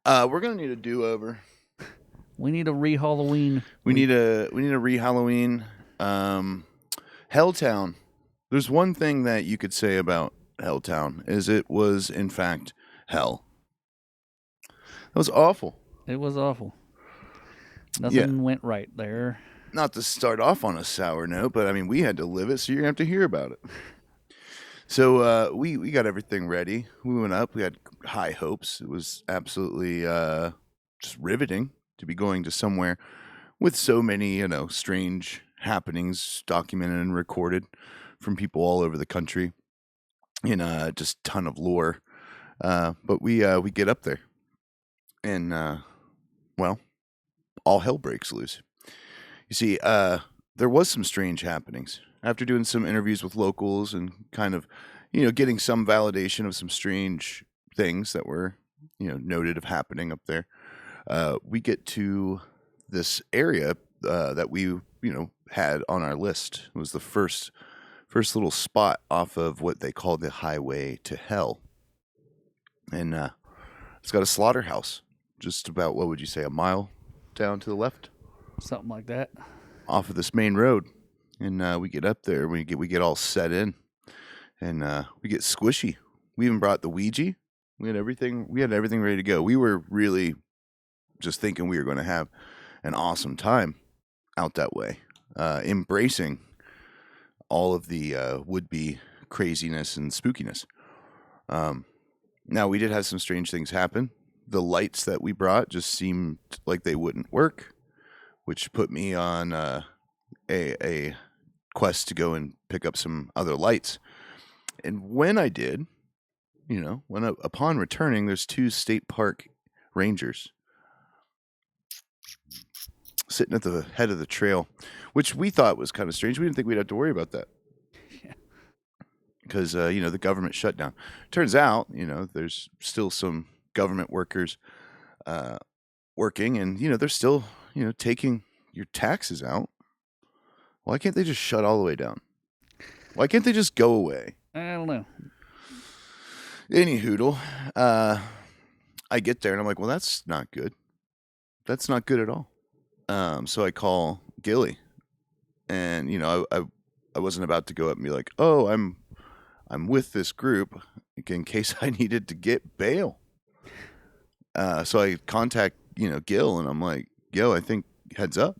We're gonna need a do-over. We need a re-Halloween. We need a re-Halloween. Um, Helltown. There's one thing that you could say about Helltown is it was in fact hell. That was awful. It was awful. Yeah, Nothing went right there. not to start off on a sour note, but I mean we had to live it, so you're gonna have to hear about it. So we got everything ready. We went up. We had high hopes. It was absolutely just riveting to be going to somewhere with so many strange happenings documented and recorded from people all over the country in just ton of lore. But we get up there and well, all hell breaks loose. You see, there was some strange happenings after doing some interviews with locals and kind of, getting some validation of some strange things that were, noted of happening up there. We get to this area that we, had on our list. It was the first little spot off of what they call the highway to hell, and it's got a slaughterhouse just about, what would you say, a mile down to the left Something like that. off of this main road. And we get up there, we get all set in, and we get squishy. We even brought the Ouija. We had everything. We had everything ready to go. We were really just thinking we were going to have an awesome time out that way, embracing all of the would-be craziness and spookiness. Now we did have some strange things happen. The lights that we brought just seemed like they wouldn't work, which put me on a quest to go and pick up some other lights. And when I did, upon returning, there's two state park rangers sitting at the head of the trail, which we thought was kind of strange. We didn't think we'd have to worry about that. Yeah. Because, the government shutdown. Turns out, there's still some government workers working, and, they're still, taking your taxes out. Why can't they just shut all the way down? Why can't they just go away? I don't know. Any hoodle. I get there and I'm like, well, that's not good. That's not good at all. So I call Gilly, and I wasn't about to go up and be like, oh, I'm with this group in case I needed to get bail. So I contact Gil, and I'm like, yo, I think heads up.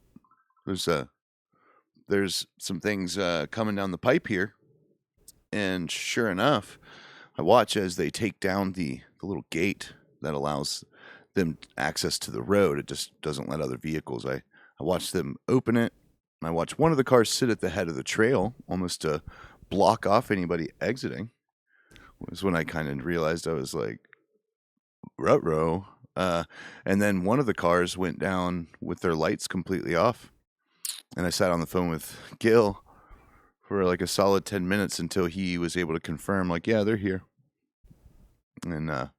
There's some things coming down the pipe here. And sure enough, I watch as they take down the little gate that allows them access to the road. It just doesn't let other vehicles. I watch them open it. And I watch one of the cars sit at the head of the trail, almost to block off anybody exiting. Was when I kind of realized I was like, ruh-roh. And then one of the cars went down with their lights completely off. And I sat on the phone with Gil for like a solid 10 minutes until he was able to confirm, like, yeah, they're here. And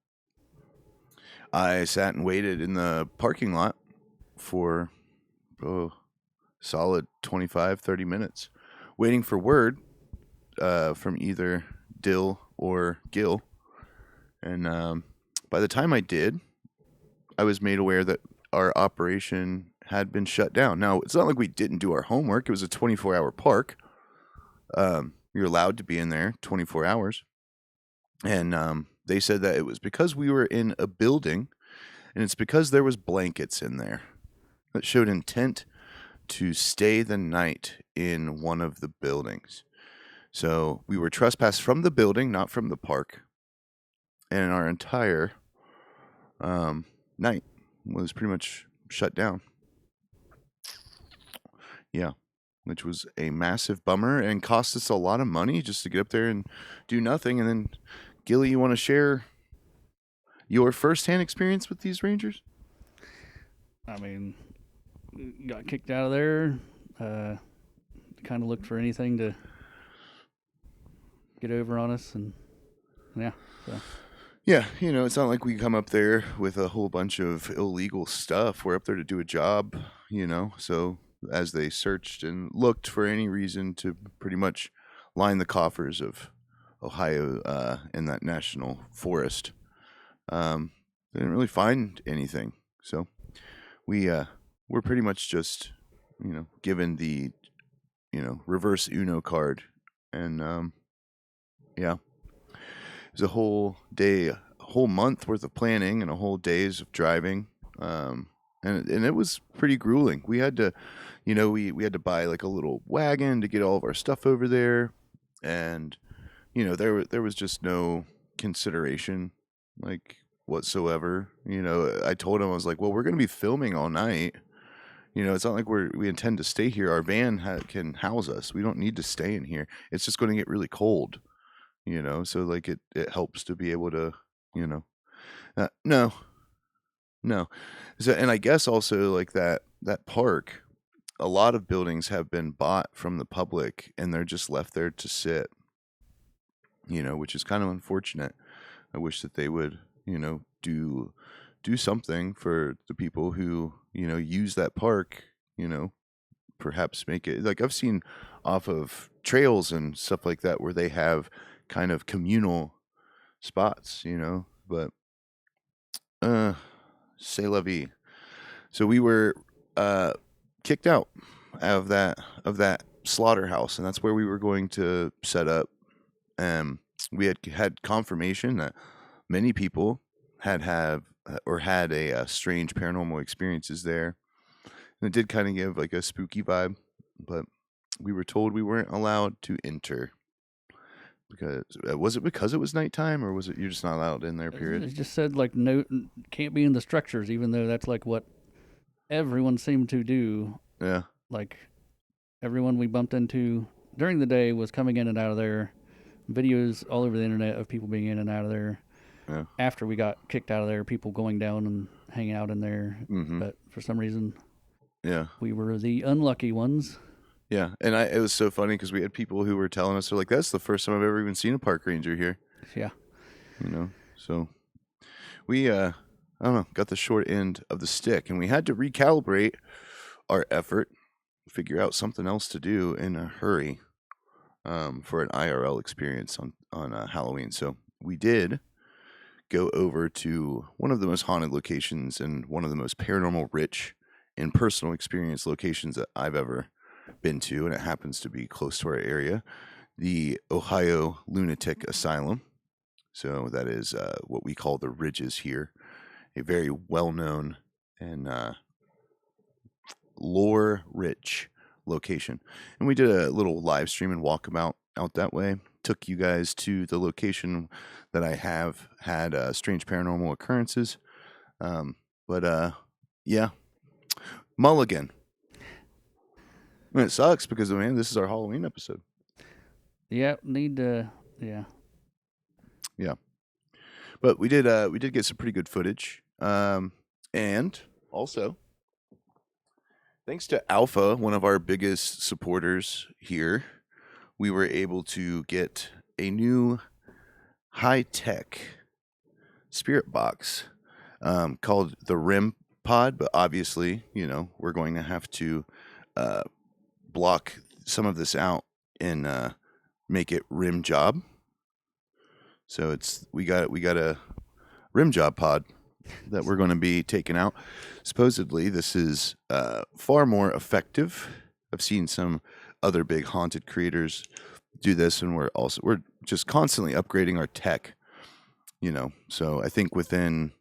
I sat and waited in the parking lot for solid 25, 30 minutes, waiting for word from either Dill or Gil. And by the time I did, I was made aware that our operation had been shut down. Now, it's not like we didn't do our homework. It was a 24-hour park. You're allowed to be in there 24 hours. And they said that it was because we were in a building, and it's because there was blankets in there that showed intent to stay the night in one of the buildings. So we were trespassed from the building, not from the park. And our entire night was pretty much shut down. Yeah, which was a massive bummer and cost us a lot of money just to get up there and do nothing. And then, Gilly, you want to share your firsthand experience with these Rangers? I mean, got kicked out of there. Kind of looked for anything to get over on us, and yeah. So. Yeah, it's not like we come up there with a whole bunch of illegal stuff. We're up there to do a job, So as they searched and looked for any reason to pretty much line the coffers of Ohio in that national forest, they didn't really find anything. So we're pretty much just given the reverse Uno card, and yeah, it was a whole day, a whole month worth of planning, and a whole days of driving. And it was pretty grueling. We had to, we had to buy like a little wagon to get all of our stuff over there, and there was just no consideration like whatsoever. I told him, I was like, well, we're going to be filming all night. It's not like we intend to stay here. Our van can house us. We don't need to stay in here. It's just going to get really cold. So like it helps to be able to, no, no. So, and I guess also like that park, a lot of buildings have been bought from the public and they're just left there to sit, which is kind of unfortunate. I wish that they would, do something for the people who, use that park, perhaps make it like I've seen off of trails and stuff like that where they have kind of communal spots, but c'est la vie. So we were kicked out of that slaughterhouse, and that's where we were going to set up. We had confirmation that many people had a strange paranormal experiences there, and it did kind of give like a spooky vibe, but we were told we weren't allowed to enter because was it because it was nighttime, or was it you're just not allowed in there? Period. It just said like no, can't be in the structures, even though that's like what everyone seemed to do. Yeah. Like everyone we bumped into during the day was coming in and out of there. Videos all over the internet of people being in and out of there. Yeah. After we got kicked out of there, people going down and hanging out in there. Mm-hmm. But for some reason, yeah, we were the unlucky ones. Yeah, and it was so funny because we had people who were telling us, they're like, that's the first time I've ever even seen a park ranger here. Yeah. So we, I don't know, got the short end of the stick, and we had to recalibrate our effort, figure out something else to do in a hurry for an IRL experience on Halloween. So we did go over to one of the most haunted locations and one of the most paranormal rich in personal experience locations that I've ever been to, and it happens to be close to our area, the Ohio Lunatic Asylum. So that is what we call the Ridges here, a very well-known and lore-rich location. And we did a little live stream and walkabout out that way. Took you guys to the location that I have had strange paranormal occurrences. Yeah, mulligan. I mean, it sucks because, man, this is our Halloween episode. Yeah, need to, yeah. Yeah. But we did get some pretty good footage. And also, thanks to Alpha, one of our biggest supporters here, we were able to get a new high-tech spirit box called the RIM Pod, but obviously, we're going to have to block some of this out and make it rim job. So we got a rim job pod that we're going to be taking out. Supposedly, this is far more effective. I've seen some other big haunted creators do this, and we're just constantly upgrading our tech. So I think within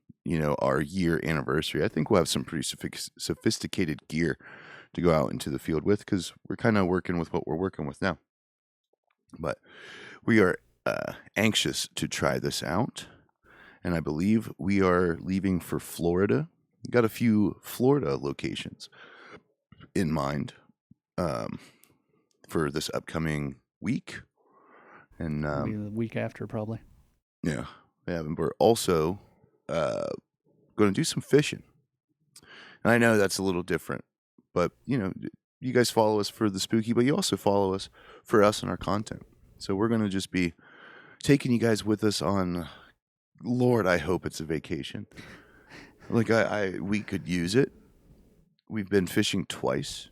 our year anniversary, I think we'll have some pretty sophisticated gear to go out into the field with, because we're kind of working with what we're working with now. But we are anxious to try this out, and I believe we are leaving for Florida. Got a few Florida locations in mind for this upcoming week, and Maybe the week after, probably. Yeah, and we're also going to do some fishing. And I know that's a little different, but you guys follow us for the spooky, but you also follow us for us and our content. So we're going to just be taking you guys with us on, Lord, I hope it's a vacation. Like we could use it. We've been fishing twice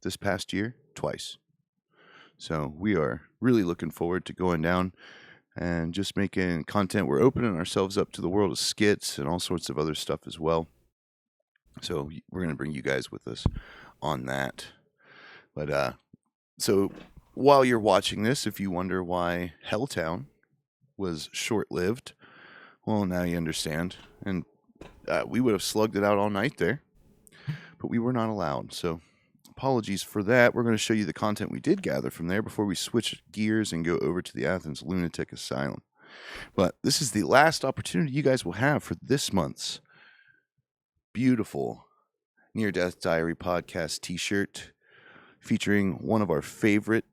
this past year, twice. So we are really looking forward to going down and just making content. We're opening ourselves up to the world of skits and all sorts of other stuff as well. So we're going to bring you guys with us on that. But so while you're watching this, if you wonder why Helltown was short-lived, well, now you understand. And we would have slugged it out all night there, but we were not allowed. So apologies for that. We're going to show you the content we did gather from there before we switch gears and go over to the Athens Lunatic Asylum. But this is the last opportunity you guys will have for this month's beautiful Near Death Diary podcast t-shirt featuring one of our favorite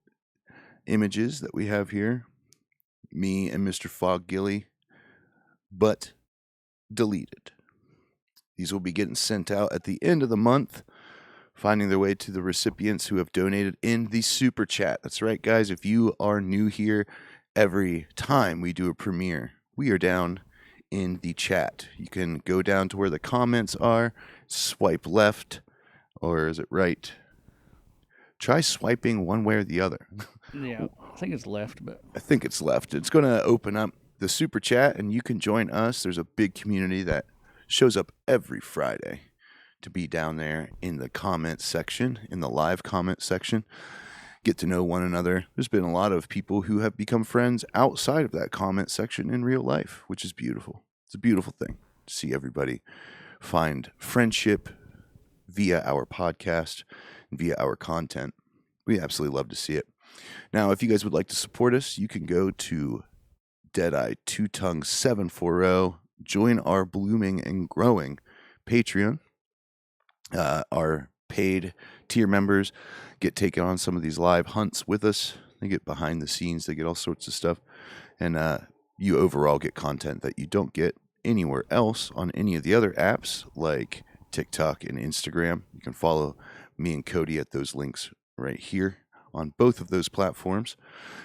images that we have here, me and Mr. Fog Gilly, but deleted. These will be getting sent out at the end of the month, finding their way to the recipients who have donated in the super chat. That's right, guys. If you are new here, every time we do a premiere, we are down in the chat. You can go down to where the comments are, swipe left, or is it right? Try swiping one way or the other. Yeah, I think it's left, but I think it's left. It's going to open up the super chat, and you can join us. There's a big community that shows up every Friday to be down there in the comment section, in the live comment section, get to know one another. There's been a lot of people who have become friends outside of that comment section in real life, which is beautiful. It's a beautiful thing to see everybody find friendship via our podcast, via our content. We absolutely love to see it. Now, if you guys would like to support us, you can go to Deadeye Two Tongue 740, join our blooming and growing Patreon. Our paid tier members get taken on some of these live hunts with us. They get behind the scenes, they get all sorts of stuff, and you overall get content that you don't get anywhere else on any of the other apps like TikTok and Instagram. You can follow me and Cody at those links right here on both of those platforms,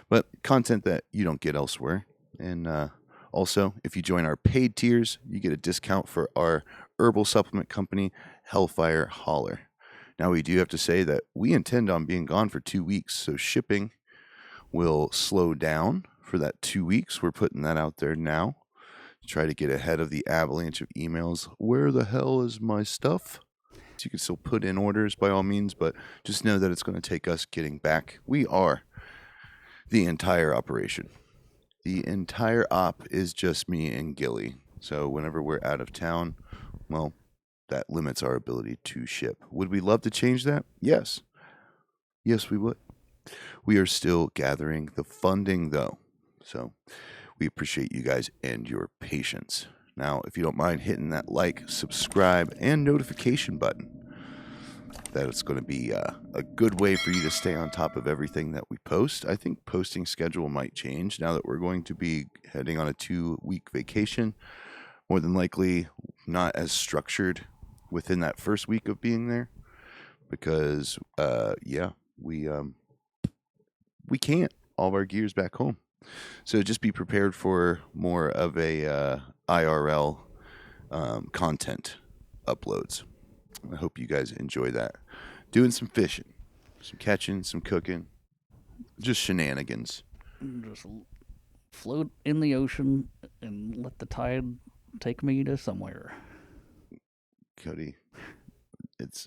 but content that you don't get elsewhere. And also, if you join our paid tiers, you get a discount for our herbal supplement company, Hellfire Holler. Now, we do have to say that we intend on being gone for 2 weeks, so shipping will slow down for that 2 weeks. We're putting that out there now to try to get ahead of the avalanche of emails. Where the hell is my stuff? So you can still put in orders by all means, but just know that it's going to take us getting back. We are the entire operation. The entire op is just me and Gilly. So whenever we're out of town, well, that limits our ability to ship. Would we love to change that? Yes. Yes, we would. We are still gathering the funding, though. So we appreciate you guys and your patience. Now, if you don't mind hitting that like, subscribe, and notification button, that it's going to be a good way for you to stay on top of everything that we post. I think posting schedule might change now that we're going to be heading on a 2-week vacation. More than likely not as structured within that first week of being there because, we can't. All of our gear's back home. So just be prepared for more of a IRL content uploads. I hope you guys enjoy that. Doing some fishing, some catching, some cooking, just shenanigans. just float in the ocean and let the tide take me to somewhere. Cody,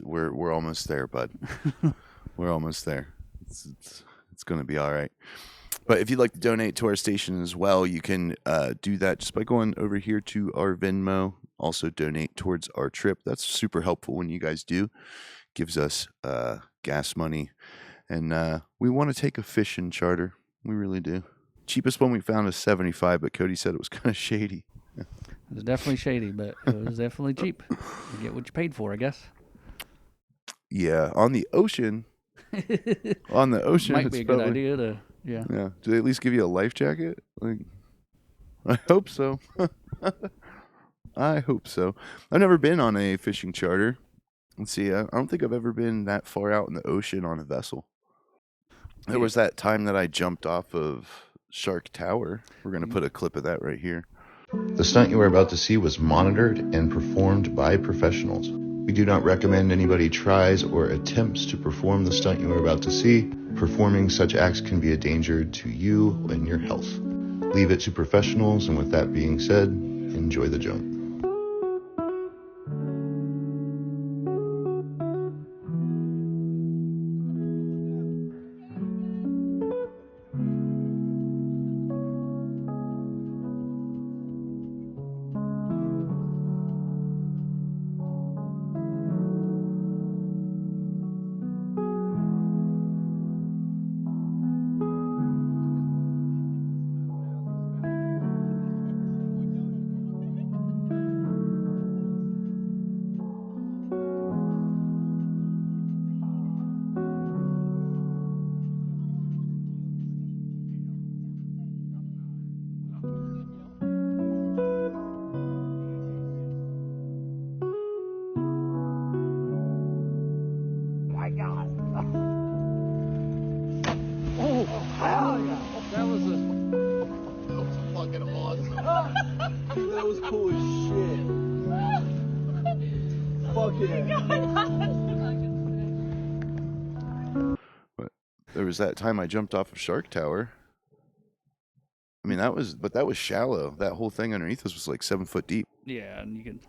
we're almost there, bud. We're almost there. It's going to be all right. But if you'd like to donate to our station as well, you can do that just by going over here to our Venmo. Also donate towards our trip. That's super helpful when you guys do. Gives us gas money. And we want to take a fishing charter. We really do. Cheapest one we found is $75, but Cody said it was kind of shady. It was definitely shady, but it was definitely cheap. You get what you paid for, I guess. Yeah, on the ocean. Might be a good idea to, yeah. Yeah. Do they at least give you a life jacket? Like, I hope so. I hope so. I've never been on a fishing charter. Let's see. I don't think I've ever been that far out in the ocean on a vessel. There was that time that I jumped off of Shark Tower. We're going to put a clip of that right here. The stunt you are about to see was monitored and performed by professionals. We do not recommend anybody tries or attempts to perform the stunt you are about to see. Performing such acts can be a danger to you and your health. Leave it to professionals, and with that being said, enjoy the jump. That was cool as shit. Fuck yeah. But there was that time I jumped off of Shark Tower. I mean, that was shallow. That whole thing underneath us was like 7 foot deep. Yeah, and you can.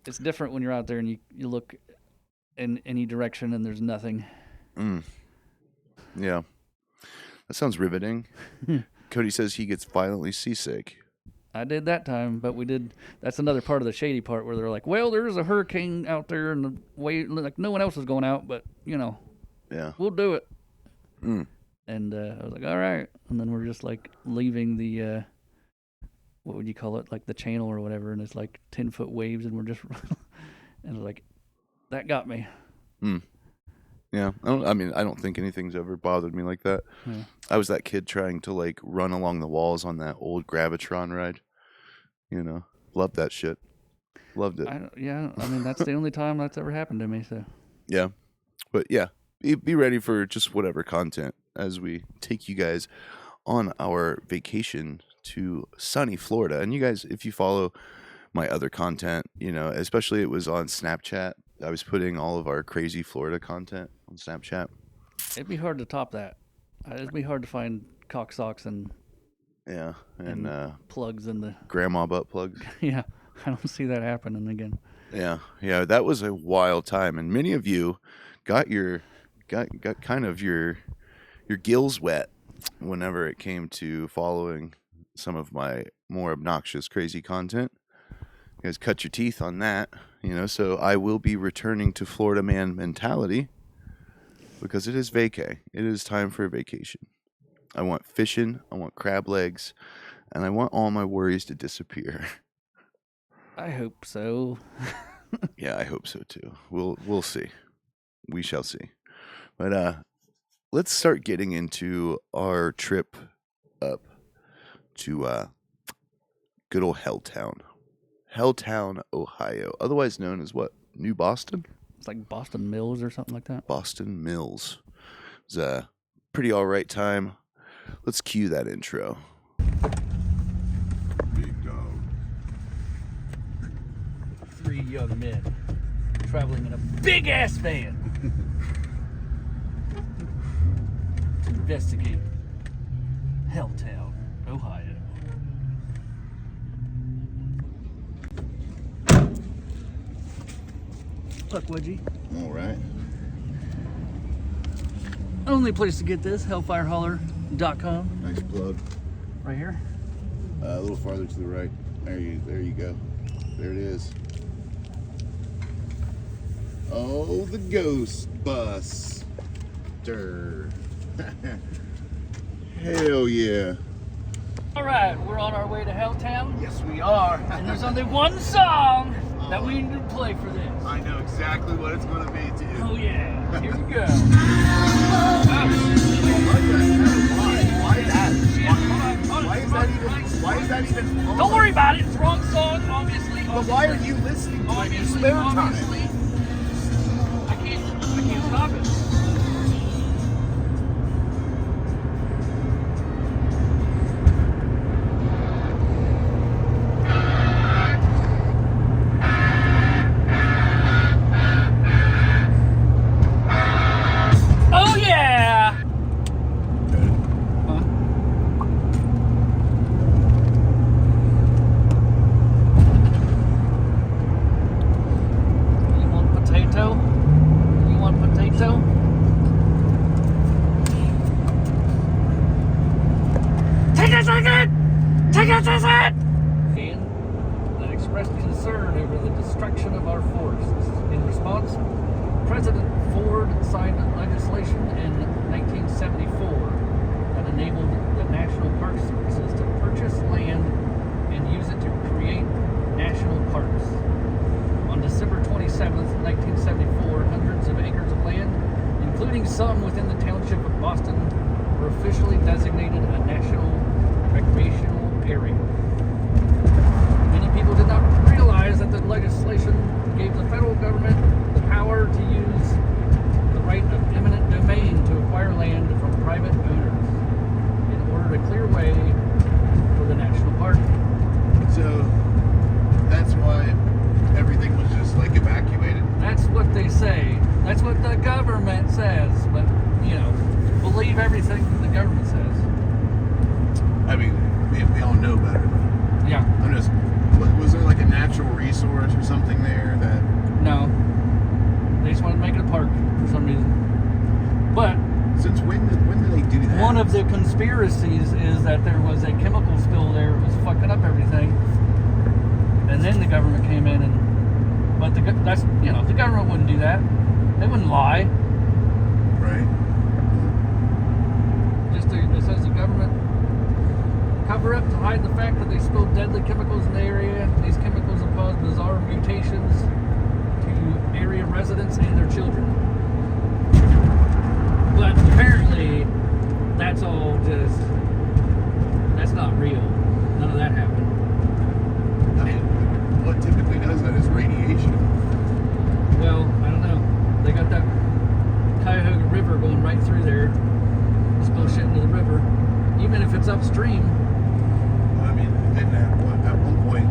It's different when you're out there and you look in any direction and there's nothing. Yeah, that sounds riveting. Cody says he gets violently seasick. I did that time, but we did. That's another part of the shady part where they're like, "Well, there's a hurricane out there, and the way like no one else is going out, but Yeah, we'll do it." And I was like, "All right," and then we're just like leaving the what would you call it, like the channel or whatever, and it's like 10-foot waves, and we're just and it's like that got me. Yeah, I don't think anything's ever bothered me like that. Yeah. I was that kid trying to like run along the walls on that old Gravitron ride. Loved that shit. Loved it. I mean that's the only time that's ever happened to me. So Yeah, but yeah, be ready for just whatever content as we take you guys on our vacation to sunny Florida. And you guys, if you follow my other content, especially it was on Snapchat. I was putting all of our crazy Florida content on Snapchat. it'd be hard to top that. It'd be hard to find cock socks and plugs in the grandma butt plugs. Yeah, I don't see that happening again. Yeah, that was a wild time, and many of you got kind of your gills wet whenever it came to following some of my more obnoxious, crazy content. You guys cut your teeth on that, so I will be returning to Florida man mentality because it is vacay. It is time for a vacation. I want fishing, I want crab legs, and I want all my worries to disappear. I hope so. Yeah, I hope so too. We'll see. We shall see. But let's start getting into our trip up to good old Helltown. Helltown, Ohio, otherwise known as what? New Boston? It's like Boston Mills or something like that. Boston Mills. It was a pretty all right time. Let's cue that intro. Big dog. 3 young men traveling in a big ass van to investigate Helltown, Ohio. Look, Wedgie. All right. Only place to get this, hellfireholler.com. Nice plug. Right here. A little farther to the right. There you go. There it is. Oh, the ghost bus. Hell yeah. All right, we're on our way to Helltown, Yes, we are. and there's only one song that we need to play for this. I know exactly what it's going to be, too. Oh yeah, here we go. Why is that even? Don't worry about it. It's the wrong song, obviously. But why are you listening to it in your spare time? Obviously. I can't stop it. Oh yeah! potato? You want potato? Take a second! Take a second! And that expressed concern over the destruction of our forests. In response, President Ford signed legislation in 1974 that enabled the National Park Services to purchase land and use it to create national parks. On December 27th, 1974, hundreds of acres of land, including some within the township of Boston, were officially designated a national recreational area. Many people did not realize that the legislation gave the federal government the power to use the right of eminent domain to acquire land from private owners in order to clear way for the national park. So that's why everything was just like evacuated. That's what they say. That's what the government says. But, you know, believe everything the government says. I mean, we all know better. Yeah. I'm just, was there like a natural resource or something there that? No. They just wanted to make it a park for some reason. But Since when did they do that? one of the conspiracies is that there was a chemical spill there. It was fucking up everything. And then the government came in but the government wouldn't do that. They wouldn't lie. Right. It says the government cover up to hide the fact that they spilled deadly chemicals in the area. These chemicals have caused bizarre mutations to area residents and their children. But apparently, that's not real. None of that happened. I mean, what typically does that is radiation. Well, I don't know. They got that Cuyahoga River going right through there. Spill shit into the river. Even if it's upstream. I mean, didn't at one point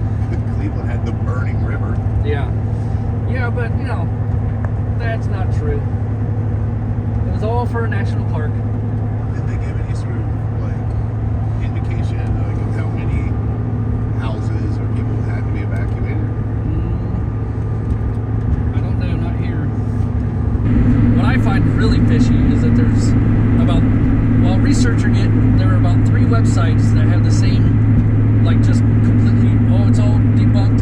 Cleveland had the burning river. Yeah. Yeah, but, that's not true. It was all for a national park. Did they give any sort of like indication of how many houses or people had to be evacuated? I don't know, not here. What I find really fishy is that while researching it, there are about 3 websites that have the same, like, just completely, it's all debunked,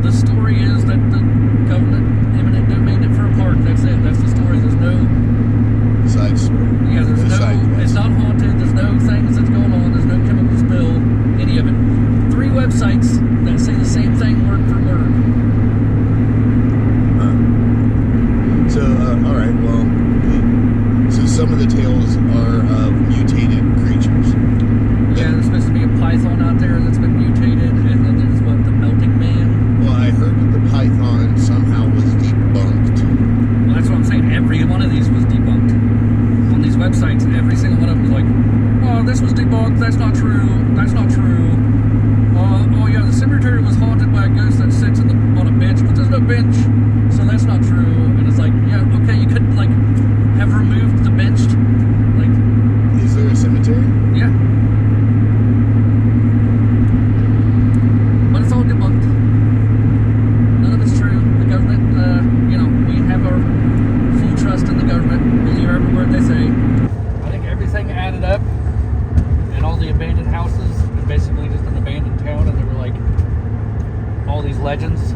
the story is that the government eminent domained it for a park, that's it, that's the story, there's no Side story. yeah, there's no, it's not haunted, there's no things that's going on, there's no chemical spill, any of it. 3 websites that say the same thing word for word. So, all right, well, so some of the tales are of mutated creatures. Yeah, there's supposed to be a python out there that's been mutated, and then there's the melting man. Well, I heard that the python somehow was debunked. Well, that's what I'm saying. Every one of these was debunked. On these websites, every single one of them was like, oh, this was debunked, that's not true, that's not true. Oh yeah, the cemetery was haunted by a ghost that sits on a bench, but there's no bench, so that's not true. And it's like, yeah, okay, you couldn't, have removed the bench. Is there a cemetery? Yeah. But it's all debunked. None of it's true. The government, we have our full trust in the government. Believe every word they say. I think everything added up, and all the abandoned houses, and basically just an abandoned town, and there were all these legends.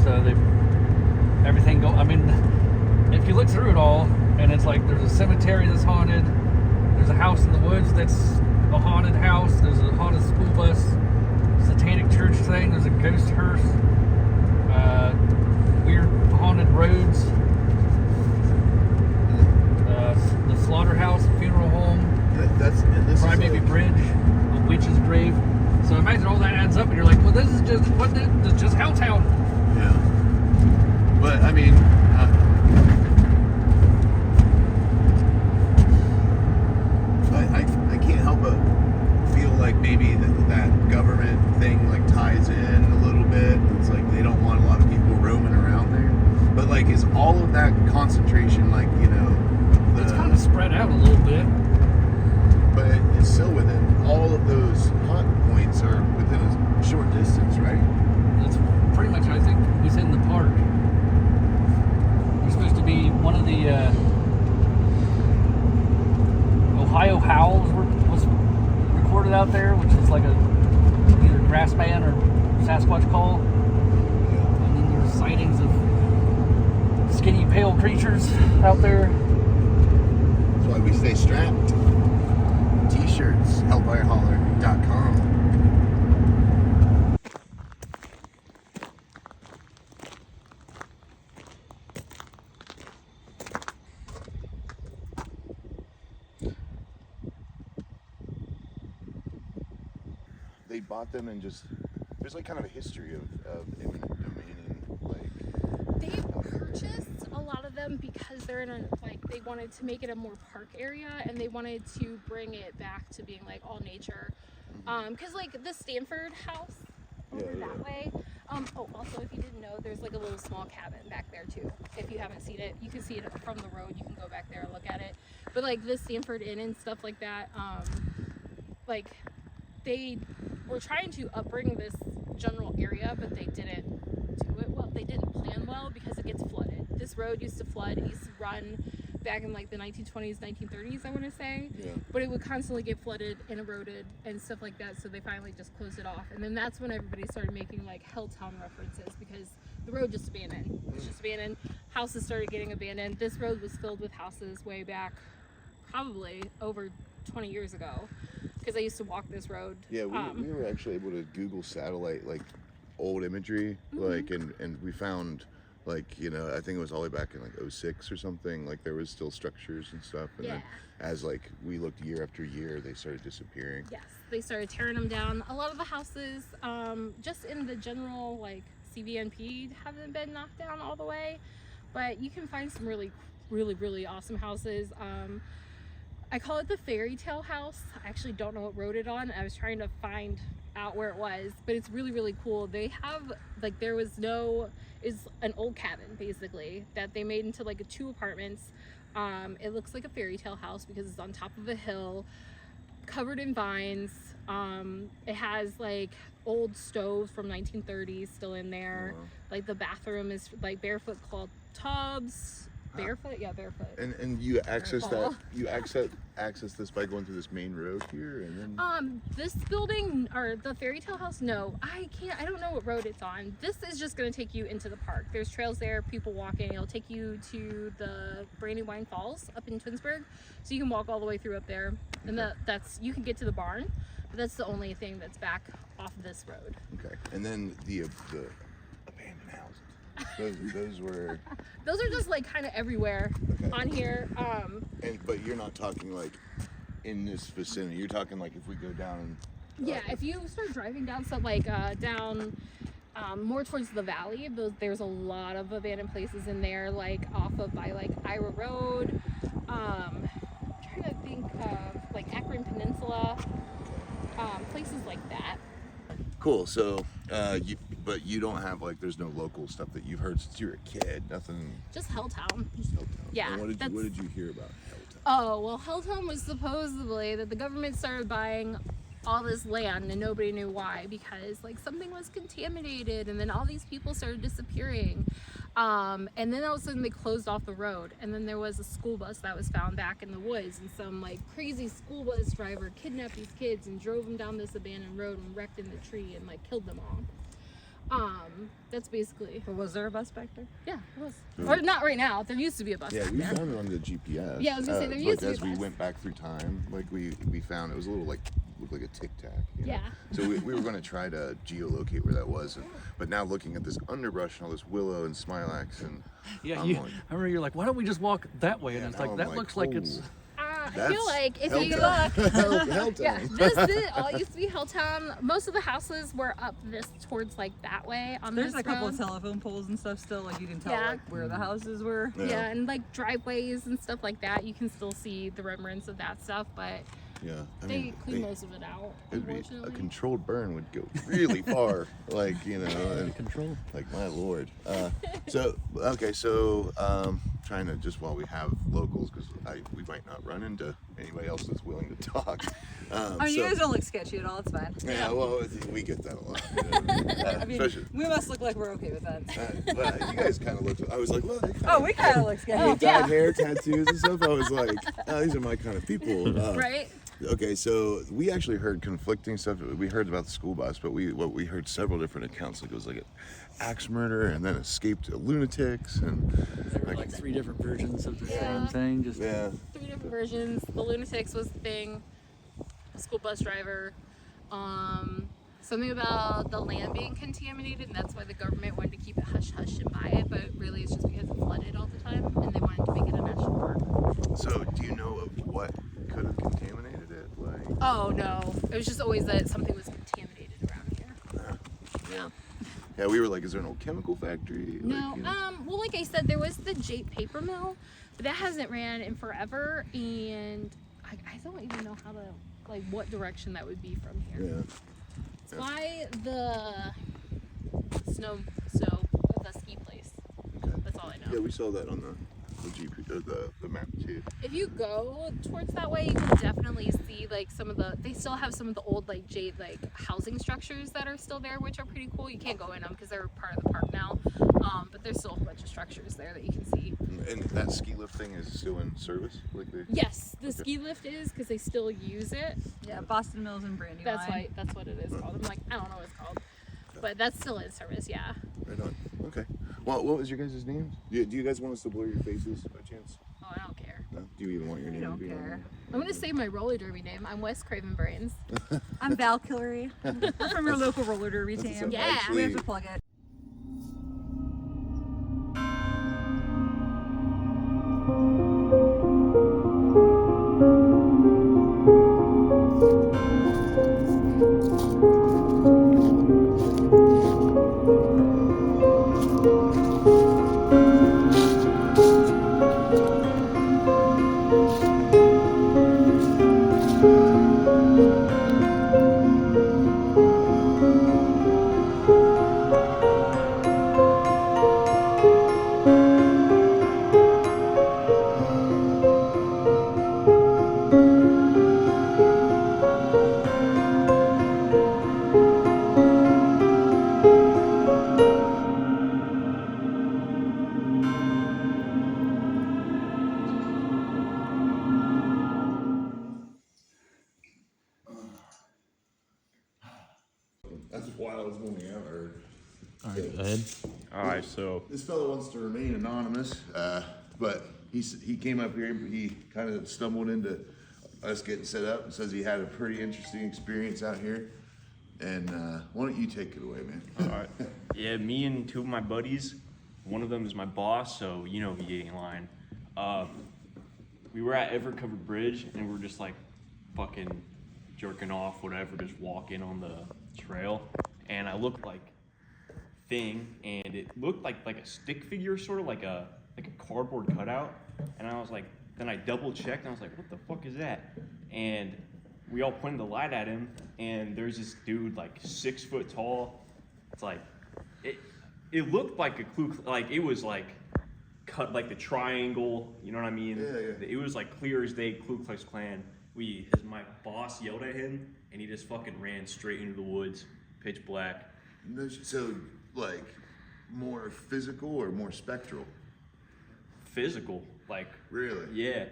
So if you look through it all, and it's there's a cemetery that's haunted, there's a house in the woods that's a haunted house, there's a haunted school bus, satanic church thing, there's a ghost hearse, weird haunted roads, the slaughterhouse, funeral home, crybaby bridge, a witch's grave. So imagine all that adds up, and you're like, well, this is just Helltown. Yeah. But I mean, I can't help but feel like maybe that government thing ties in a little bit. It's they don't want a lot of people roaming around there. But is all of that concentration it's kind of spread out a little bit. But it's still within all of those haunt points are within a short distance, right? It's pretty Sasquatch call. And then there's sightings of skinny, pale creatures out there. That's why we stay strapped. T-shirts, hellfireholler.com. They bought them and just, there's like kind of a history of eminent domaining, like. They purchased a lot of them because they're in a, like, they wanted to make it a more park area, and they wanted to bring it back to being like all nature. Because like the Stanford house over that way. Oh, also, if you didn't know, there's like a little small cabin back there too. If you haven't seen it, you can see it from the road. You can go back there and look at it. But like the Stanford Inn and stuff like that, like they were trying to upbring this general area, but they didn't do it well. They didn't plan well because it gets flooded. This road used to flood. It used to run back in like the 1920s, 1930s, I want to say. Yeah. But it would constantly get flooded and eroded and stuff like that. So they finally just closed it off. And then that's when everybody started making like Helltown references, because the road just abandoned. It was just abandoned. Houses started getting abandoned. This road was filled with houses way back, probably over 20 years ago, because I used to walk this road. Yeah, we were actually able to Google satellite like old imagery, like, and we found, like, you know, I think it was all the way back in like 06 or something, like there was still structures and stuff, and then as like we looked year after year, they started disappearing. Yes, they started tearing them down. A lot of the houses, just in the general like CVNP, haven't been knocked down all the way, but you can find some really awesome houses. I call it the fairy tale house. I actually don't know what road it on. I was trying to find out where it was, but it's really cool. They have like, is an old cabin basically that they made into like 2 apartments. It looks like a fairy tale house because it's on top of a hill, covered in vines. It has like old stoves from 1930s still in there. Like the bathroom is like barefoot claw tubs. Barefoot? Yeah, barefoot. And you access that, you access this by going through this main road here, and then this building, or the fairy tale house, no, I don't know what road it's on. This is just going to take you into the park. There's trails there, people walking. It'll take you to the Brandywine Falls up in Twinsburg, so you can walk all the way through up there, and that's you can get to the barn, but that's the only thing that's back off this road. Okay. And then the abandoned houses, those were those are just like kind of everywhere on here. But you're not talking like in this vicinity. You're talking like if we go down. If you start driving down down more towards the valley, there's a lot of abandoned places in there, like off of by like Ira Road. I'm trying to think of like Akron Peninsula, places like that. Cool. So, but you don't have like, there's no local stuff that you've heard since you were a kid. Nothing. Just Helltown. Just Helltown. Yeah. And what did you hear about Helltown? Oh well, Helltown was supposedly that the government started buying all this land and nobody knew why, because like something was contaminated, and then all these people started disappearing. And then all of a sudden they closed off the road, and then there was a school bus that was found back in the woods, and some like crazy school bus driver kidnapped these kids and drove them down this abandoned road and wrecked in the tree and like killed them all. That's basically. But was there a bus back there? Yeah, it was. Or not right now. There used to be a bus back there. Yeah, we found it on the GPS. Yeah, I was gonna say there used to be a as bus. we went back through time, like we found it was a little like, looked like a tic tac. Yeah. So we were going to try to geolocate where that was, but now looking at this underbrush and all this willow and smilax and I remember you're like, why don't we just walk that way? And it's like, that looks like it's. I feel like if you look, Helltown. this all used to be Helltown. Most of the houses were up this towards like that way on There's this a couple road. of telephone poles and stuff still, like you can tell Yeah. like where the houses were. Yeah, and like driveways and stuff like that. You can still see the remnants of that stuff, but Yeah, they clean most of it out. It'd be Unfortunately, a controlled burn would go really far, like, you know, and Control. like, my lord. So trying to, just while we have locals, because we might not run into anybody else that's willing to talk. You guys don't look sketchy at all. It's fine. Yeah, well, we get that a lot. You know? I mean, we must look like we're okay with that. But you guys kind of looked. I was like, well, We kind of look sketchy. dyed hair, tattoos, and stuff. I was like, oh, these are my kind of people. right? Okay, so we actually heard conflicting stuff. We heard about the school bus, but we heard several different accounts. Like it was like an axe murder, and then escaped lunatics, and There were like 3 different versions of the same thing. Just 3 different versions. The lunatics was the thing. The school bus driver. Something about the land being contaminated, and that's why the government wanted to keep it hush hush and buy it. But really, it's just because it flooded all the time, and they wanted to make it a national park. So, do you know of what could have contaminated it? Like, Oh no, it was just always that something was contaminated around here. yeah, we were like, is there an old chemical factory? No, Like, well, like I said, there was the Jate paper mill, but that hasn't ran in forever, and I don't even know how to, like, what direction that would be from here. yeah. It's by the the ski place. Okay. That's all I know. Yeah, we saw that on the GP, the map too. If you go towards that way, you can definitely see like they still have some of the old like Jade like housing structures that are still there, which are pretty cool. You can't go in them because they're part of the park now, but there's still a whole bunch of structures there that you can see. And that ski lift thing is still in service, like they. Yes, the ski lift is because they still use it. Yeah, Boston Mills and Brandywine. That's what it is called. I'm like, I don't know what it's called, but that's still in service. Yeah. Right on. Okay. Well, what was your guys' names? Do you guys want us to blur your faces by chance? Oh, I don't care. No. Do you even want your name don't to be on care. there? I'm gonna say my roller derby name. I'm Wes Craven Brains. I'm Valkyrie. I'm from your local roller derby That's team. what's up. Yeah. We have Actually, to plug it. that's why I was going out. Alright, go ahead. Alright, so This fellow wants to remain anonymous, but he came up here. He kind of stumbled into us getting set up and says he had a pretty interesting experience out here. And why don't you take it away, man? alright. Yeah, me and 2 of my buddies, one of them is my boss, so you know he ain't lying. We were at Ever Covered Bridge and we're just like fucking jerking off, whatever, just walking on the trail. And I looked like thing and it looked like a stick figure, sort of like a cardboard cutout. And I was like, then I double checked and I was like, what the fuck is that? And we all pointed the light at him and there's this dude like 6 foot tall. It's like it looked like a clue, like it was like cut like the triangle, you know what I mean? Yeah. It was like clear as day, Ku Klux Klan. My boss yelled at him and he just fucking ran straight into the woods, pitch black. No, so, like, more physical or more spectral? Physical, like. Really? Yeah.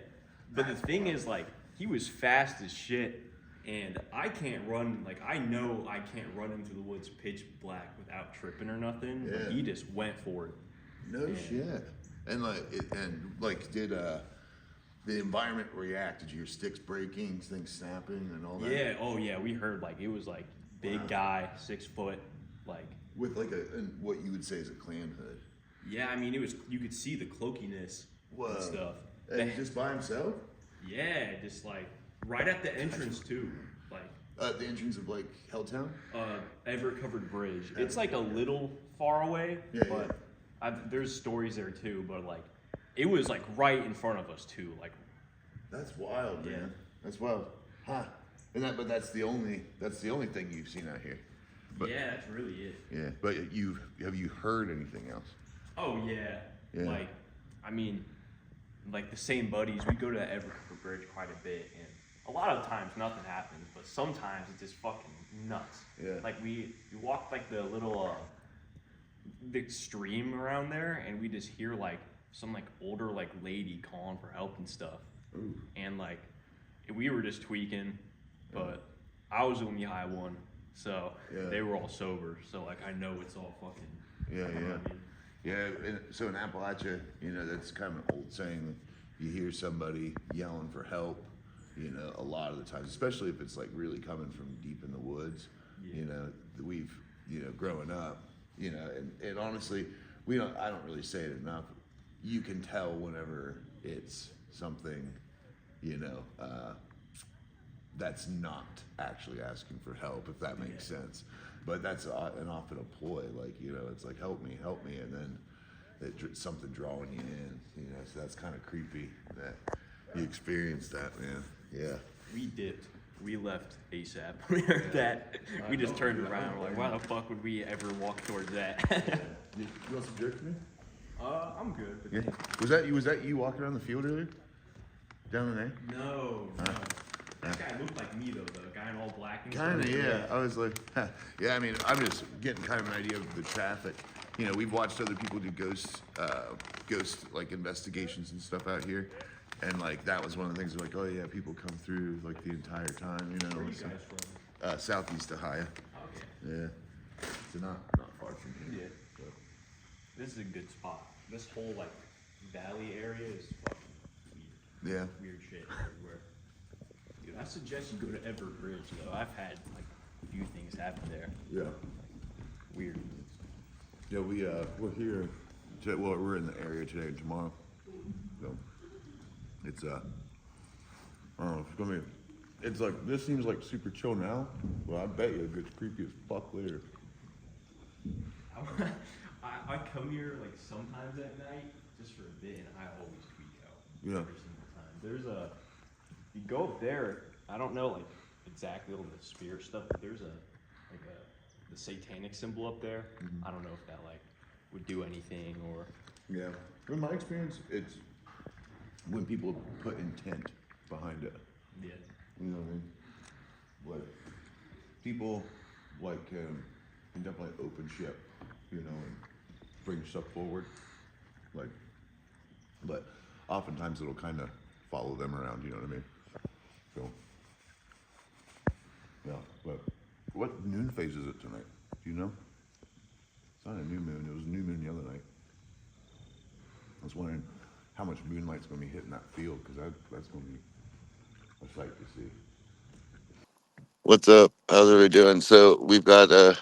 But the thing is, like, he was fast as shit, and I can't run, like, I know I can't run into the woods pitch black without tripping or nothing. Yeah. But he just went for it. No shit. And did the environment react? Did you hear sticks breaking, things snapping, and all that? Yeah. Oh yeah. We heard like it was like big guy, 6 foot, like. With like what you would say is a Klan hood. Yeah. I mean, it was. You could see the cloakiness Whoa. and stuff. And just by himself? Yeah. Just like right at the entrance too. Like. The entrance of like Helltown? Ever Covered Bridge. It's like a little far away, Yeah, but there's stories there too. But like, it was like right in front of us too. Like, That's wild, Yeah. man. That's wild. Huh. But that's the only thing you've seen out here. But, yeah, that's really it. Yeah. But have you heard anything else? Oh yeah. Yeah. Like, I mean, like the same buddies. We go to the Ever Covered Bridge quite a bit, and a lot of times nothing happens, but sometimes it's just fucking nuts. Yeah. Like we walked like the little the stream around there, and we just hear like some like older like lady calling for help and stuff. Ooh. And like we were just tweaking, but I was the only high one, so Yeah. they were all sober. So like I know it's all fucking. Yeah, you know yeah. what I mean? Yeah, and so in Appalachia, that's kind of an old saying. You hear somebody yelling for help, a lot of the times, especially if it's like really coming from deep in the woods. Yeah. We've, growing up, and honestly, I don't really say it enough. You can tell whenever it's something, you know, uh, that's not actually asking for help, if that makes sense. But that's an often a ploy, like, it's like, help me, and then something drawing you in, so that's kind of creepy that you experienced that, man. Yeah. We dipped. We left ASAP. We heard that. We just turned around. We're like, why the fuck would we ever walk towards that? You want some jerk for me? I'm good. Yeah. Was that you walking around the field earlier? Down there? No. That guy looked like me though. The guy in all black and Kind of, stuff. yeah. I was like, yeah. I mean, I'm just getting kind of an idea of the traffic. We've watched other people do ghost like investigations and stuff out here, and like that was one of the things. Like, oh yeah, people come through like the entire time. Where are you so- guys from? Southeast Ohio. Okay. Yeah. So not far from here. Yeah. This is a good spot. This whole like valley area is fucking weird. Yeah. Weird shit everywhere. Dude, I suggest you go to Everett Bridge though. I've had like a few things happen there. Yeah. Weird. Yeah, we're here. Today, well, we're in the area today and tomorrow. So it's I don't know. It's gonna be. It's like this seems like super chill now. Well, I bet you it gets creepy as fuck later. I come here like sometimes at night just for a bit, and I always tweak out. Yeah. Every single time. You go up there. I don't know like exactly all the spirit stuff, but there's the satanic symbol up there. I don't know if that like would do anything or. Yeah. In my experience, it's when people put intent behind it. Yeah. You know what I mean? Like people like can definitely open ship, and bring stuff forward. Like, but oftentimes it'll kind of follow them around. You know what I mean? So, yeah. But what moon phase is it tonight? Do you know? It's not a new moon. It was a new moon the other night. I was wondering how much moonlight's going to be hitting that field, because that's going to be a sight to see. What's up? How's everybody doing? So we've got a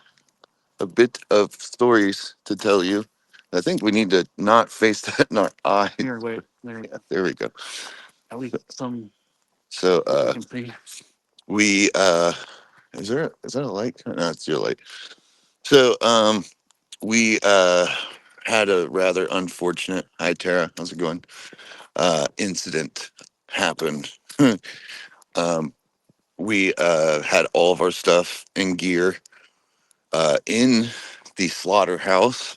bit of stories to tell you. I think we need to not face that in our eye. Here, wait. There, Yeah, there we go. at least some So you can see. we is that a light? No, it's your light. So we had a rather unfortunate, hi Tara, how's it going? Incident happen. We had all of our stuff and gear in the slaughterhouse,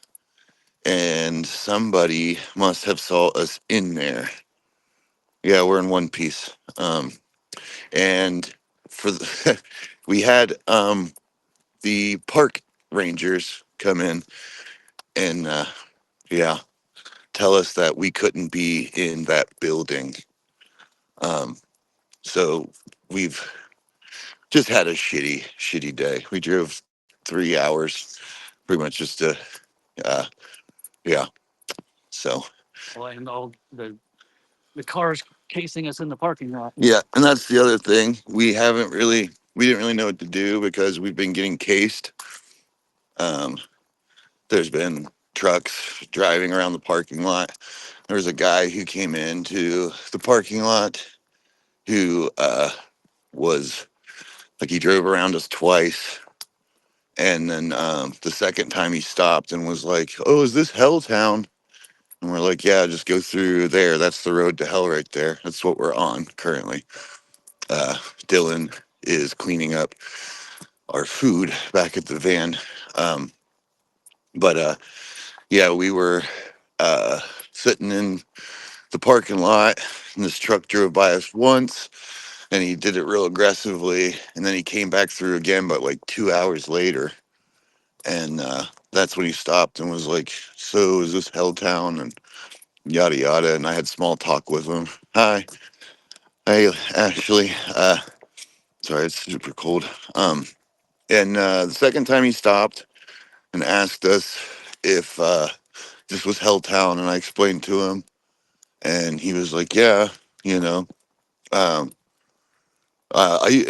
and somebody must have saw us in there. Yeah, we're in one piece. And for the, we had the park rangers come in and yeah, tell us that we couldn't be in that building. So we've just had a shitty day. We drove 3 hours, pretty much just to, uh, yeah. So Well, and all the cars casing us in the parking lot. yeah, and that's the other thing. We didn't really know what to do because we've been getting cased. Um, there's been trucks driving around the parking lot. There was a guy who came into the parking lot who was like, he drove around us twice. And then the second time he stopped and was like, "Oh, is this Helltown?" And we're like, "Yeah, just go through there. That's the road to hell right there. That's what we're on currently." Dylan is cleaning up our food back at the van. Um, but yeah, we were sitting in the parking lot, and this truck drove by us once, and he did it real aggressively, and then he came back through again, but like 2 hours later. And that's when he stopped and was like, "So is this Helltown?" And yada yada. And I had small talk with him. Hi. Hey, Ashley. Sorry, it's super cold. And the second time he stopped and asked us if this was Helltown, and I explained to him, and he was like, "Yeah, you know." Um,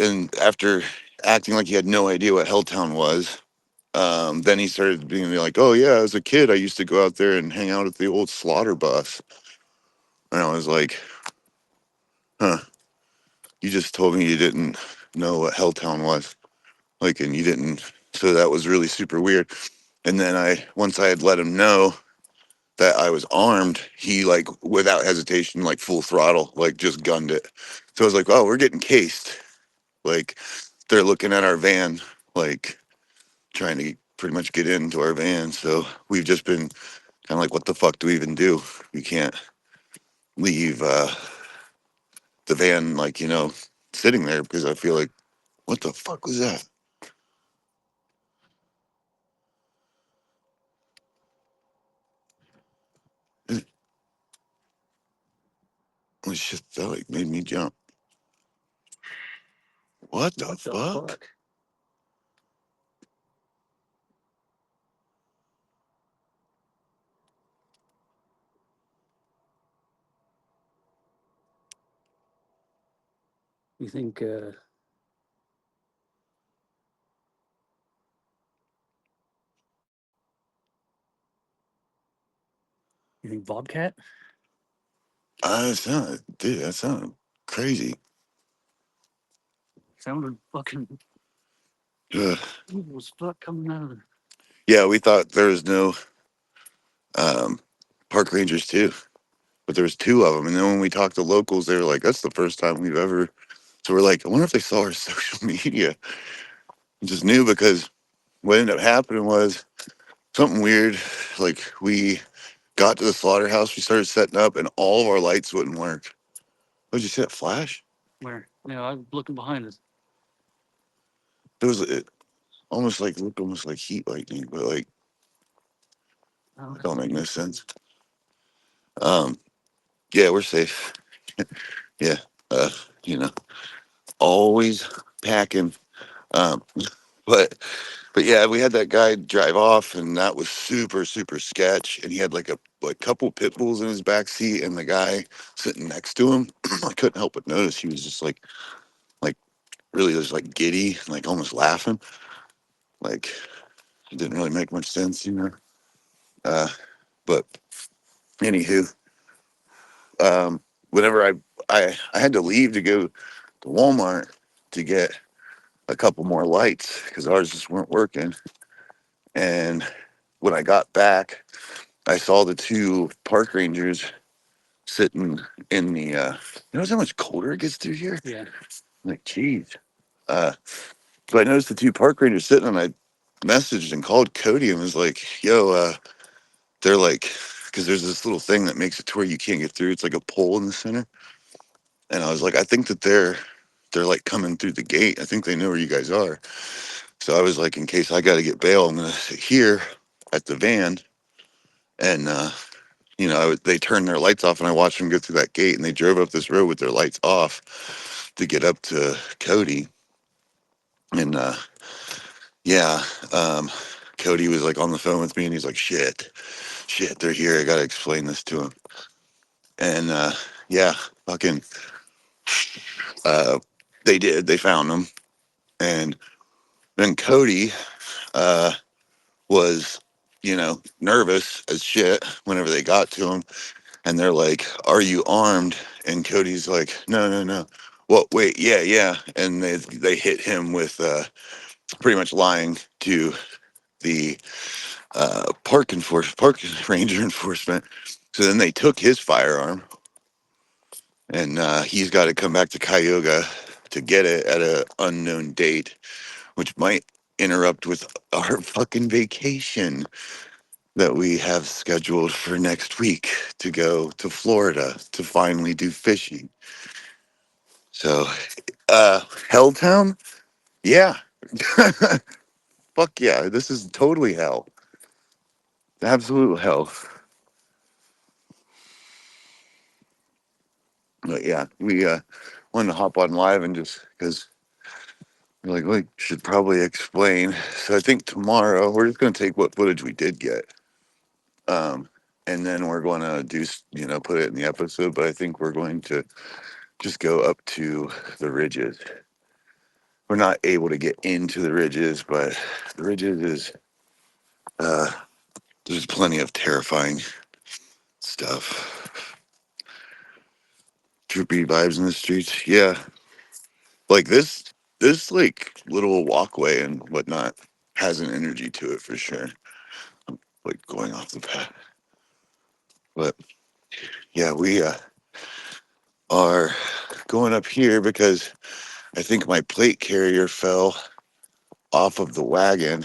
and after acting like he had no idea what Helltown was, then he started being like, "Oh yeah, as a kid, I used to go out there and hang out at the old slaughter bus." And I was like, "Huh? You just told me you didn't know what Helltown was, like, and you didn't." So that was really super weird. And then once I had let him know that I was armed, he like without hesitation, like full throttle, like just gunned it. So I was like, "Oh, we're getting cased." Like they're looking at our van, like trying to pretty much get into our van. So we've just been kind of like, what the fuck do we even do? We can't leave the van, like, sitting there because I feel like, what the fuck was that? Holy shit, that like made me jump. What the fuck? You think Bobcat? Dude, that sounded crazy. Sounded fucking Ugh. evil as fuck coming out of there. Yeah, we thought there was no park rangers too, but there was two of them. And then when we talked to locals, they were like, "That's the first time we've ever." So we're like, "I wonder if they saw our social media." Just knew because what ended up happening was something weird. Like we got to the slaughterhouse, we started setting up, and all of our lights wouldn't work. Oh, did you see that flash? Where? Yeah, I'm looking behind us. It almost like looked almost like heat lightning, but like Oh, it don't make no sense. Um, yeah, we're safe. Yeah, uh, you know, always packing. Um, but yeah, we had that guy drive off, and that was super super sketch. And he had like a couple pit bulls in his back seat, and the guy sitting next to him, I couldn't help but notice he was just like really just like giddy, like almost laughing. Like it didn't really make much sense, you know. But anywho, um, whenever I had to leave to go to Walmart to get a couple more lights because ours just weren't working. And when I got back, I saw the two park rangers sitting in the. You know how much colder it gets through here? yeah. I'm like, geez. So I noticed the two park rangers sitting, and I messaged and called Cody and was like, "Yo, they're like, because there's this little thing that makes it to where you can't get through. It's like a pole in the center." And I was like, "I think that they're like coming through the gate. I think they know where you guys are." So I was like, in case I got to get bail, I'm gonna sit here at the van, and they turned their lights off, and I watched them go through that gate, and they drove up this road with their lights off to get up to Cody, and yeah, um, Cody was like on the phone with me, and he's like, shit, they're here. I gotta explain this to him, and yeah, fucking, uh, they did. They found them, and then Cody, uh, was, nervous as shit whenever they got to him. And they're like, "Are you armed?" And Cody's like, "No, no, no." Well, wait, yeah, yeah. And they hit him with pretty much lying to the park ranger enforcement. So then they took his firearm, and he's got to come back to Cuyahoga to get it at an unknown date, which might interrupt with our fucking vacation that we have scheduled for next week to go to Florida to finally do fishing. So, Helltown? Yeah. Fuck yeah. This is totally hell. Absolute hell. But yeah, wanted to hop on live and just because we should probably explain. So I think tomorrow we're just going to take what footage we did get, and then we're going to do put it in the episode. But I think we're going to just go up to the ridges. We're not able to get into the ridges, but the ridges is there's plenty of terrifying stuff. Droopy vibes in the streets. Yeah. Like this like little walkway and whatnot has an energy to it for sure. Like going off the path. But yeah, we are going up here because I think my plate carrier fell off of the wagon.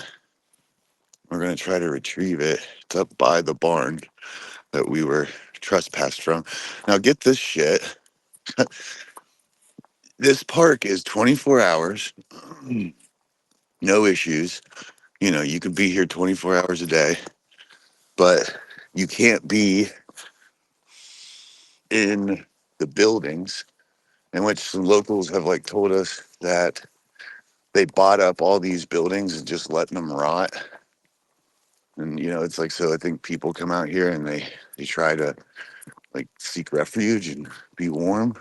We're gonna try to retrieve it. It's up by the barn that we were trespassed from. Now get this shit. This park is 24 hours, no issues. You could be here 24 hours a day, but you can't be in the buildings, in which some locals have like told us that they bought up all these buildings and just letting them rot. And it's like, so I think people come out here and they try to like seek refuge and be warm.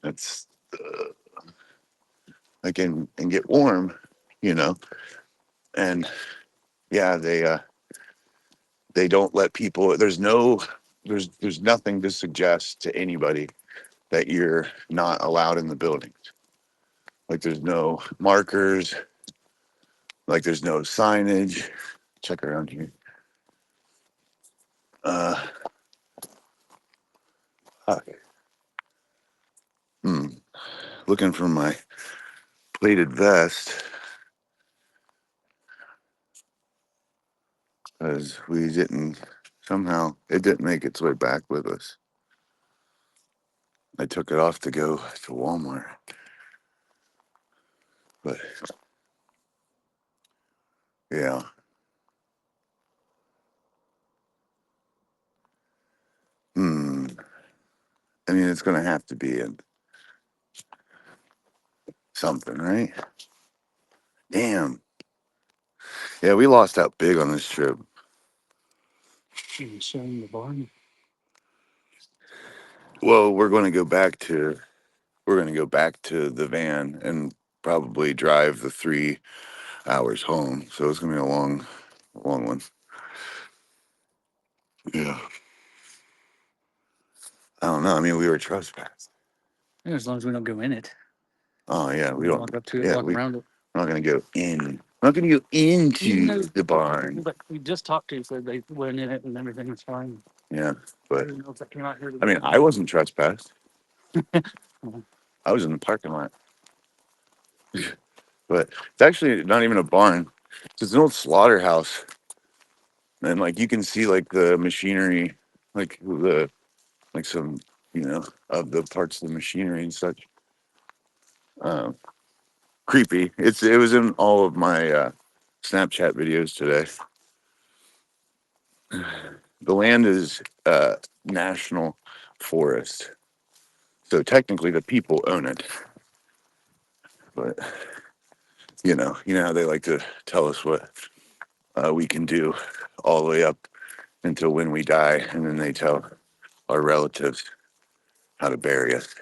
That's like and get warm, you know. And yeah, they don't let people. There's nothing to suggest to anybody that you're not allowed in the buildings. Like there's no markers, like there's no signage. Check around here. Uh, fuck. Looking for my plated vest because it didn't make its way back with us. I took it off to go to Walmart, but yeah. I mean, it's gonna have to be in something, right? Damn. Yeah, we lost out big on this trip. Showing the barn. Well, we're going to go back to the van and probably drive the 3 hours home. So it's going to be a long one. Yeah. I don't know. I mean, we were trespassed. Yeah, as long as we don't go in it. Oh yeah, we don't. Walk up to it, Yeah, walk around it. we're not going to go in. We're not going to go into the barn. But we just talked to, said they went in it and everything was fine. Yeah, I but don't know if that came out here. I mean, I wasn't trespassed. I was in the parking lot. But it's actually not even a barn. It's an old slaughterhouse. And like you can see like the machinery, like some, of the parts of the machinery and such. Creepy. It was in all of my Snapchat videos today. The land is national forest. So technically the people own it. But you know how they like to tell us what we can do all the way up until when we die, and then they tell our relatives how to bury us.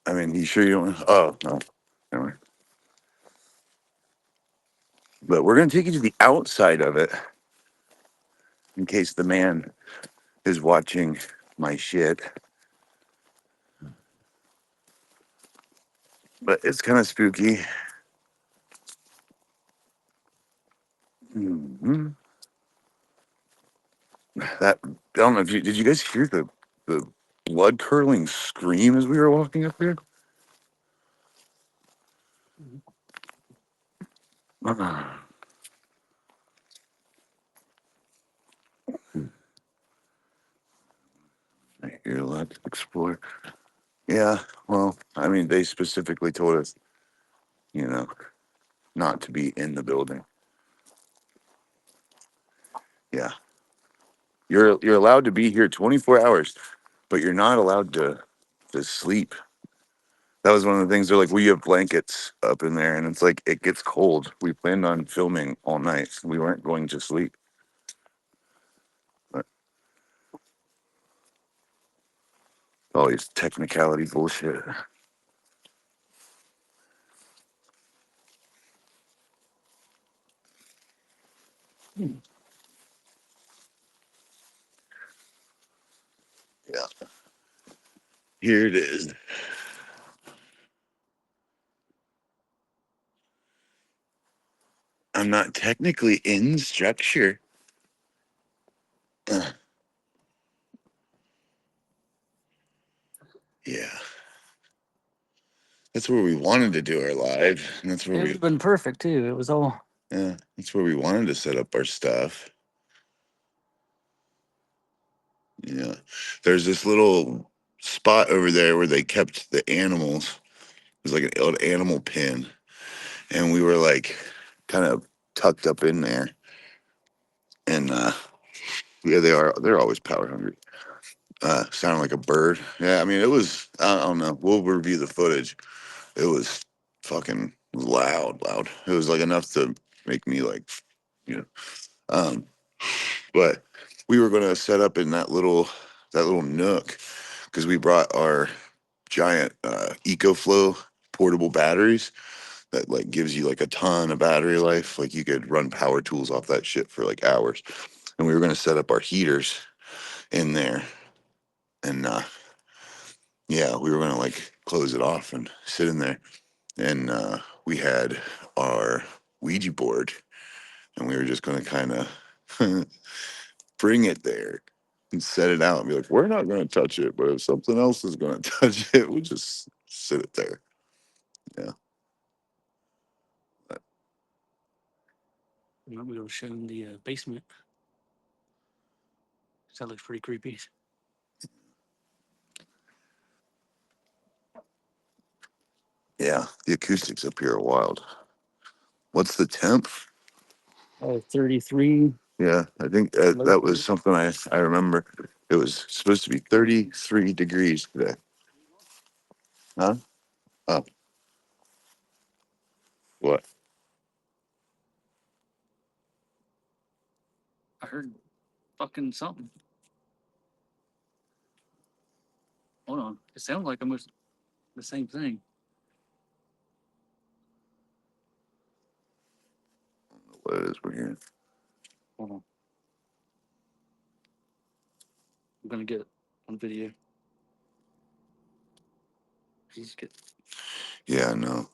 I mean, you sure you don't? Oh no, never mind. But we're gonna take you to the outside of it, in case the man is watching my shit. But it's kind of spooky. hmm That I don't know if did you guys hear the blood curdling scream as we were walking up here? I You're allowed to explore. Yeah, well, I mean, they specifically told us, you know, not to be in the building. Yeah. You're allowed to be here 24 hours, but you're not allowed to sleep. That was one of the things. They're like, we have blankets up in there, and it's like it gets cold. We planned on filming all night. We weren't going to sleep. But all these technicality bullshit. Yeah, here it is. I'm not technically in structure. Uh, yeah, that's where we wanted to do our live, and that's where It would we have been perfect too. It was all. yeah, that's where we wanted to set up our stuff. Yeah, there's this little spot over there where they kept the animals. It was like an old animal pen, and we were like kind of tucked up in there. And yeah, they're always power hungry. Sounding like a bird. Yeah, I mean it was. I don't know. We'll review the footage. It was fucking loud. It was like enough to make me like, you know. But we were gonna set up in that little nook because we brought our giant EcoFlow portable batteries that like gives you like a ton of battery life. Like you could run power tools off that shit for like hours. And we were gonna set up our heaters in there, and yeah, we were gonna like close it off and sit in there. And we had our Ouija board, and we were just gonna kind of bring it there and set it out and be like, we're not gonna touch it, but if something else is gonna touch it, we'll just sit it there. Yeah. I'm going to show them the basement. That looks pretty creepy. Yeah, the acoustics up here are wild. What's the temp? 33. Yeah, I think that was something I remember. It was supposed to be 33 degrees today. Huh? Oh, what? I heard fucking something. Hold on. It sounds like almost the same thing. What it is we're hearing? Hold on. I'm going to get it on video. Just get. Yeah, I know.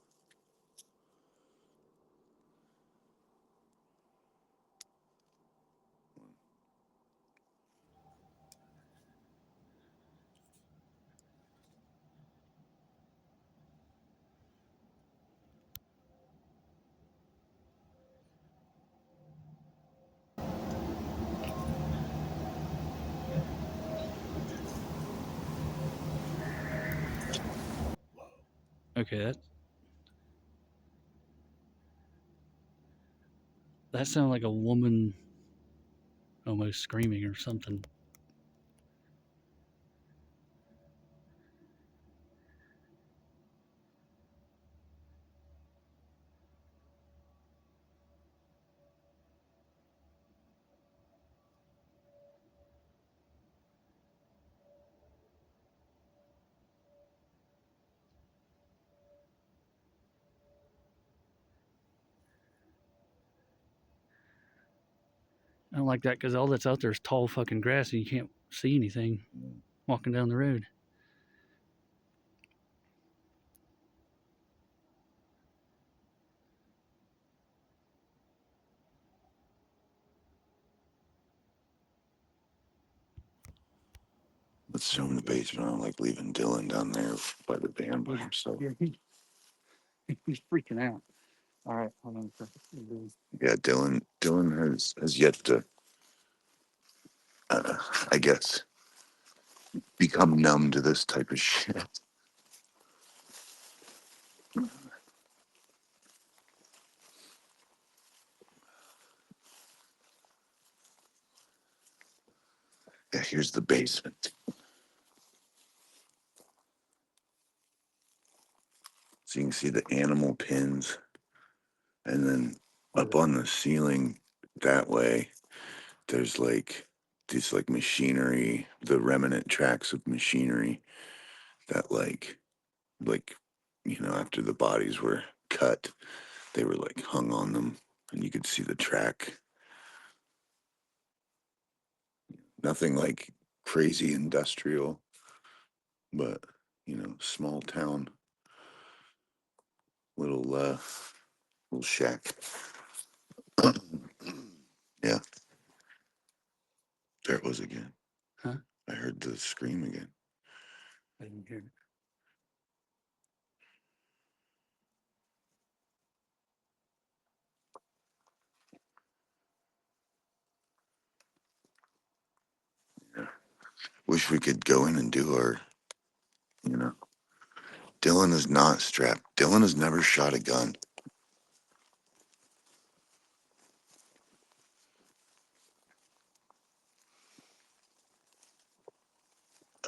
Okay, that sounded like a woman almost screaming or something. I don't like that because all that's out there is tall fucking grass and you can't see anything walking down the road. Let's show him the basement. I don't like leaving Dylan down there by the van by himself. Yeah, he's freaking out. All right, hold on. Yeah, Dylan has yet to, uh, I guess, become numb to this type of shit. Yeah, here's the basement. So you can see the animal pins, and then up on the ceiling that way, there's like this like machinery, the remnant tracks of machinery that like after the bodies were cut, they were like hung on them, and you could see the track. Nothing like crazy industrial, but small town, little shack. Yeah, there it was again. Huh? I heard the scream again. I didn't hear it. Yeah. Wish we could go in and do our, you know. Dylan is not strapped. Dylan has never shot a gun.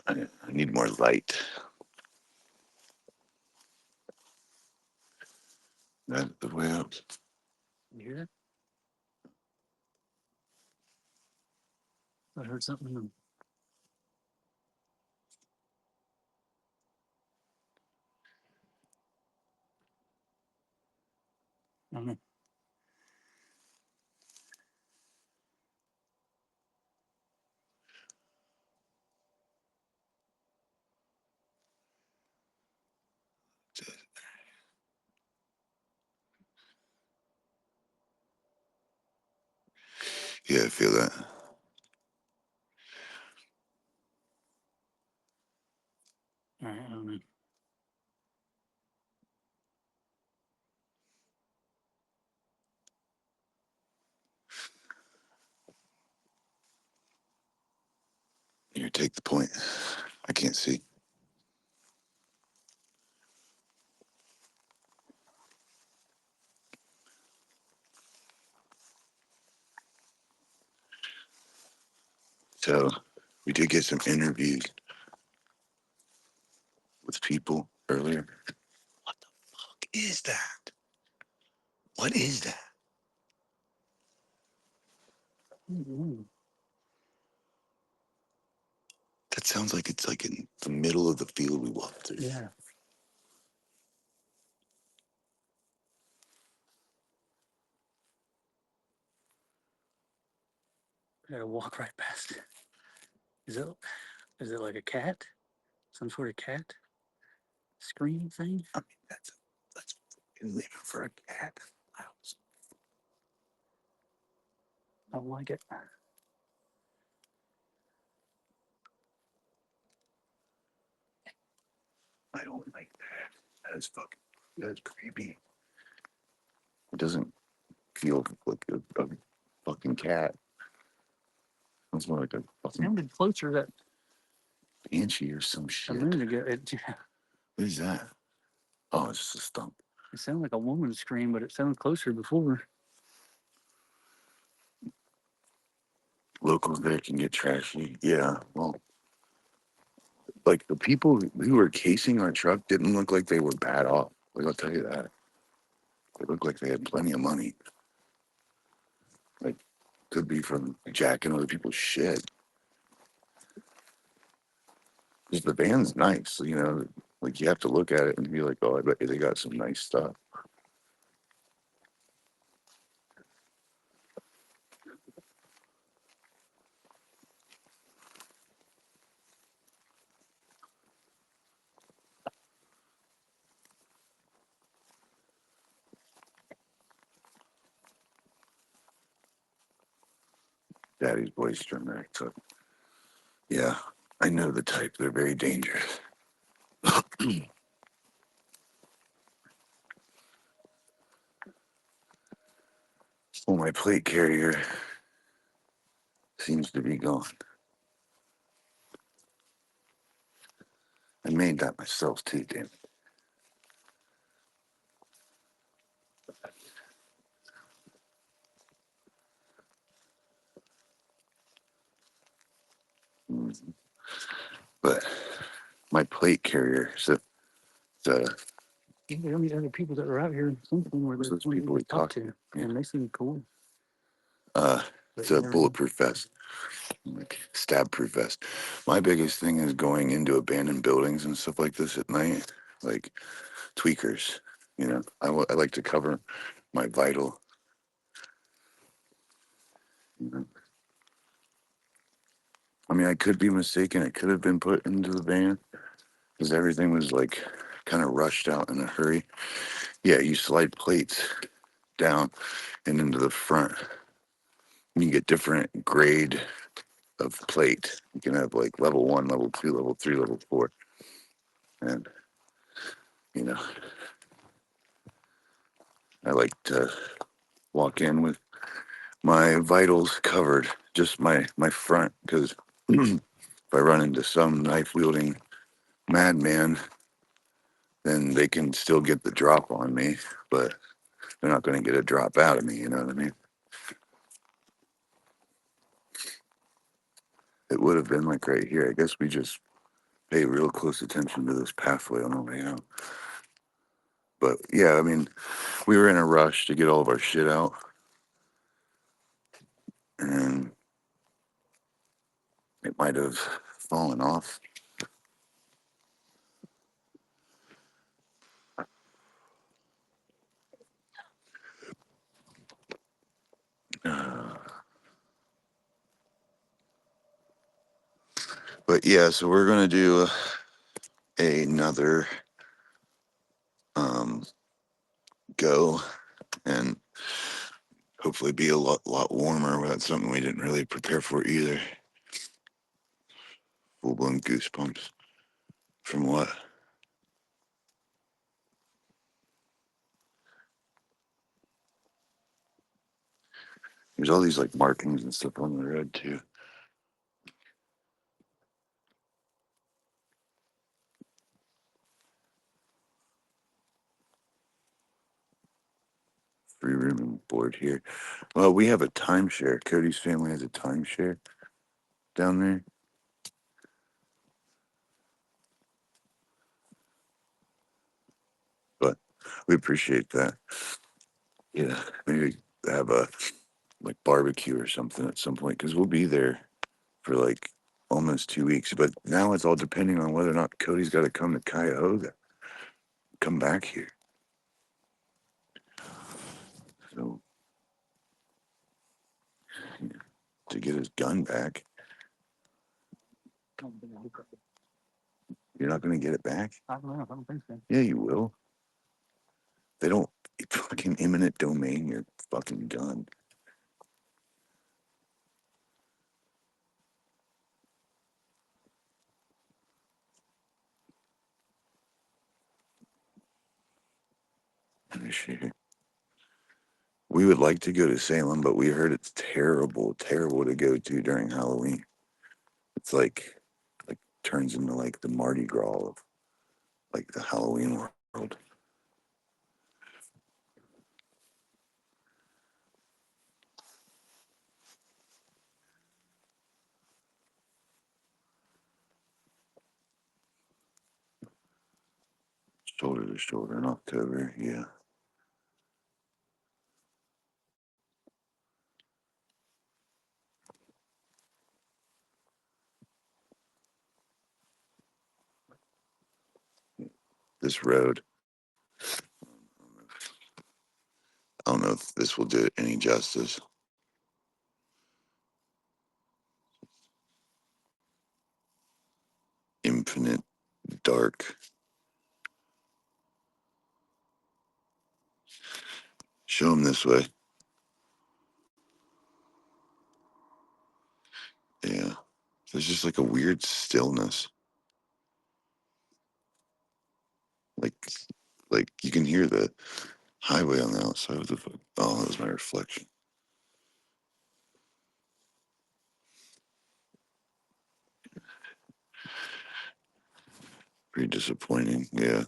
I need more light. That's the way up. You hear that? I heard something. I don't know. Yeah, I feel that. All right, I don't know. Here, take the point. I can't see. So we did get some interviews with people earlier. What the fuck is that? What is that? Mm-hmm. That sounds like it's like in the middle of the field we walked through. Yeah. I gotta walk right past it. Is it like a cat? Some sort of cat scream thing? I mean, that's fucking living for a cat. I don't like it. I don't like that. That's creepy. It doesn't feel like a fucking cat. It's more like a fucking Sounded closer that banshee or some a shit. minute ago. It What is that? Oh, it's just a stump. sounded like a woman's scream, but it sounded closer before. Locals there can get trashy. Yeah, well, like the people who were casing our truck didn't look like they were bad off. Like, I'll tell you that. They looked like they had plenty of money. Like, could be from jacking other people's shit. Because the van's nice, like you have to look at it and be like, oh, I bet you they got some nice stuff. Daddy's boys from there. So, yeah, I know the type. They're very dangerous. Well, my plate carrier seems to be gone. I made that myself too, damn it. But my plate carrier, so the How many other people that were out here? Something where those people we talked to, and they seem cool. it's a bulletproof vest, like stab proof vest. My biggest thing is going into abandoned buildings and stuff like this at night, like tweakers. You know, I like to cover my vital. You know? I mean, I could be mistaken. It could have been put into the van because everything was like kind of rushed out in a hurry. Yeah, you slide plates down and into the front. You get different grade of plate. You can have like level 1, level 2, level 3, level 4. And, you know, I like to walk in with my vitals covered, just my front, because if I run into some knife wielding madman, then they can still get the drop on me, but they're not going to get a drop out of me. You know what I mean? It would have been like right here. I guess we just pay real close attention to this pathway on the way out. But yeah, I mean, we were in a rush to get all of our shit out, and it might have fallen off. But yeah, so we're gonna do another um, go, and hopefully be a lot warmer. That's something we didn't really prepare for either. Full blown goosebumps from what? There's all these like markings and stuff on the road too. Free room and board here. Well, we have a timeshare. Cody's family has a timeshare down there. But we appreciate that. Yeah, maybe have a like barbecue or something at some point because we'll be there for like almost 2 weeks. But now it's all depending on whether or not Cody's got to come to Cuyahoga, come back here. So to get his gun back, you're not going to get it back. I don't know. I don't think so. Yeah, you will. They don't fucking eminent domain your fucking gun. Let me see here. We would like to go to Salem, but we heard it's terrible, terrible to go to during Halloween. It's like turns into like the Mardi Gras of like the Halloween world. Shoulder to shoulder in October, yeah. This road, I don't know if this will do it any justice. Infinite dark. Show him this way. Yeah. There's just like a weird stillness. Like like you can hear the highway on the outside of the oh, that was my reflection. Pretty disappointing, yeah.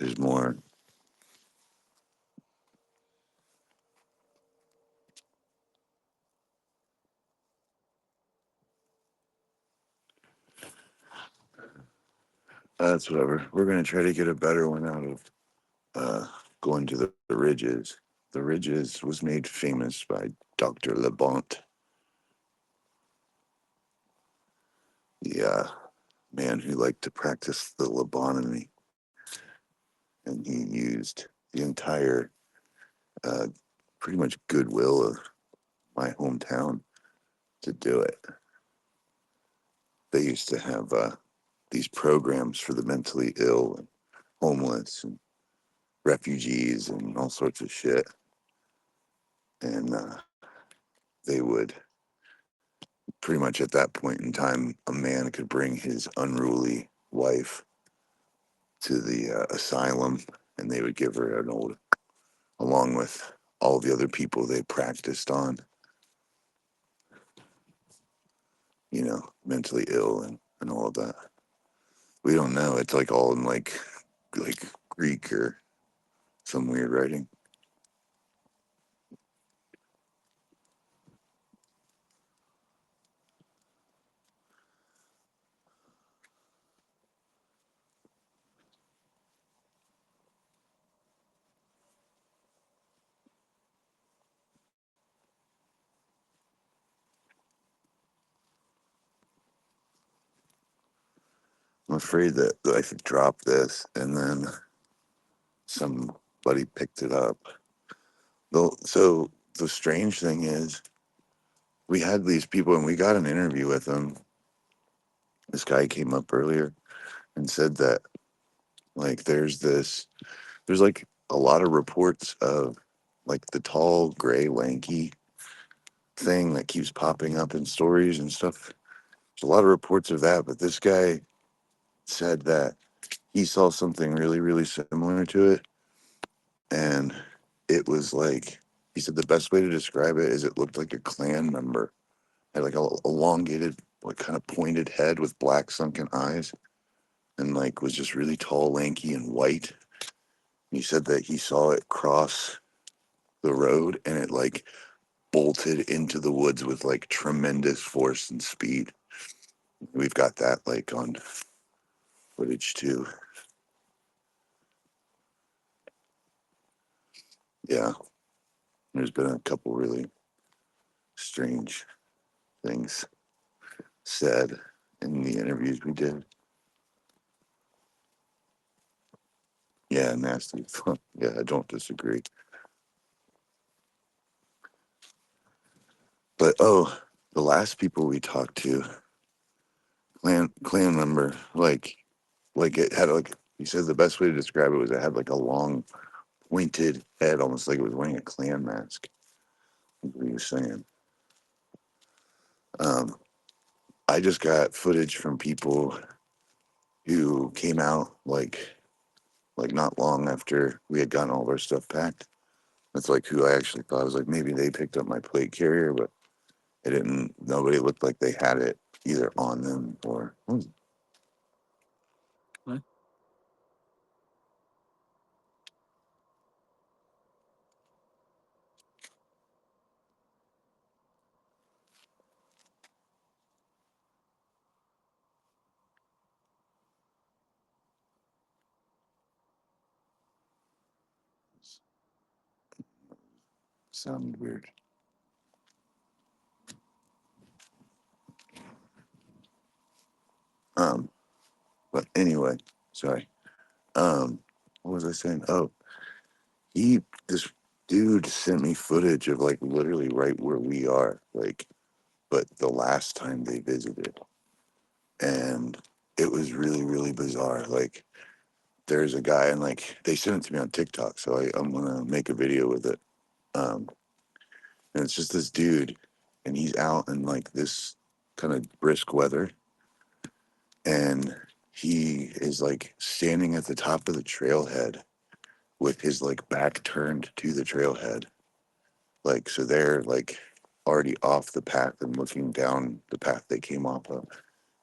there's more. That's whatever. We're gonna try to get a better one out of going to the Ridges. The Ridges was made famous by Dr. Labont, the man who liked to practice the lobotomy, and he used the entire, uh, pretty much goodwill of my hometown to do it. They used to have these programs for the mentally ill and homeless and refugees and all sorts of shit, and they would pretty much at that point in time, a man could bring his unruly wife to the asylum, and they would give her an old, along with all the other people they practiced on, mentally ill and all of that. We don't know. It's like all in like Greek or some weird writing. I'm afraid that I should drop this and then somebody picked it up. So the strange thing is, we had these people and we got an interview with them. This guy came up earlier and said that like there's like a lot of reports of like the tall, gray, lanky thing that keeps popping up in stories and stuff. There's a lot of reports of that, but this guy said that he saw something really, really similar to it. And it was like, he said the best way to describe it is it looked like a clan member. Had like a elongated, like kind of pointed head with black sunken eyes, and like was just really tall, lanky, and white. He said that he saw it cross the road and it like bolted into the woods with like tremendous force and speed. We've got that like on footage too. Yeah, there's been a couple really strange things said in the interviews we did. Yeah, nasty. Yeah, I don't disagree. But the last people we talked to, clan member, like it had like, he said the best way to describe it was it had like a long pointed head, almost like it was wearing a clan mask. That's what he was saying. Um, I just got footage from people who came out like not long after we had gotten all of our stuff packed. That's like who I actually thought. I was like, maybe they picked up my plate carrier, but it didn't. Nobody looked like they had it either on them or. What? Sounded weird. Um, but anyway, sorry. What was I saying? Oh, this dude sent me footage of like literally right where we are, like, but the last time they visited, and it was really, really bizarre. Like, there's a guy, and like they sent it to me on TikTok, so I'm gonna make a video with it. Um, and it's just this dude, and he's out in like this kind of brisk weather, and he is like standing at the top of the trailhead with his like back turned to the trailhead, like so they're like already off the path and looking down the path they came off of,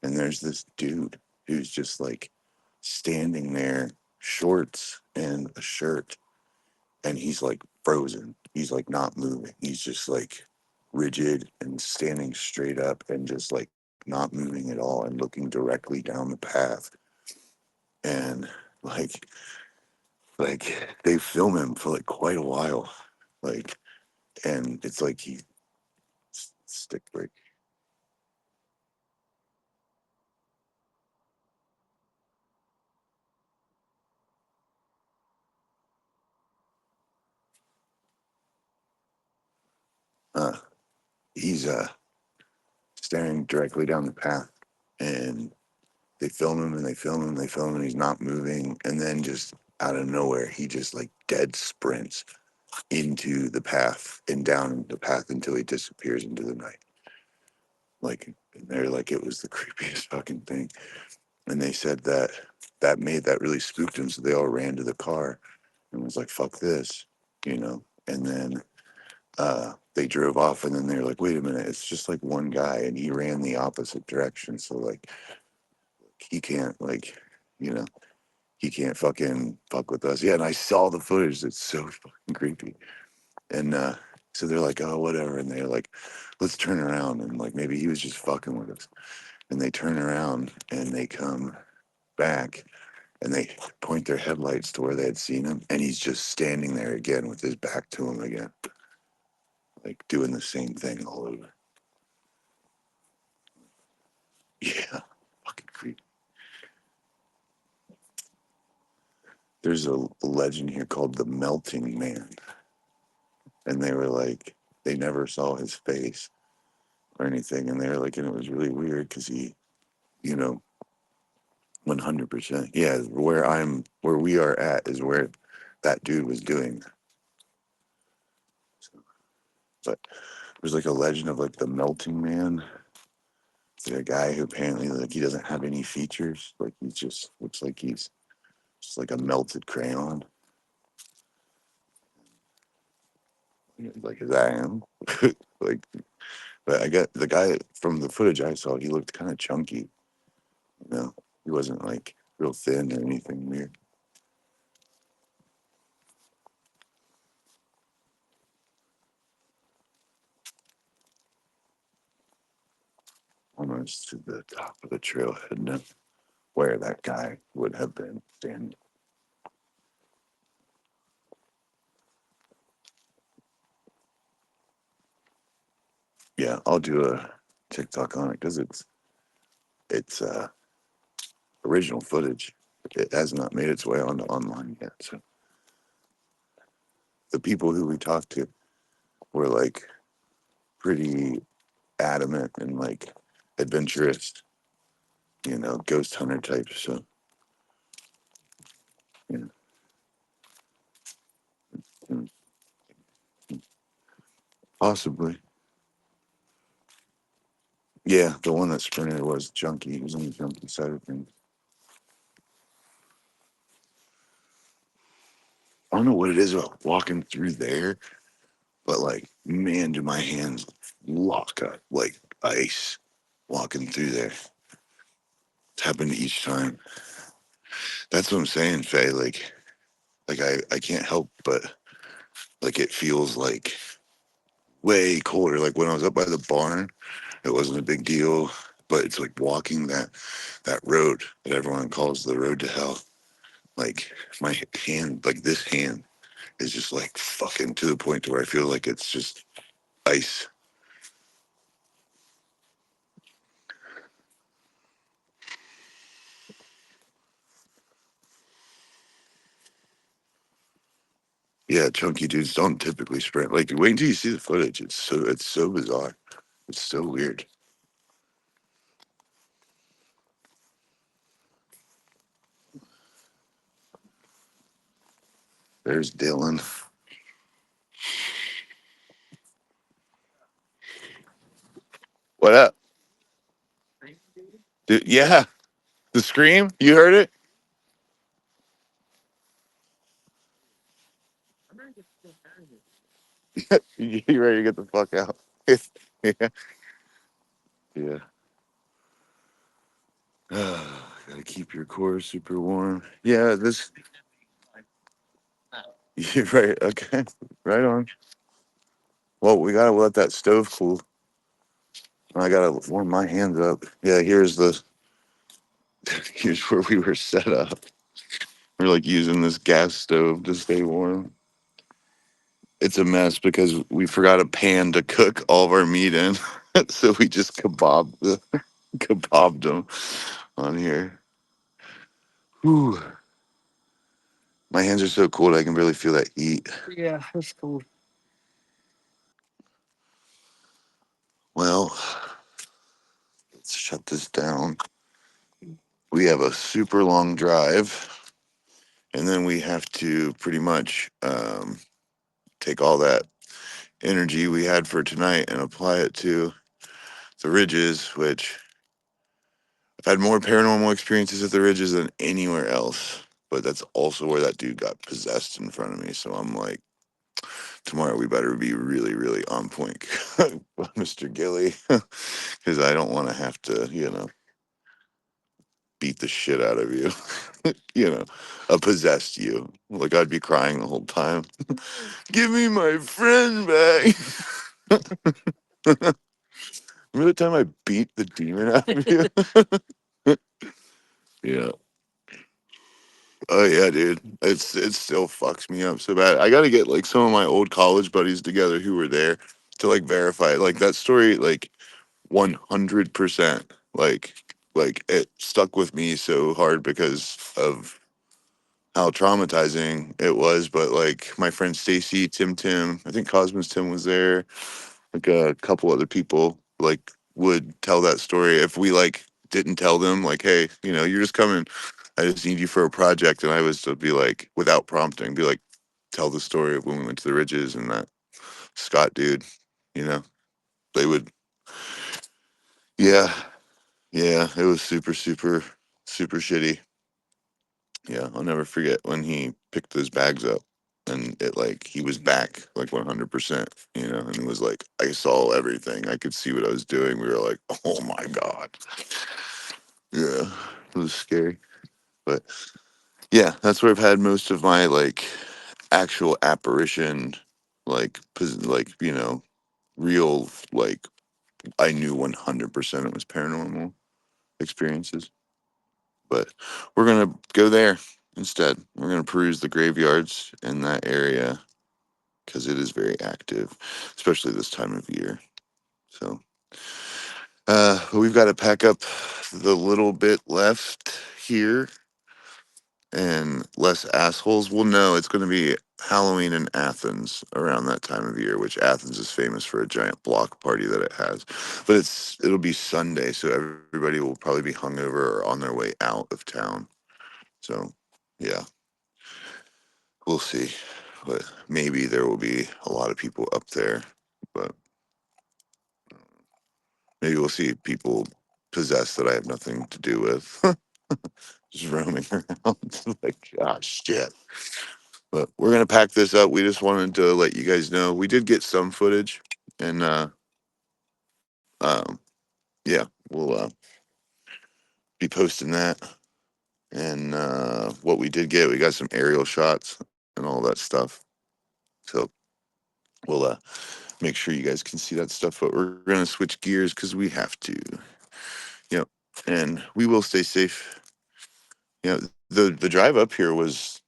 and there's this dude who's just like standing there shorts and a shirt, and he's like frozen. He's like not moving. He's just like rigid and standing straight up and just like not moving at all and looking directly down the path. And like they film him for like quite a while. Like, and it's like he stick break. Uh he's staring directly down the path, and they film him and they film him and they film him and he's not moving, and then just out of nowhere he just like dead sprints into the path and down the path until he disappears into the night. Like, and they're like, it was the creepiest fucking thing. And they said that that really spooked him, so they all ran to the car and was like, fuck this, you know. And then they drove off, and then they're like, wait a minute, it's just like one guy and he ran the opposite direction, so like he can't, like, you know, he can't fucking fuck with us. Yeah, and I saw the footage. It's so fucking creepy. And so they're like, oh, whatever. And they're like, let's turn around. And like, maybe he was just fucking with us. And they turn around and they come back and they point their headlights to where they had seen him. And he's just standing there again with his back to him again, like doing the same thing all over. Yeah, fucking creepy. There's a legend here called the Melting Man. And they were like, they never saw his face or anything. And they were like, and it was really weird because he, you know, 100%. Yeah, where we are at is where that dude was doing. So, but there's like a legend of like the Melting Man. It's like a guy who apparently like he doesn't have any features. Like he just looks like he's just like a melted crayon. Like as I am. Like, but I got the guy from the footage I saw. He looked kind of chunky. You know, he wasn't like real thin or anything weird. Almost to the top of the trailhead now, where that guy would have been standing. Yeah, I'll do a TikTok on it because it's original footage. It has not made its way onto online yet. So the people who we talked to were like pretty adamant and like adventurous, you know, ghost hunter types. So you know, mm, possibly. Yeah, the one that sprinted was junky. He was on the junky side of things. I don't know what it is about walking through there, but like, man, do my hands lock up like ice walking through there. It's happened each time. That's what I'm saying, Faye. Like I can't help but like it feels like way colder. Like when I was up by the barn, it wasn't a big deal. But it's like walking that road that everyone calls the road to hell. Like my hand, like this hand, is just like fucking to the point to where I feel like it's just ice. Yeah, chunky dudes don't typically sprint. Like wait until you see the footage. It's so bizarre. It's so weird. There's Dylan. What up? Dude, yeah, the scream. You heard it? You ready to get the fuck out? Yeah. Yeah. Gotta keep your core super warm. Yeah, this You're right. Okay. Right on. Well, we gotta let that stove cool. I gotta warm my hands up. Yeah, here's where we were set up. We're like using this gas stove to stay warm. It's a mess because we forgot a pan to cook all of our meat in. So we just kebabbed them on here. Whew. My hands are so cold I can barely feel that heat. Yeah, it's cool. Well, let's shut this down. We have a super long drive, and then we have to pretty much take all that energy we had for tonight and apply it to the ridges, which I've had more paranormal experiences at the ridges than anywhere else. But that's also where that dude got possessed in front of me. So I'm like, tomorrow we better be really, really on point, Mr. Gilly, because I don't want to have to, beat the shit out of you, possessed you. Like I'd be crying the whole time. Give me my friend back. Remember the time I beat the demon out of you? Yeah. Oh yeah, dude. It still fucks me up so bad. I gotta get like some of my old college buddies together who were there to like verify it. Like that story, like 100%. Like it stuck with me so hard because of how traumatizing it was. But like my friend Stacy, Tim, I think Cosmos Tim was there, like a couple other people like would tell that story if we like didn't tell them like, hey, you're just coming. I just need you for a project, and I was to be like, without prompting, be like, tell the story of when we went to the ridges and that Scott dude. You know, they would, yeah, yeah. It was super, super, super shitty. Yeah, I'll never forget when he picked those bags up and it like he was back like 100%, and it was like I saw everything. I could see what I was doing. We were like, "Oh my god." Yeah, it was scary. But yeah, that's where I've had most of my like actual apparition like real like I knew 100% it was paranormal experiences. But we're gonna go there instead. We're gonna peruse the graveyards in that area because it is very active, especially this time of year. So, we've got to pack up the little bit left here, and less assholes will know it's going to be Halloween in Athens around that time of year, which Athens is famous for a giant block party that it has. But it'll be Sunday, so everybody will probably be hungover or on their way out of town. So, yeah, we'll see. But maybe there will be a lot of people up there. But maybe we'll see people possessed that I have nothing to do with. Just roaming around. Like, gosh, shit. But we're gonna pack this up. We just wanted to let you guys know we did get some footage, and um, yeah, we'll be posting that. And what we did get, we got some aerial shots and all that stuff. So we'll make sure you guys can see that stuff. But we're gonna switch gears because we have to. Yep, and we will stay safe. The drive up here was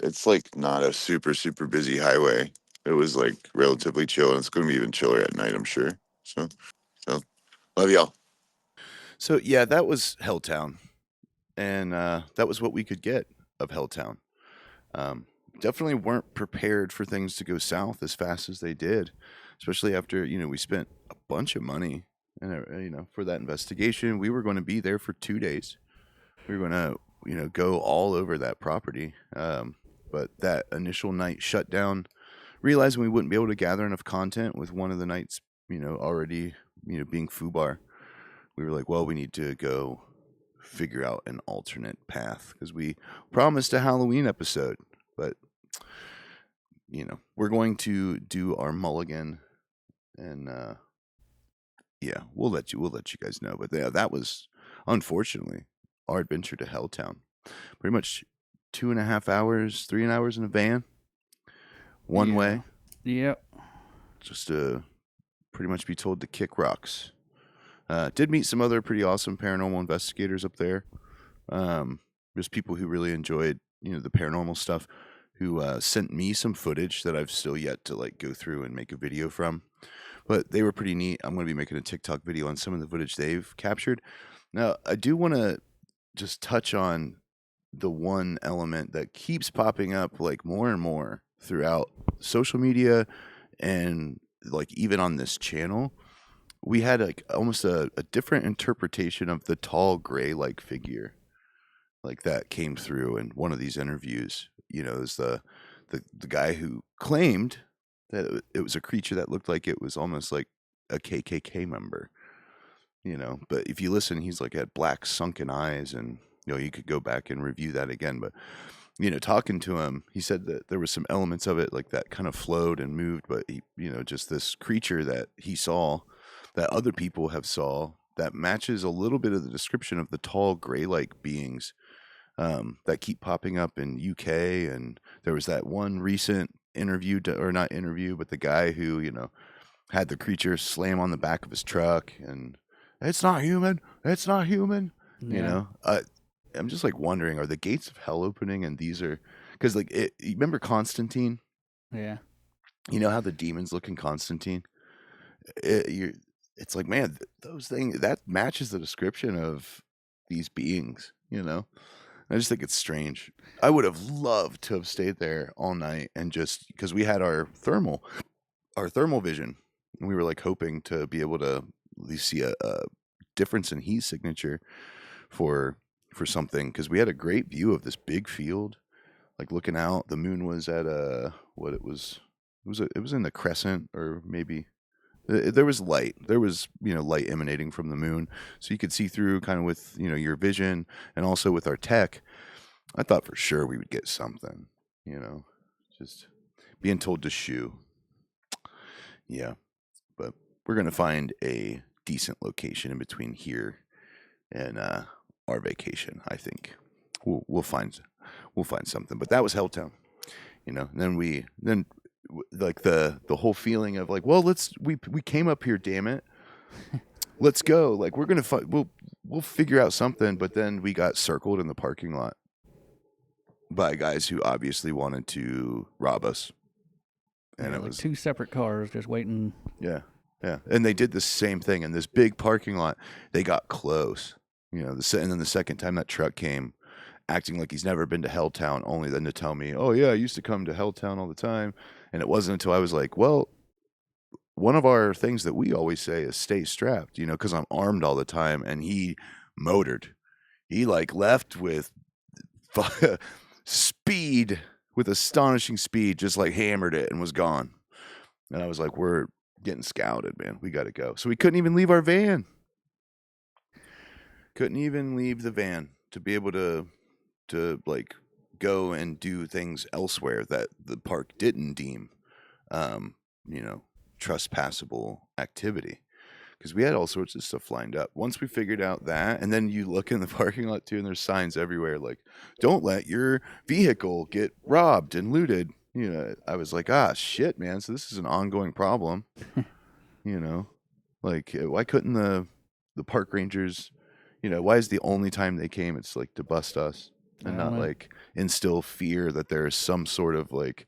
it's like not a super super busy highway. It was like relatively chill, and it's going to be even chiller at night, I'm sure. So love y'all. So yeah, that was Helltown, and that was what we could get of Helltown. Um, Definitely weren't prepared for things to go south as fast as they did, especially after we spent a bunch of money and for that investigation. We were going to be there for 2 days. We were going to go all over that property, but that initial night shut down. Realizing we wouldn't be able to gather enough content with one of the nights already being Fubar, we were like, well, we need to go figure out an alternate path because we promised a Halloween episode, but we're going to do our mulligan, and yeah, we'll let you guys know. But yeah, that was unfortunately our adventure to Helltown. Pretty much 2.5 hours, 3 hours in a van, one Yeah. way, Yep. just to pretty much be told to kick rocks. Did meet some other pretty awesome paranormal investigators up there. There's people who really enjoyed, the paranormal stuff, who sent me some footage that I've still yet to like go through and make a video from. But they were pretty neat. I'm going to be making a TikTok video on some of the footage they've captured. Now, I do want to just touch on the one element that keeps popping up like more and more throughout social media and like even on this channel. We had like almost a different interpretation of the tall gray like figure like that came through in one of these interviews. It was the guy who claimed that it was a creature that looked like it was almost like a KKK member, but if you listen, he's like had black sunken eyes, and you could go back and review that again. But talking to him, he said that there was some elements of it like that kind of flowed and moved, but he, just this creature that he saw that other people have saw that matches a little bit of the description of the tall gray-like beings that keep popping up in UK. And there was that one recent interview, or not interview, but the guy who, had the creature slam on the back of his truck and it's not human. It's not human. Yeah. I'm just like wondering, are the gates of hell opening? And these are, because like, you remember Constantine? Yeah. You know how the demons look in Constantine? It's like, man, those things, that matches the description of these beings, I just think it's strange. I would have loved to have stayed there all night and just, because we had our thermal vision, and we were like hoping to be able to at least see a difference in heat signature for something, because we had a great view of this big field, like looking out. The moon was at it was in the crescent, or maybe there was light. There was light emanating from the moon, so you could see through kind of with your vision, and also with our tech. I thought for sure we would get something, just being told to shoo. Yeah, but we're gonna find a decent location in between here and our vacation. I think we'll find something. But that was Helltown, And then like the whole feeling of like, well, we came up here, damn it, let's go. Like we're gonna we'll figure out something. But then we got circled in the parking lot by guys who obviously wanted to rob us, and Yeah, it like was 2 separate cars just waiting. yeah. And they did the same thing in this big parking lot. They got close, and then the second time that truck came, acting like he's never been to Helltown, only then to tell me, oh yeah, I used to come to Helltown all the time. And it wasn't until I was like, well, one of our things that we always say is stay strapped, because I'm armed all the time. And he motored. He like left with speed, with astonishing speed, just like hammered it and was gone. And I was like, we're getting scouted, man. We got to go. So we couldn't even leave our van. Couldn't even leave the van to be able to like go and do things elsewhere that the park didn't deem, trespassable activity. Because we had all sorts of stuff lined up. Once we figured out that, and then you look in the parking lot too, and there's signs everywhere like, don't let your vehicle get robbed and looted. I was like, shit, man. So this is an ongoing problem. Like why couldn't the park rangers, why is the only time they came it's like to bust us and not like instill fear that there's some sort of like,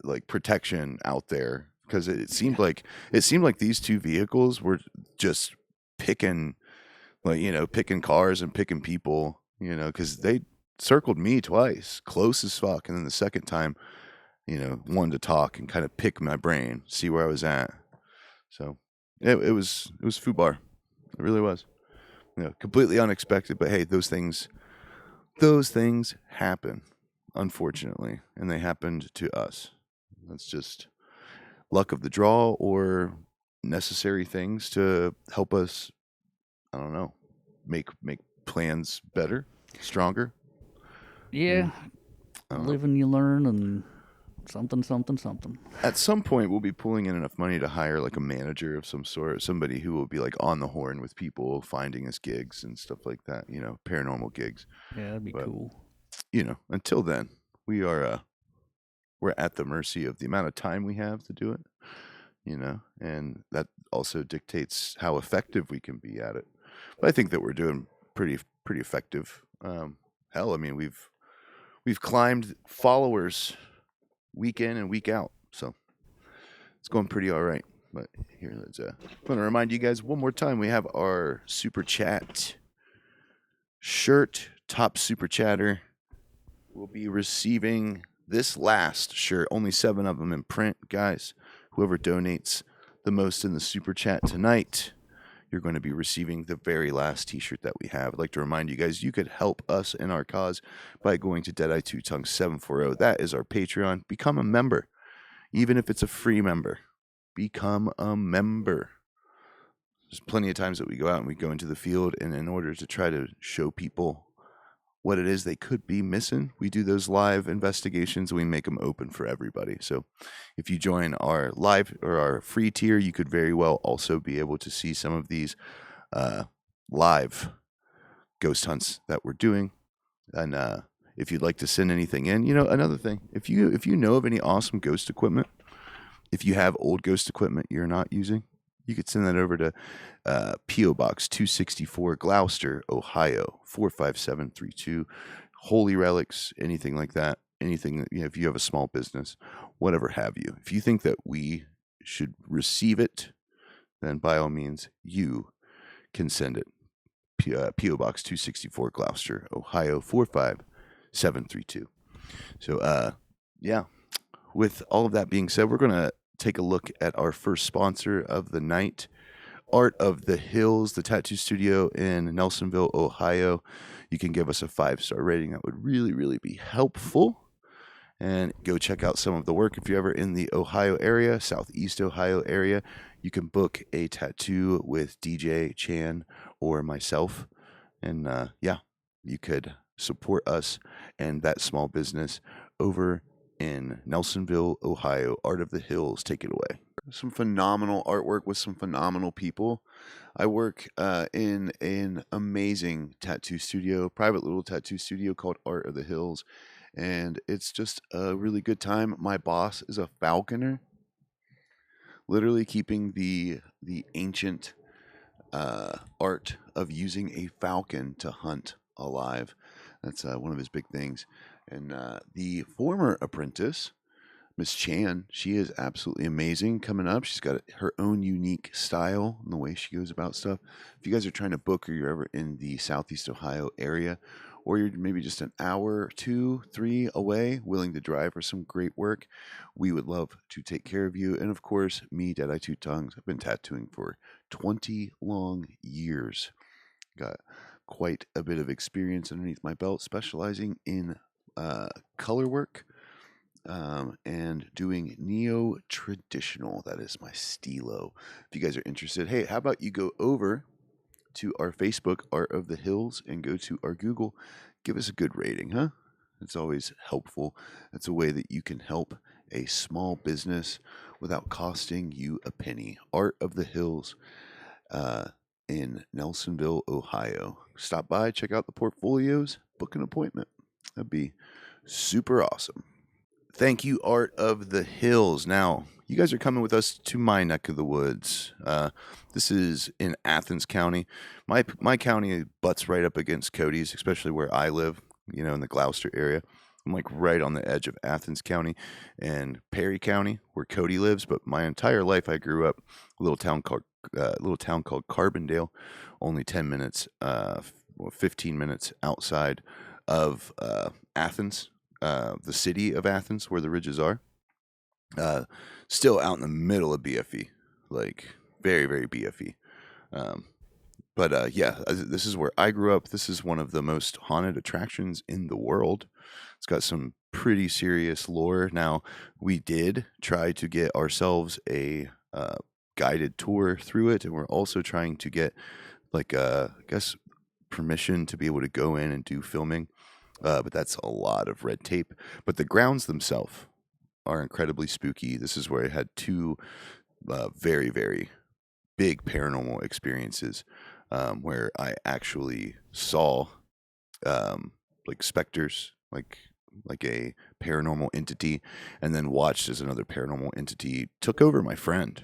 like protection out there? Because it seemed like these two vehicles were just picking, like, picking cars and picking people, because they circled me twice, close as fuck, and then the second time, wanted to talk and kind of pick my brain, see where I was at. So it was FUBAR. It really was. Completely unexpected, but hey, those things happen, unfortunately, and they happened to us. That's just luck of the draw, or necessary things to help us, I don't know, make plans better, stronger. Yeah. Live and you learn, and something. At some point, we'll be pulling in enough money to hire like a manager of some sort, somebody who will be like on the horn with people, finding us gigs and stuff like that, paranormal gigs. Yeah, that'd be cool. until then, we're at the mercy of the amount of time we have to do it, and that also dictates how effective we can be at it. But I think that we're doing pretty effective. Hell, I mean, we've climbed followers week in and week out, so it's going pretty all right. But here, let's want to remind you guys one more time. We have our super chat shirt. Top super chatter will be receiving this last shirt. Only 7 of them in print, guys. Whoever donates the most in the super chat tonight, you're going to be receiving the very last t-shirt that we have. I'd like to remind you guys, you could help us in our cause by going to Deadeye Two Tongue 740. That is our Patreon. Become a member, even if it's a free member. Become a member. There's plenty of times that we go out and we go into the field, and in order to try to show people what it is they could be missing, we do those live investigations and we make them open for everybody. So if you join our live or our free tier, you could very well also be able to see some of these live ghost hunts that we're doing. And if you'd like to send anything in, another thing, if you know of any awesome ghost equipment, if you have old ghost equipment you're not using, you could send that over to P.O. Box 264, Gloucester, Ohio, 45732. Holy relics, anything like that. Anything that, if you have a small business, whatever have you. If you think that we should receive it, then by all means, you can send it. P.O. Box 264, Gloucester, Ohio, 45732. So, yeah. With all of that being said, we're going to take a look at our first sponsor of the night, Art of the Hills, the tattoo studio in Nelsonville, Ohio. You can give us a 5-star rating. That would really, really be helpful. And go check out some of the work. If you're ever in the Ohio area, Southeast Ohio area, you can book a tattoo with DJ Chan or myself. And you could support us and that small business over in Nelsonville, Ohio. Art of the Hills, take it away. Some phenomenal artwork with some phenomenal people. I work in an amazing tattoo studio, private little tattoo studio called Art of the Hills, and it's just a really good time. My boss is a falconer, literally keeping the ancient art of using a falcon to hunt alive. That's one of his big things. And the former apprentice, Miss Chan, she is absolutely amazing coming up. She's got her own unique style in the way she goes about stuff. If you guys are trying to book or you're ever in the Southeast Ohio area, or you're maybe just an hour, 2, 3 away, willing to drive for some great work, we would love to take care of you. And of course, me, Deadeye Two Tongues, I've been tattooing for 20 long years. Got quite a bit of experience underneath my belt, specializing in color work and doing neo-traditional. That is my stilo. If you guys are interested, hey, how about you go over to our Facebook, Art of the Hills, and go to our Google, give us a good rating, huh? It's always helpful. It's a way that you can help a small business without costing you a penny. Art of the Hills in Nelsonville, Ohio. Stop by, check out the portfolios, book an appointment. That'd be super awesome. Thank you, Art of the Hills. Now, you guys are coming with us to my neck of the woods. This is in Athens County. My county butts right up against Cody's, especially where I live, in the Gloucester area. I'm like right on the edge of Athens County and Perry County, where Cody lives. But my entire life, I grew up a little town called Carbondale, only 10 minutes, 15 minutes outside of Athens, the city of Athens, where the ridges are. Still out in the middle of BFE, like very, very BFE. But this is where I grew up. This is one of the most haunted attractions in the world. It's got some pretty serious lore. Now, we did try to get ourselves a guided tour through it, and we're also trying to get, permission to be able to go in and do filming. But that's a lot of red tape. But the grounds themselves are incredibly spooky. This is where I had 2 very, very big paranormal experiences where I actually saw specters like a paranormal entity, and then watched as another paranormal entity took over my friend.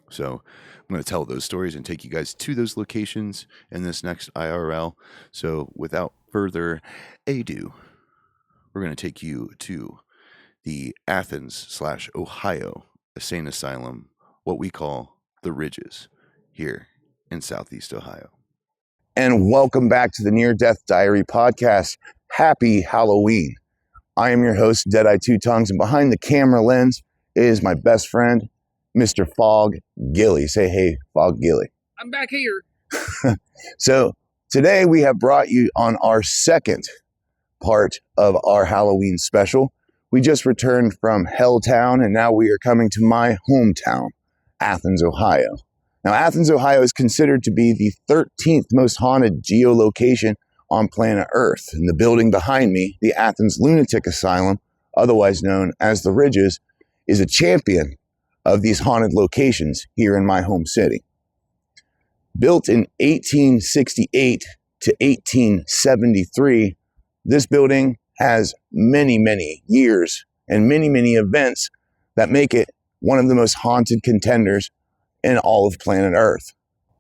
So I'm going to tell those stories and take you guys to those locations in this next IRL. So without further ado, we're going to take you to the Athens/Ohio Insane Asylum, what we call the Ridges, here in Southeast Ohio. And welcome back to the Near Death Diary podcast. Happy Halloween. I am your host, Deadeye Two Tongues, and behind the camera lens is my best friend, Mr. Fog Gilly. Say hey, Fog Gilly. I'm back here. So today we have brought you on our second part of our Halloween special. We just returned from Helltown, and now we are coming to my hometown, Athens, Ohio. Now, Athens, Ohio is considered to be the 13th most haunted geolocation on planet Earth. And the building behind me, the Athens Lunatic Asylum, otherwise known as the Ridges, is a champion of these haunted locations here in my home city. Built in 1868 to 1873, this building has many, many years and many, many events that make it one of the most haunted contenders in all of planet Earth.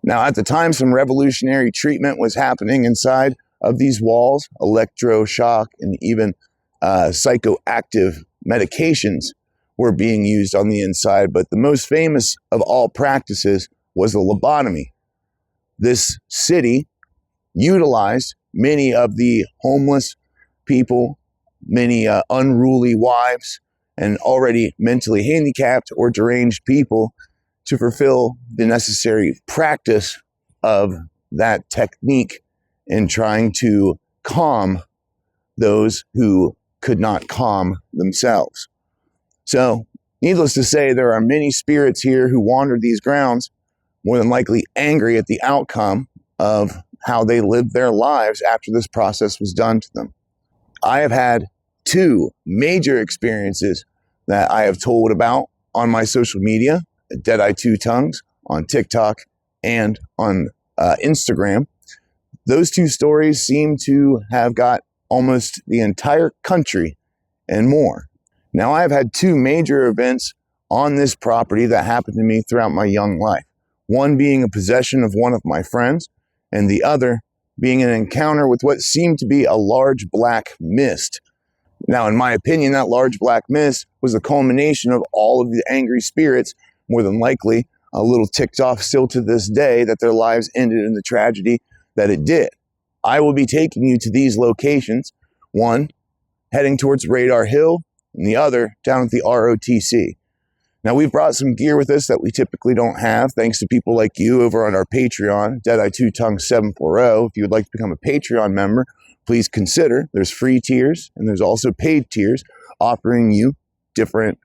Now, at the time, some revolutionary treatment was happening inside of these walls. Electroshock and even psychoactive medications were being used on the inside, but the most famous of all practices was the lobotomy. This city utilized many of the homeless people, many unruly wives, and already mentally handicapped or deranged people to fulfill the necessary practice of that technique in trying to calm those who could not calm themselves. So, needless to say, there are many spirits here who wandered these grounds, more than likely angry at the outcome of how they lived their lives after this process was done to them. I have had two major experiences that I have told about on my social media, Deadeye Two Tongues, on TikTok and on Instagram. Those two stories seem to have got almost the entire country and more. Now, I've had two major events on this property that happened to me throughout my young life. One being a possession of one of my friends, and the other being an encounter with what seemed to be a large black mist. Now, in my opinion, that large black mist was the culmination of all of the angry spirits, more than likely a little ticked off still to this day that their lives ended in the tragedy that it did. I will be taking you to these locations, one heading towards Radar Hill, and the other down at the ROTC. Now, we've brought some gear with us that we typically don't have, thanks to people like you over on our Patreon, Deadeye Two Tongues 740. If you would like to become a Patreon member, please consider. There's free tiers, and there's also paid tiers offering you different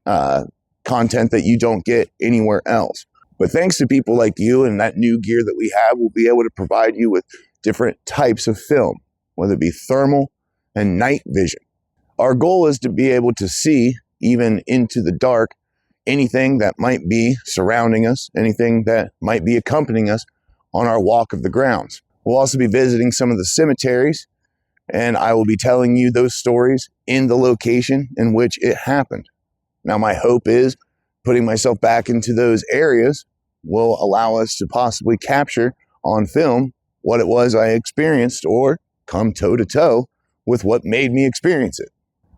content that you don't get anywhere else. But thanks to people like you and that new gear that we have, we'll be able to provide you with different types of film, whether it be thermal and night vision. Our goal is to be able to see, even into the dark, anything that might be surrounding us, anything that might be accompanying us on our walk of the grounds. We'll also be visiting some of the cemeteries, and I will be telling you those stories in the location in which it happened. Now, my hope is putting myself back into those areas will allow us to possibly capture on film what it was I experienced, or come toe-to-toe with what made me experience it.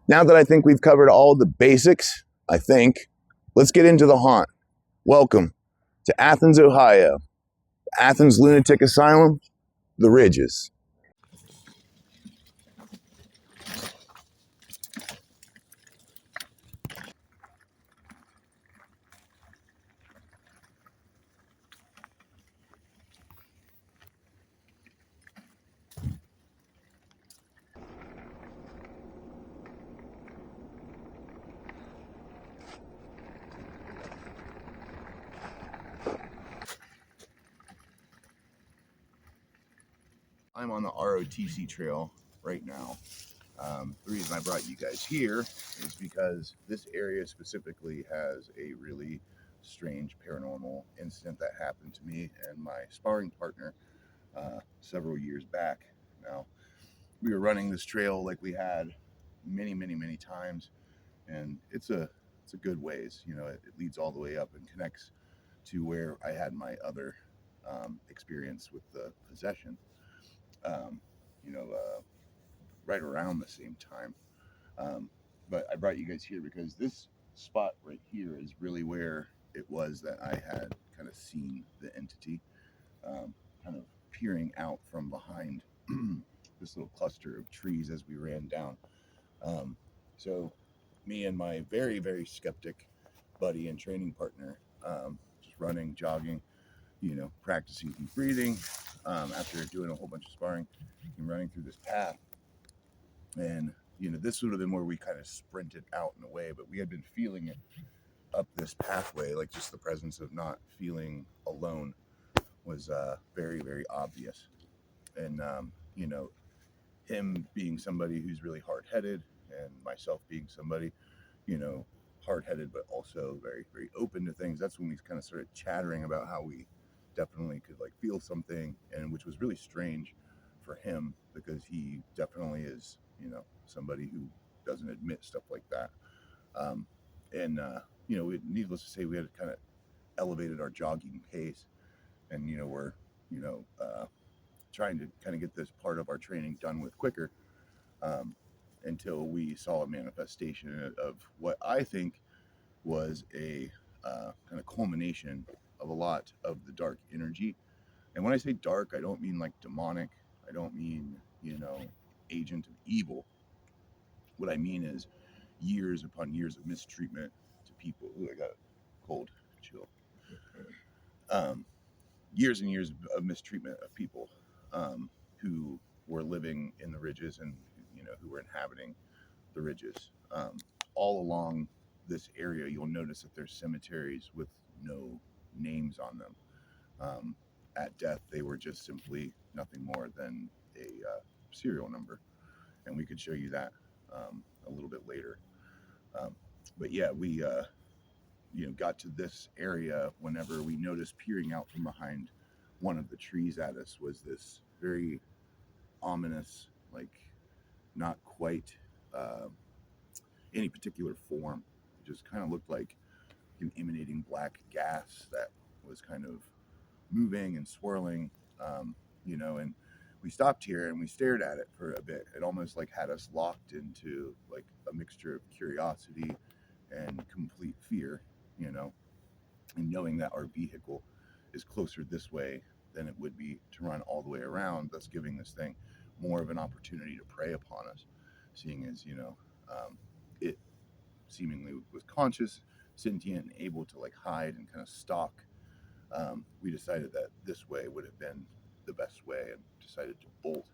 Now that I think we've covered all the basics, let's get into the haunt. Welcome to Athens, Ohio, Athens Lunatic Asylum, the Ridges. I'm on the ROTC trail right now. The reason I brought you guys here is because this area specifically has a really strange paranormal incident that happened to me and my sparring partner several years back. Now, we were running this trail like we had many times, and it's a good ways. You know, it leads all the way up and connects to where I had my other experience with the possession. Um, you know, right around the same time. Um, but I brought you guys here because this spot right here is really where it was that I had kind of seen the entity, kind of peering out from behind this little cluster of trees as we ran down. Um, so, me and my very skeptic buddy and training partner, just running, jogging, you know, practicing deep breathing. After doing a whole bunch of sparring and running through this path, and you know, this would have been where we kind of sprinted out in a way, but we had been feeling it up this pathway, like just the presence of not feeling alone was very obvious. And you know, him being somebody who's really hard-headed, and myself being somebody, you know, hard-headed but also very open to things. That's when we kind of started chattering about how we definitely could like feel something, and which was really strange for him because he definitely is, you know, somebody who doesn't admit stuff like that. um, and you know, needless to say, we had kind of elevated our jogging pace, and you know, we're, you know, trying to kind of get this part of our training done with quicker, um, until we saw a manifestation of what I think was a kind of culmination of a lot of the dark energy. And when I say dark, I don't mean like demonic. I don't mean, you know, agent of evil. What I mean is years upon years of mistreatment to people. Ooh, I got a cold chill. Um, Years and years of mistreatment of people, who were living in the ridges, and you know, who were inhabiting the ridges. All along this area, you'll notice that there's cemeteries with no names on them. At death, they were just simply nothing more than a serial number, and we could show you that a little bit later. Um, but yeah, we you know, got to this area whenever we noticed peering out from behind one of the trees at us was this very ominous, like not quite uh, any particular form. It just kind of looked like an emanating black gas that was kind of moving and swirling, you know. And we stopped here and we stared at it for a bit. It almost like had us locked into like a mixture of curiosity and complete fear, you know, and knowing that our vehicle is closer this way than it would be to run all the way around, thus giving this thing more of an opportunity to prey upon us, seeing as, you know, it seemingly was conscious, sentient, and able to like hide and kind of stalk. We decided that this way would have been the best way, and decided to bolt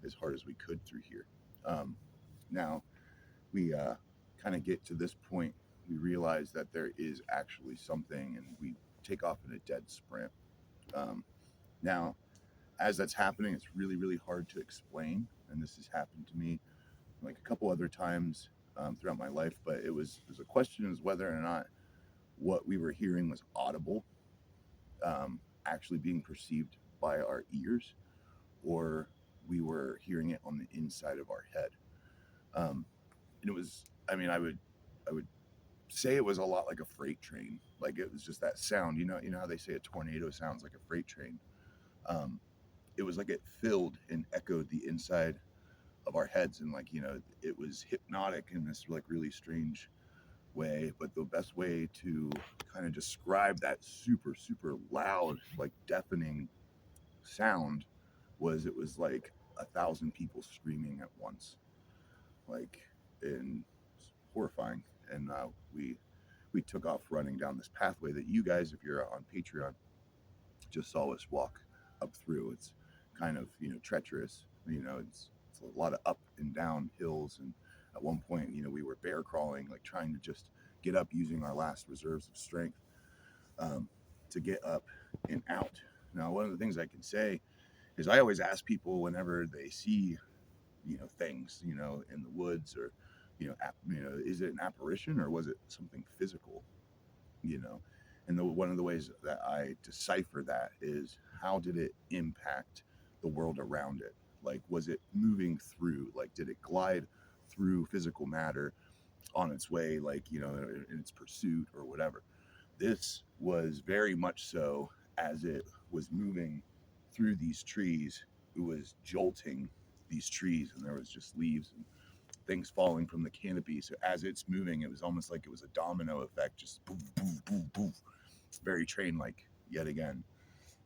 as hard as we could through here. Now we kind of get to this point, we realize that there is actually something, and we take off in a dead sprint. Um, Now, as that's happening, it's really hard to explain, and this has happened to me like a couple other times throughout my life. But it was a question as whether or not what we were hearing was audible, actually being perceived by our ears, or we were hearing it on the inside of our head. And it was, I mean, I would say it was a lot like a freight train. Like it was just that sound. You know how they say a tornado sounds like a freight train. Um, it was like it filled and echoed the inside of our heads, and like, you know, it was hypnotic in this like really strange way. But the best way to kind of describe that super loud, like deafening sound was, it was like 1,000 people screaming at once, like, and horrifying. And we took off running down this pathway that you guys, if you're on Patreon, just saw us walk up through. It's kind of, you know, treacherous. You know, it's a lot of up and down hills, and at one point, you know, we were bear crawling, like trying to just get up using our last reserves of strength, um, to get up and out. Now, one of the things I can say is I always ask people whenever they see, you know, things, you know, in the woods, or you know, is it an apparition or was it something physical, you know? And one of the ways that I decipher that is, how did it impact the world around it? Like, was it moving through? Like, did it glide through physical matter on its way, like, in its pursuit or whatever? This was very much so as it was moving through these trees. It was jolting these trees, and there was just leaves and things falling from the canopy. So as it's moving, it was almost like it was a domino effect, just boom, boom, boom, boom. Very train like yet again.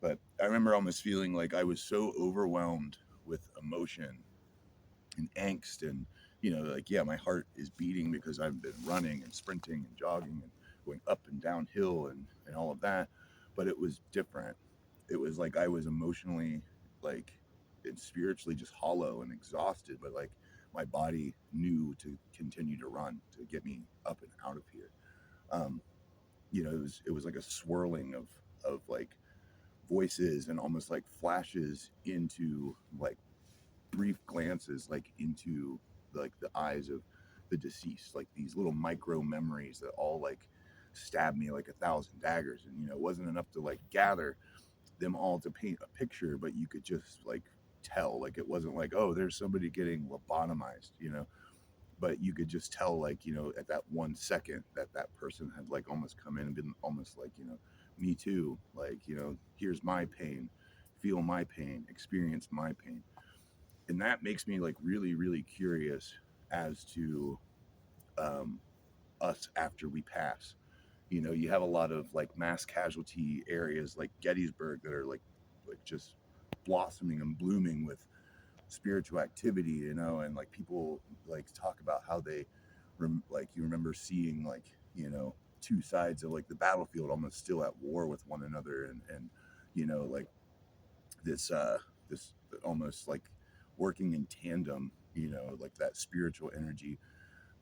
But I remember almost feeling like I was so overwhelmed with emotion and angst, and like, yeah, my heart is beating because I've been running and sprinting and jogging and going up and downhill and all of that. But it was different. It was like I was emotionally, like, and spiritually just hollow and exhausted, but like my body knew to continue to run to get me up and out of here. um it was like a swirling of like voices and almost like flashes into like brief glances, like into like the eyes of the deceased, like these little micro memories that all like stabbed me like 1,000 daggers. And it wasn't enough to like gather them all to paint a picture, but you could just like tell. Like, it wasn't like, oh, there's somebody getting lobotomized. But you could just tell, like, at that 1 second that that person had like almost come in and been almost like, me too, like, here's my pain, feel my pain, experience my pain. And that makes me like really, really curious as to um, us after we pass. You have a lot of like mass casualty areas like Gettysburg that are like just blossoming and blooming with spiritual activity, and like people like talk about how they like you remember seeing like two sides of like the battlefield almost still at war with one another, and like this almost like working in tandem, like that spiritual energy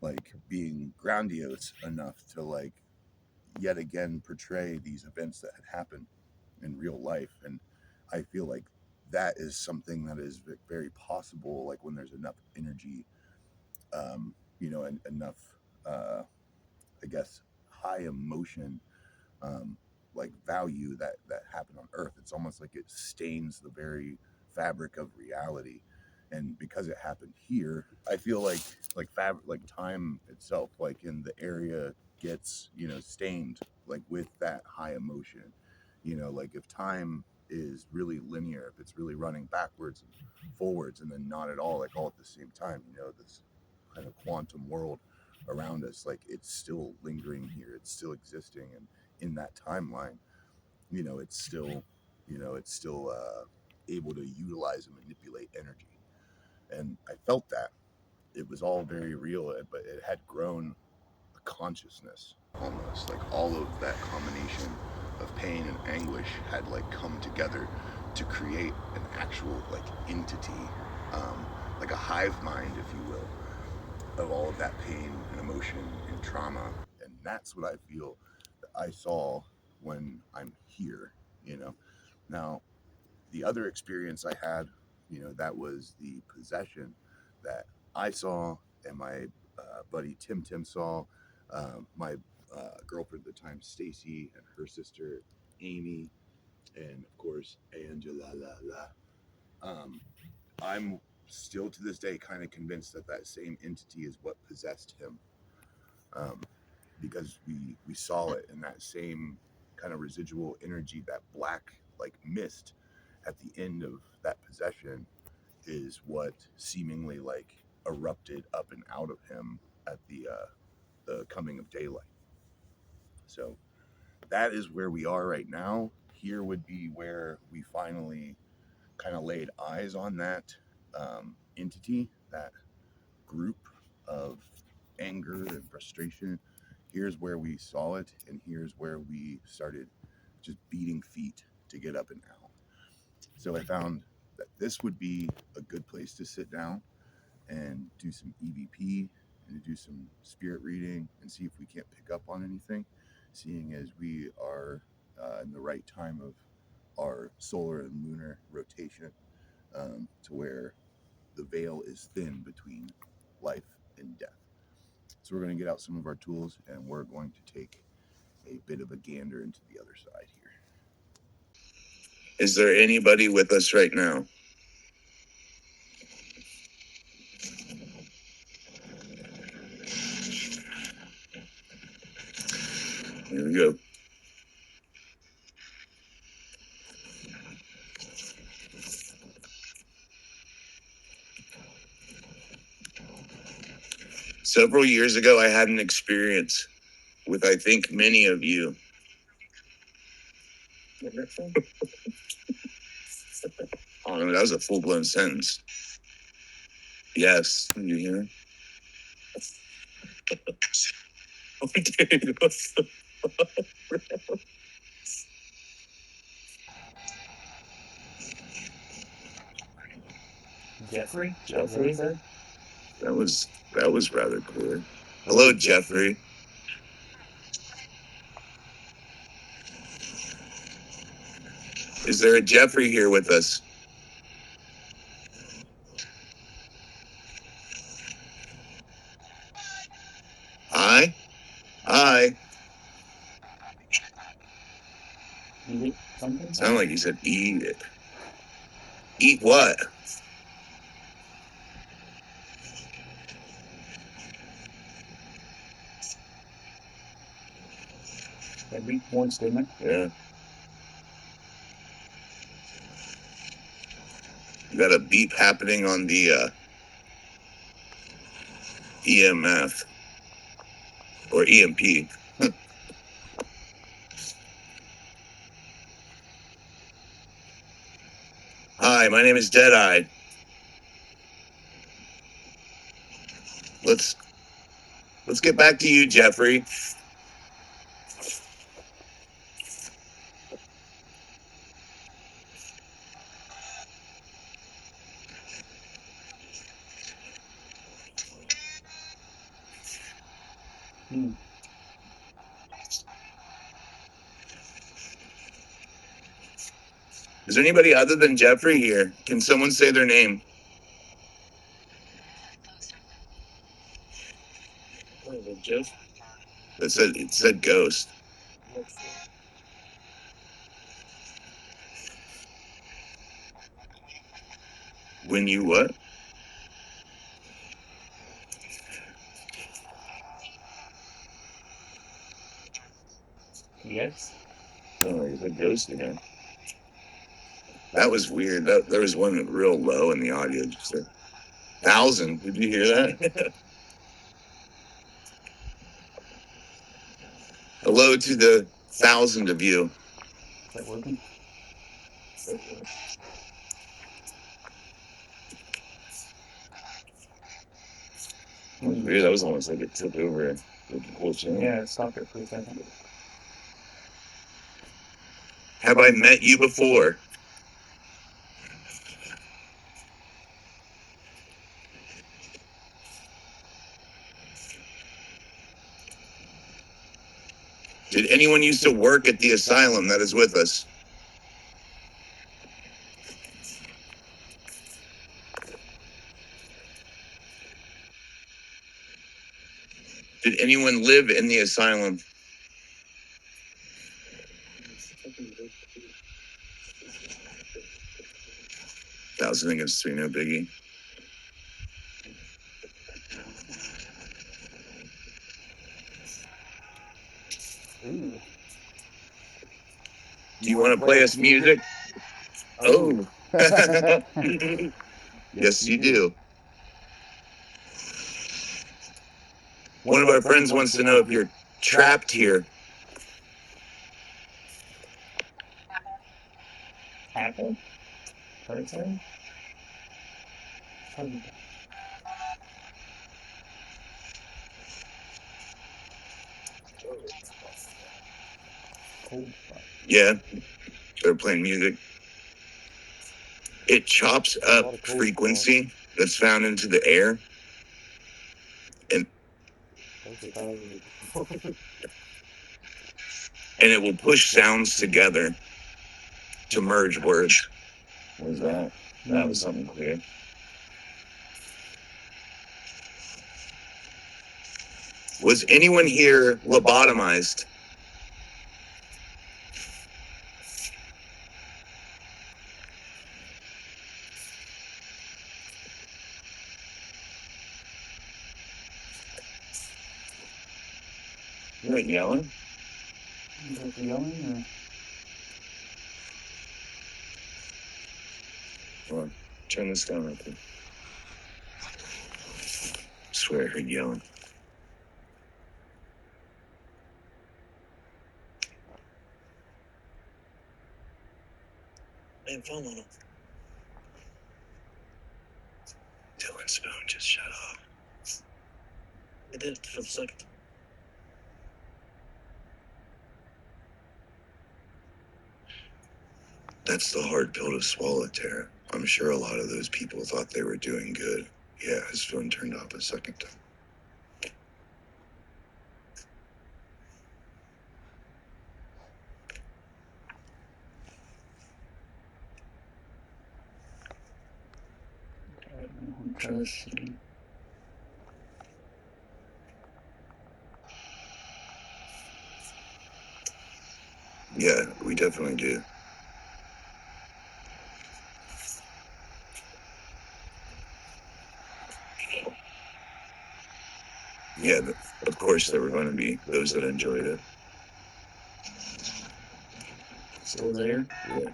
like being grandiose enough to like yet again portray these events that had happened in real life. And I feel like that is something that is very possible, like when there's enough energy, and enough, I guess, high emotion, um, like value that happened on Earth. It's almost like it stains the very fabric of reality. And because it happened here, I feel like fabric, like time itself, like in the area, gets stained like with that high emotion. Like if time is really linear, if it's really running backwards and forwards, and then not at all, like all at the same time, this kind of quantum world around us, like it's still lingering here, it's still existing, and in that timeline, it's still able to utilize and manipulate energy. And I felt that it was all very real, but it had grown a consciousness almost, like all of that combination of pain and anguish had like come together to create an actual like entity, like a hive mind, if you will, of all of that pain and emotion and trauma. And that's what I feel that I saw when I'm here, you know. Now, the other experience I had, that was the possession that I saw, and my buddy Tim saw, my girlfriend at the time, Stacy, and her sister, Amy, and of course, Angela. Um, I'm still to this day kind of convinced that that same entity is what possessed him, um, because we saw it in that same kind of residual energy, that black like mist at the end of that possession is what seemingly like erupted up and out of him at the coming of daylight. So that is where we are right now. Here would be where we finally kind of laid eyes on that entity, that group of anger and frustration. Here's where we saw it, and here's where we started just beating feet to get up and out. So I found that this would be a good place to sit down and do some EVP and do some spirit reading and see if we can't pick up on anything, seeing as we are in the right time of our solar and lunar rotation, to where the veil is thin between life and death. So we're going to get out some of our tools, and we're going to take a bit of a gander into the other side here. Is there anybody with us right now? Here we go. Several years ago, I had an experience with, I think, many of you. Oh, no, that was a full-blown sentence. Yes. Did you hear? Dude, what's the Jeffrey? Jeffrey? That was rather clear. Hello, Jeffrey. Is there a Jeffrey here with us? Hi? Hi. Eat something? Sound like you said eat it. Eat what? That beat once, didn't it? Yeah. You got a beep happening on the EMF or EMP. Hi, my name is Deadeye. Let's get back to you, Jeffrey. Hmm. Is there anybody other than Jeffrey here? Can someone say their name? Jeff? It said ghost. When you what? Yes. Oh, he's a ghost again. That was weird. There was one real low in the audio. Just 1,000. Did you hear that? Hello to the 1,000 of you. Is that working? That was weird. That was almost like it took over. Yeah, it stopped it for a second. Have I met you before? Did anyone used to work at the asylum that is with us? Did anyone live in the asylum? Thousand against three, no biggie. Ooh. Do you want to play us music? Oh. Yes, you do. One of our friends wants to know if you're trapped here. Apple? Person? Cold spot. Yeah, they're playing music. It chops up frequency that's found into the air. And it will push sounds together to merge words. What was that? That was something clear. Was anyone here lobotomized? You ain't yelling. Is that yelling or? Come on, turn this down real quick. Swear I heard yelling. Man, phone on him. Dylan Spoon, just shut up. It did for a second. That's the hard pill to swallow, Tara. I'm sure a lot of those people thought they were doing good. Yeah, his phone turned off a second time. Try this. Yeah, we definitely do. Yeah, of course there were going to be those that enjoyed it. Still there? Yeah.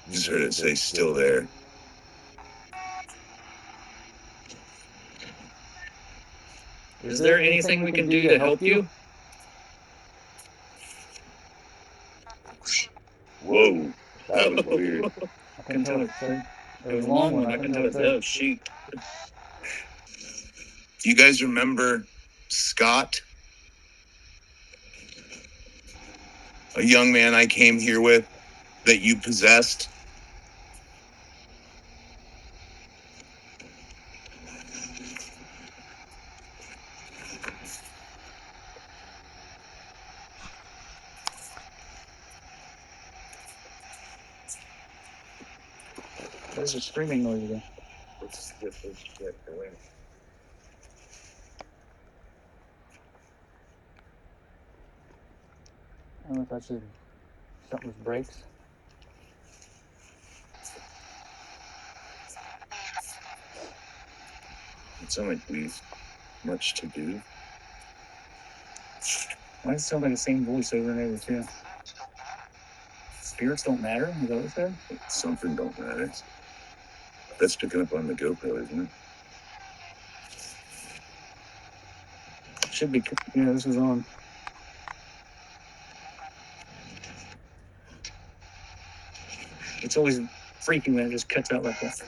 Just heard it say still there. Is there anything we can do to help you? Whoa, that was weird. I couldn't tell it said. It was a long one. I couldn't tell it said. Oh, shoot. Do you guys remember Scott? A young man I came here with that you possessed? There's a screaming noise again. Let's get this shit away. I don't know if that's something with brakes. It's not like we've much to do. Why does it sound like the same voice over and over too? Spirits don't matter? Is that what it said? Something don't matter. That's picking up on the GoPro, isn't it? Should be. Yeah, this is on. It's always freaking when it just cuts out like that.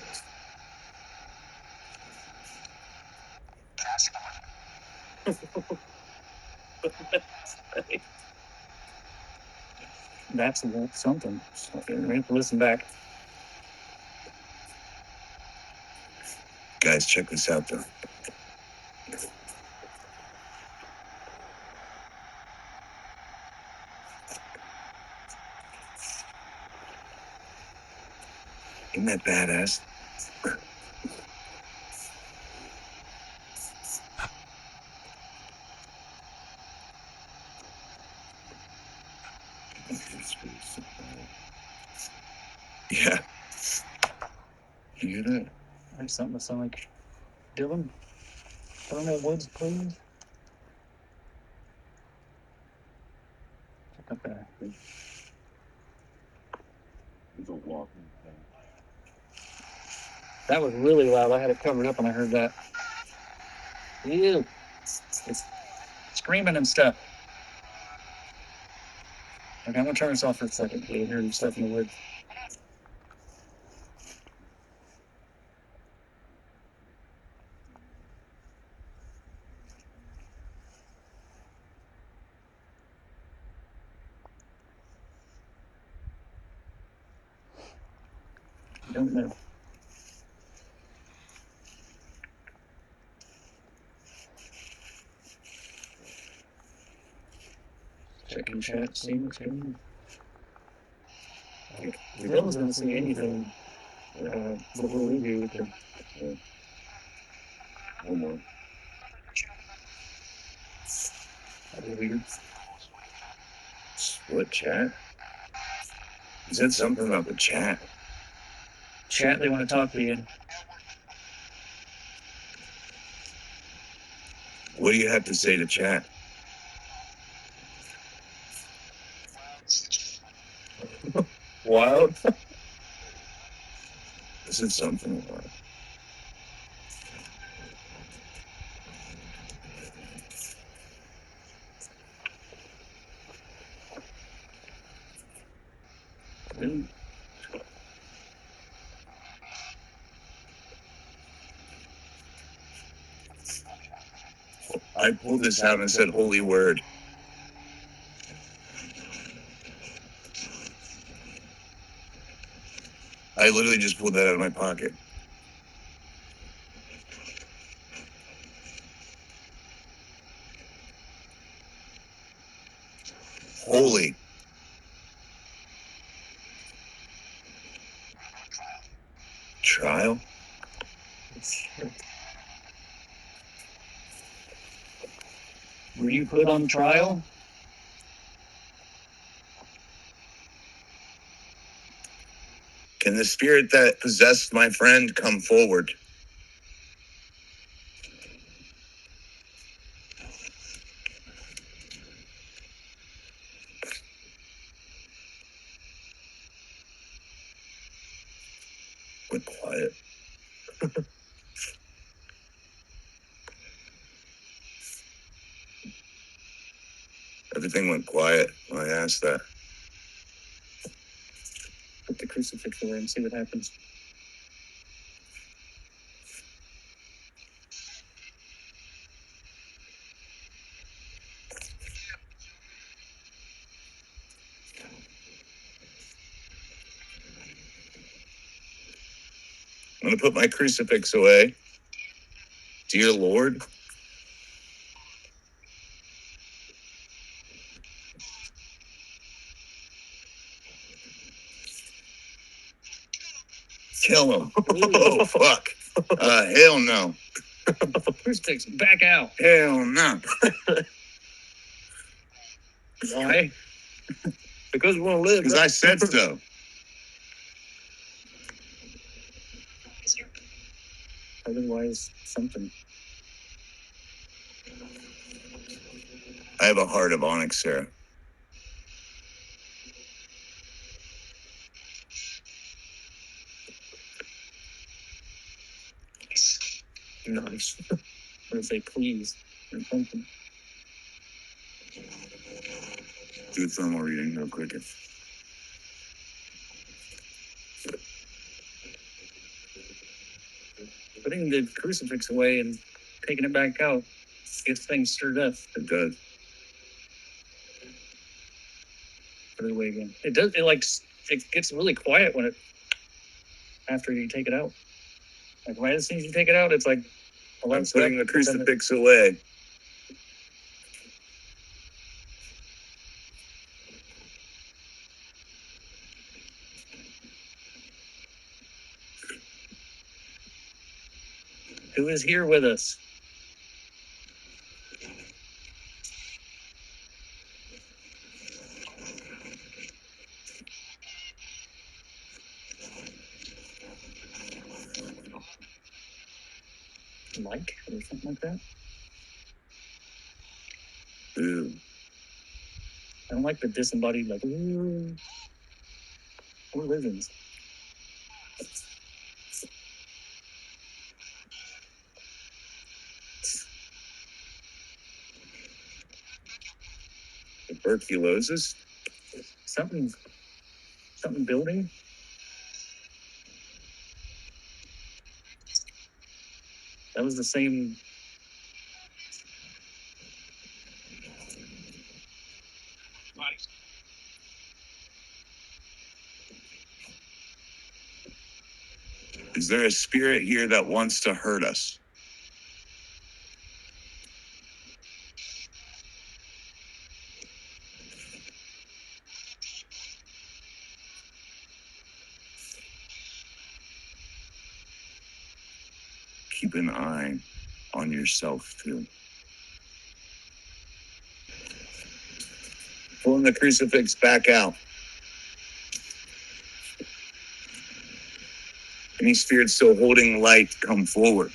That's something. We have to listen back. Guys, check this out though. Isn't that badass? Yeah. You hear that? There's something that sounds like Dylan. Paranormal Woods, please. Check out that. There's a walking thing. That was really loud. I had it covered up and I heard that. Ew. It's screaming and stuff. Okay, I'm gonna turn this off for a second. You hear stuff in the woods. Don't know. Checking chat, seeing what's going on. Dylan's gonna see anything before we do with the. One more. That'd be weird. What chat? He said something about the chat. Chat, they want to talk to you. What do you have to say to chat? Wild. This is something. I pulled this out and said, "Holy word." I literally just pulled that out of my pocket. Holy. Trial? Were you put on trial? Can the spirit that possessed my friend come forward? Went quiet. Everything went quiet when I asked that. Put the crucifix away and see what happens. I'm going to put my crucifix away. Dear Lord, kill him. Oh, fuck. Hell no. Crucifix, back out. Hell no. Why? Because we want to live. Because I said so. Otherwise, something. I have a heart of onyx, Sarah. Nice. I'm gonna say please or something. Do a thermal reading real quick. Putting the crucifix away and taking it back out gets things stirred up. It does. Put it away again. It does. It gets really quiet when it after you take it out. Like right as soon as you take it out, it's like a lot I'm of stuff. putting the crucifix away. Who is here with us? Mike or something like that. Ooh. I don't like the disembodied like ooh. Or religions. Tuberculosis? Something building. That was the same. Is there a spirit here that wants to hurt us? Keep an eye on yourself, too. Pulling the crucifix back out. Any spirit still holding light, come forward.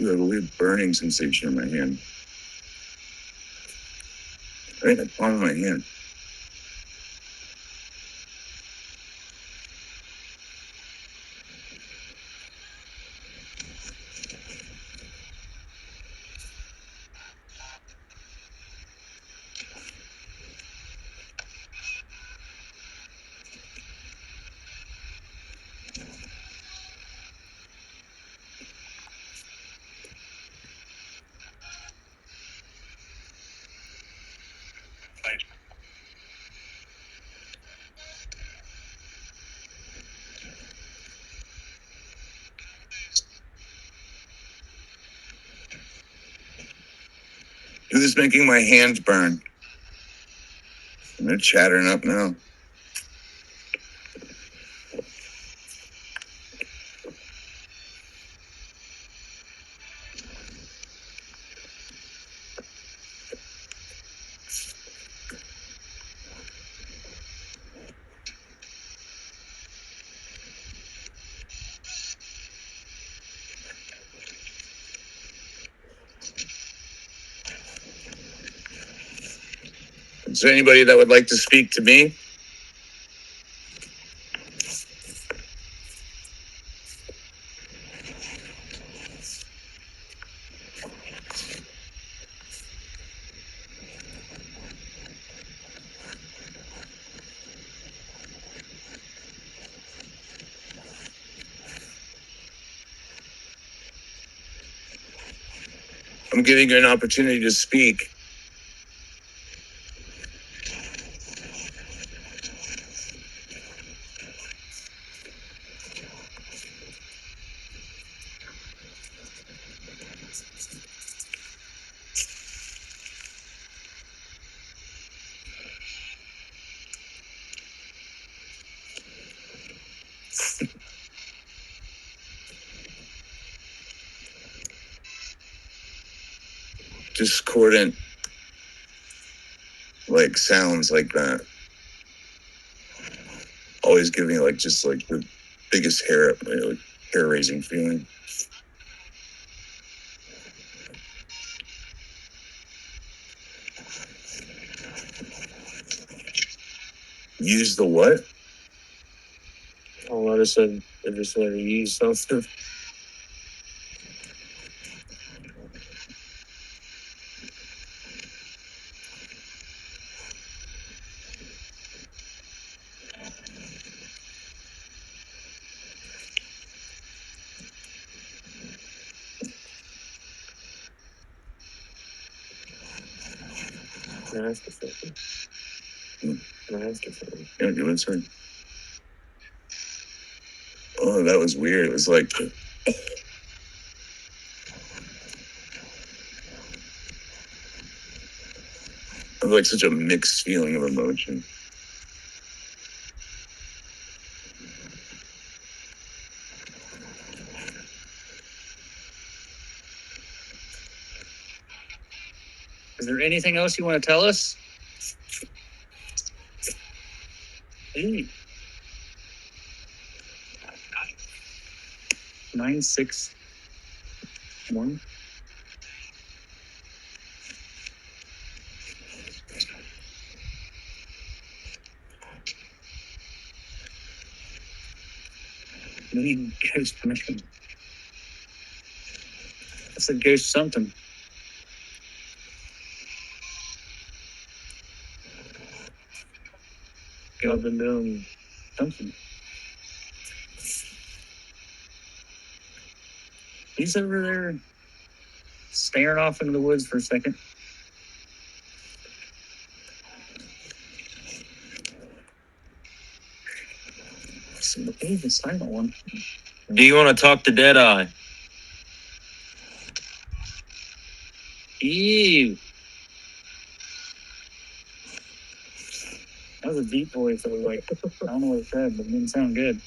feel like a weird burning sensation in my hand. Right in the palm of my hand. Dude, this is making my hands burn. And they're chattering up now. Is there anybody that would like to speak to me? I'm giving you an opportunity to speak. Discordant, like sounds like that. Always giving like just like the biggest like, hair raising feeling. Use the what? Oh, I just said use something. Yeah, give it a second. Oh, that was weird. It was like such a mixed feeling of emotion. Is there anything else you want to tell us? Hey. 961. We need ghost permission. That's a ghost something. God been doing something. He's over there staring off into the woods for a second. He's the silent one. Do you want to talk to Deadeye? Ew. That was a deep voice. I was like, I don't know what it said, but it didn't sound good.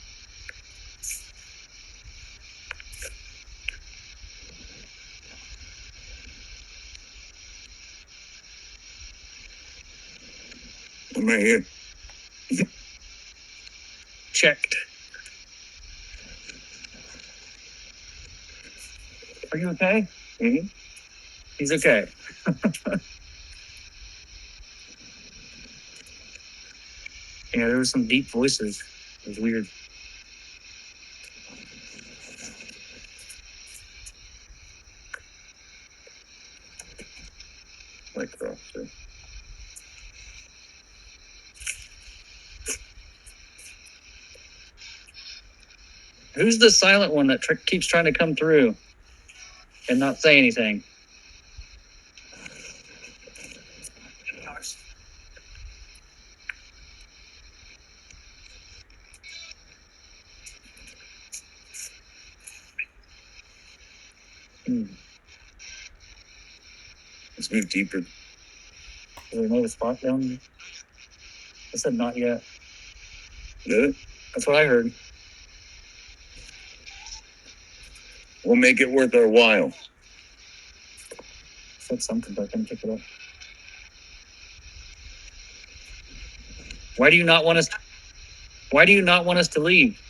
I'm right here. Checked. Are you okay? Mm-hmm. He's okay. Yeah, there were some deep voices. It was weird. Like that. Who's the silent one that keeps trying to come through and not say anything? Let's move deeper. Is there another spot down there? I said not yet. Good. That's what I heard. We'll make it worth our while. Said something, but I couldn't pick it up. Why do you not want us? Why do you not want us to leave?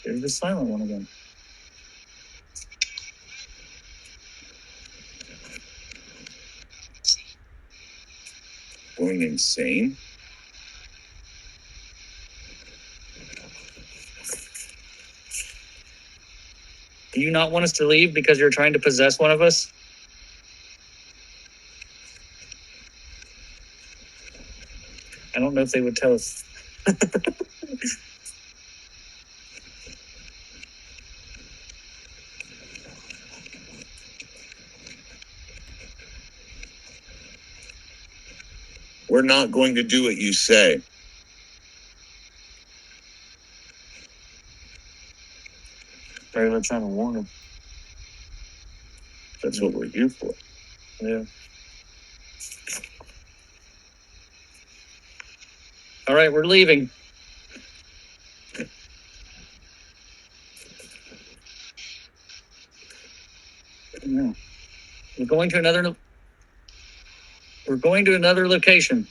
There's the silent one again. Going insane? Do you not want us to leave because you're trying to possess one of us? I don't know if they would tell us. We're not going to do what you say. Maybe they're trying to warn him. That's what we're here for. Yeah. All right, we're leaving. Yeah. We're going to another. We're going to another location.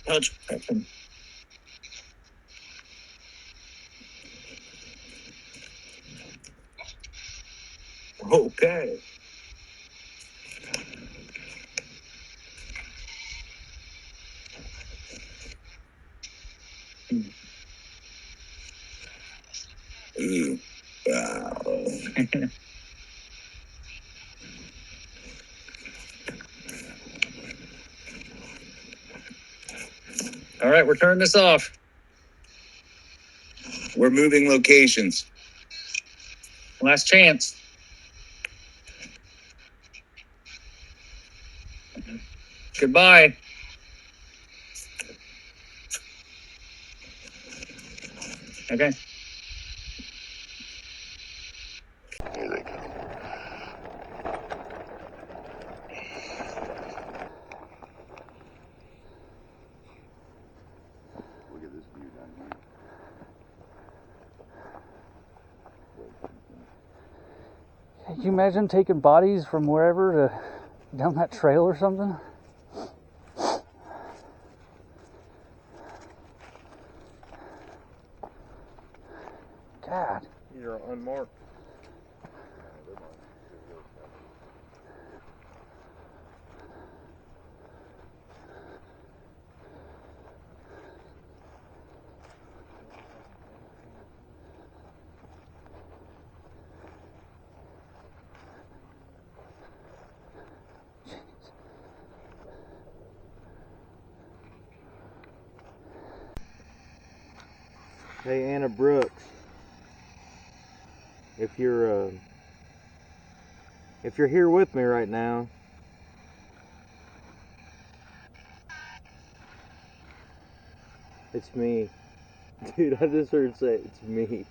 Touch. Okay. Ooh. Wow. All right, we're turning this off. We're moving locations. Last chance. Goodbye. Okay. Here they come. Look at this view down here. Can you imagine taking bodies from wherever to down that trail or something? God. These are unmarked. Hey, Anna Brooks, if you're here with me right now, it's me. Dude, I just heard say it's me.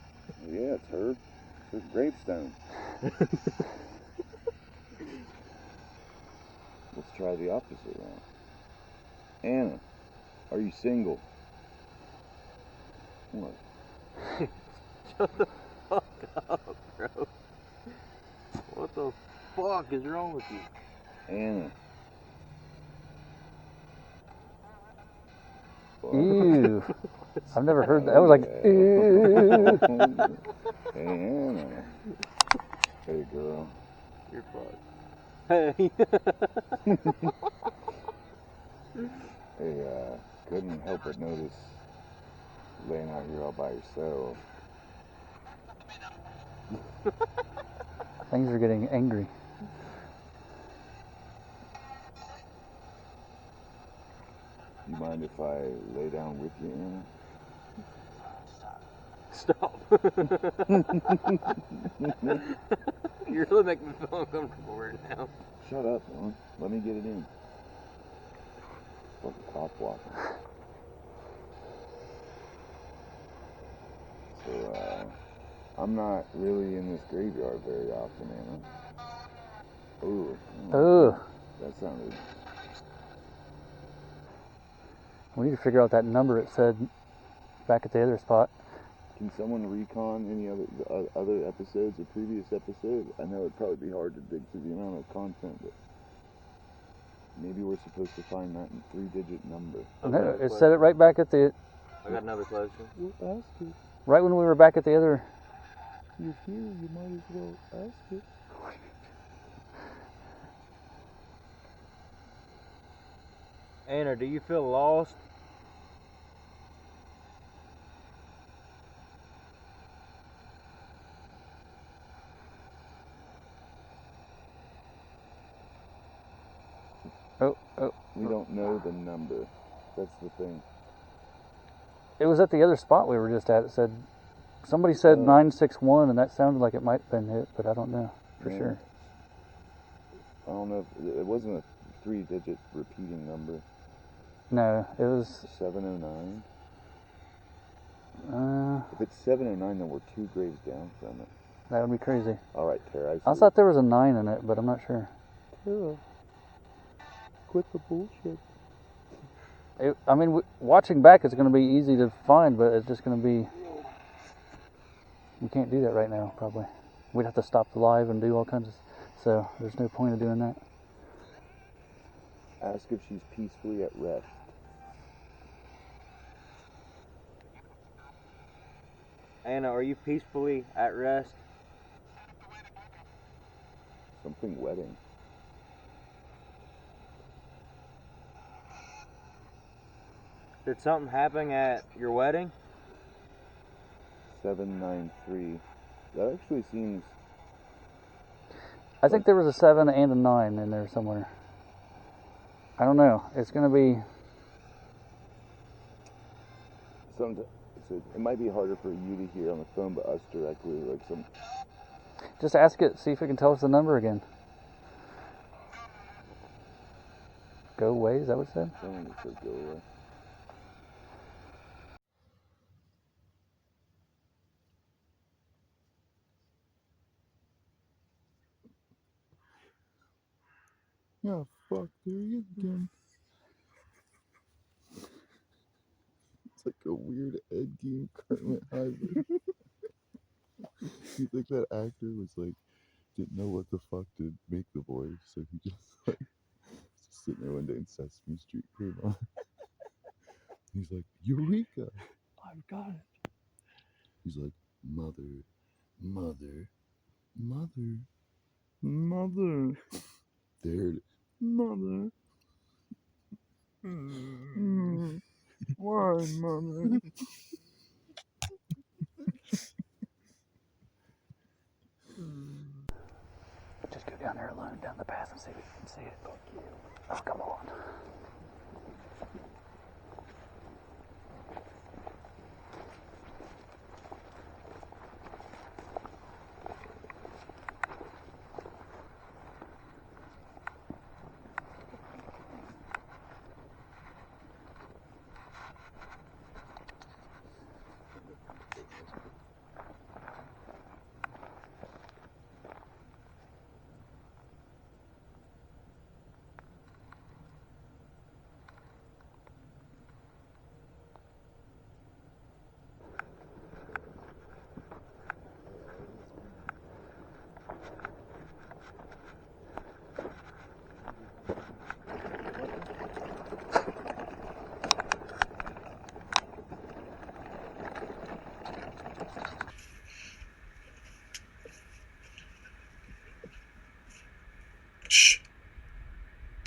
Yeah, it's her. It's her gravestone. Let's try the opposite one. Anna, are you single? What? Shut the fuck up, bro. What the fuck is wrong with you? Anna. Ew. I've never heard that. I was like, ew. Hey, Anna. Hey, girl. You're fucked. Hey. Hey, couldn't help but notice laying out here all by yourself. Things are getting angry. You mind if I lay down with you, Anna? Stop. You're really making me feel uncomfortable right now. Shut up, man. Let me get it in. Fucking cock walking. So, I'm not really in this graveyard very often, Anna. Ooh. Ooh. That sounded... We need to figure out that number it said back at the other spot. Can someone recon any other episodes or previous episodes? I know it'd probably be hard to dig through the amount of content, but maybe we're supposed to find that 3-digit number. No, it said it right back at the... I got another question. Well, ask it. Right when we were back at the other... You're here, you might as well ask it. Anna, do you feel lost? Oh. We don't know the number. That's the thing. It was at the other spot we were just at. It said... Somebody said 961, and that sounded like it might have been hit, but I don't know for sure. I don't know. It wasn't a 3-digit repeating number. No, it was... 709? If Uh, it's 709, then we're 2 graves down from it. that would be crazy. All right, Tara. I thought there was a 9 in it, but I'm not sure. Tara, quit the bullshit. Watching back is going to be easy to find, but it's just going to be... We can't do that right now, probably. We'd have to stop the live and do all kinds of... So, there's no point of doing that. Ask if she's peacefully at rest. Anna, are you peacefully at rest? Something wedding. Did something happen at your wedding? 793. That actually seems... I think there was a 7 and a 9 in there somewhere. I don't know. It's going to be... It might be harder for you to hear on the phone, but us directly, like some... Just ask it, see if it can tell us the number again. Go away, is that what it said? I don't think it said go away. Oh, fuck, there he is again. It's like a weird Ed Gein Kermit hybrid. You think that actor was like, didn't know what the fuck to make the voice, so he just like, just sitting there one day and Sesame Street came on. He's like, Eureka! I've got it. He's like, mother, mother, mother, mother. There it is. Mother. Why, mother? Just go down there alone, down the path, and see if you can see it. Oh, come on.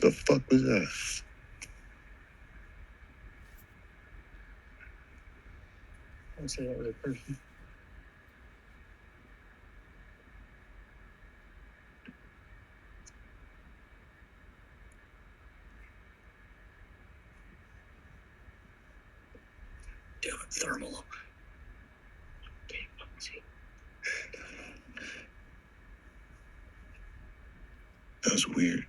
The fuck was that? I would say that was a person. Damn it, thermal. That was weird.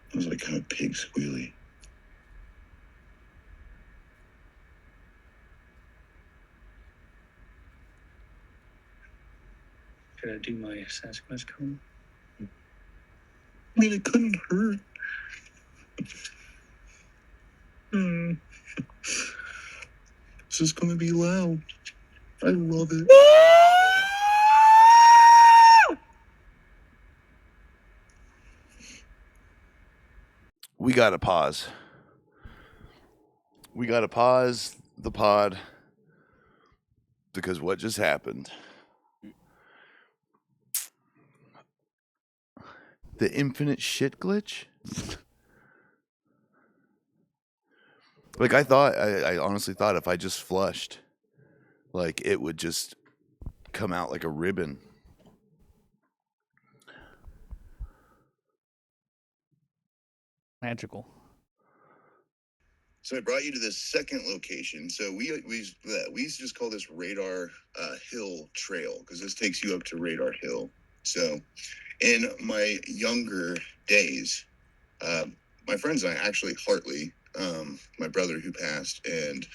It was like kind of pig squealy. Should I do my Sasquatch cone? I mean, it couldn't hurt. This is gonna be loud. I love it. We gotta pause. We gotta pause the pod because what just happened? The infinite shit glitch? Like I honestly thought if I just flushed, like it would just come out like a ribbon. Magical. So I brought you to this second location. So we used to just call this Radar Hill Trail because this takes you up to Radar Hill. So in my younger days, my friends and I, actually Hartley, my brother who passed, and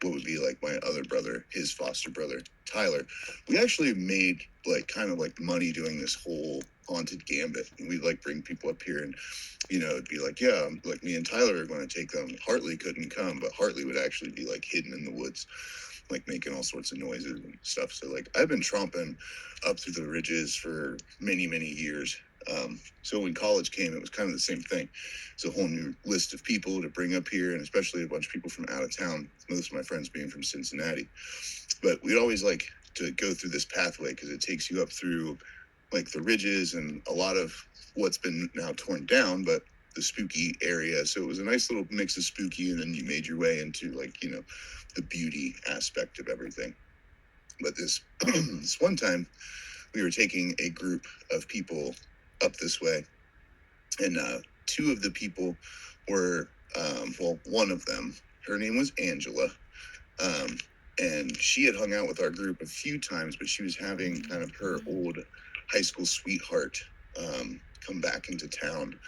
what would be like my other brother, his foster brother, Tyler, we actually made like kind of like money doing this whole haunted gambit. And we'd like bring people up here and, you know, it'd be like, yeah, like me and Tyler are going to take them. Hartley couldn't come, but Hartley would actually be like hidden in the woods, like making all sorts of noises and stuff. So like I've been tromping up through the ridges for many, many years. So when college came, it was kind of the same thing. It's a whole new list of people to bring up here, and especially a bunch of people from out of town, most of my friends being from Cincinnati. But we'd always like to go through this pathway because it takes you up through like the ridges and a lot of what's been now torn down, but the spooky area. So it was a nice little mix of spooky, and then you made your way into like, you know, the beauty aspect of everything. But this this one time we were taking a group of people up this way, and two of the people were well, one of them, her name was Angela, and she had hung out with our group a few times, but she was having kind of her old high school sweetheart come back into town,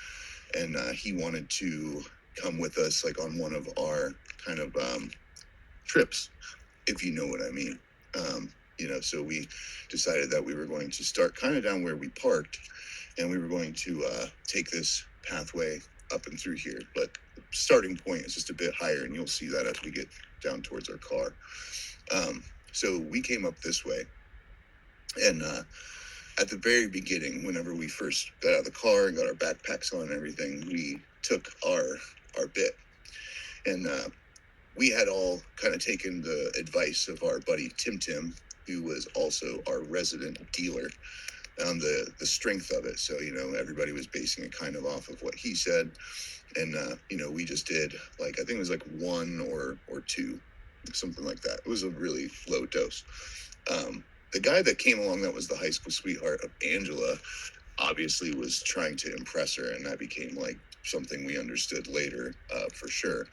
and he wanted to come with us like on one of our kind of trips, if you know what I mean. You know, so we decided that we were going to start kind of down where we parked, and we were going to take this pathway up and through here. But the starting point is just a bit higher, and you'll see that as we get down towards our car. So we came up this way, and at the very beginning, whenever we first got out of the car and got our backpacks on and everything, we took our bit, and we had all kind of taken the advice of our buddy Tim, who was also our resident dealer, on the strength of it. So, you know, everybody was basing it kind of off of what he said. And, you know, we just did like, I think it was like 1 or 2, something like that. It was a really low dose. The guy that came along that was the high school sweetheart of Angela obviously was trying to impress her, and that became like something we understood later for sure.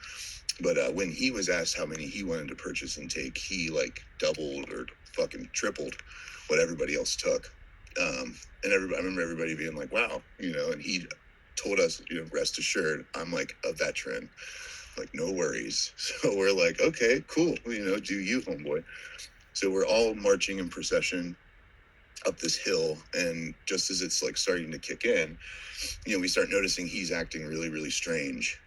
But when he was asked how many he wanted to purchase and take, he like doubled or fucking tripled what everybody else took. And I remember everybody being like, wow, you know, and he told us, you know, rest assured, I'm like a veteran, like no worries. So we're like, okay, cool. You know, do you, homeboy. So we're all marching in procession up this hill. And just as it's like starting to kick in, you know, we start noticing he's acting really, really strange.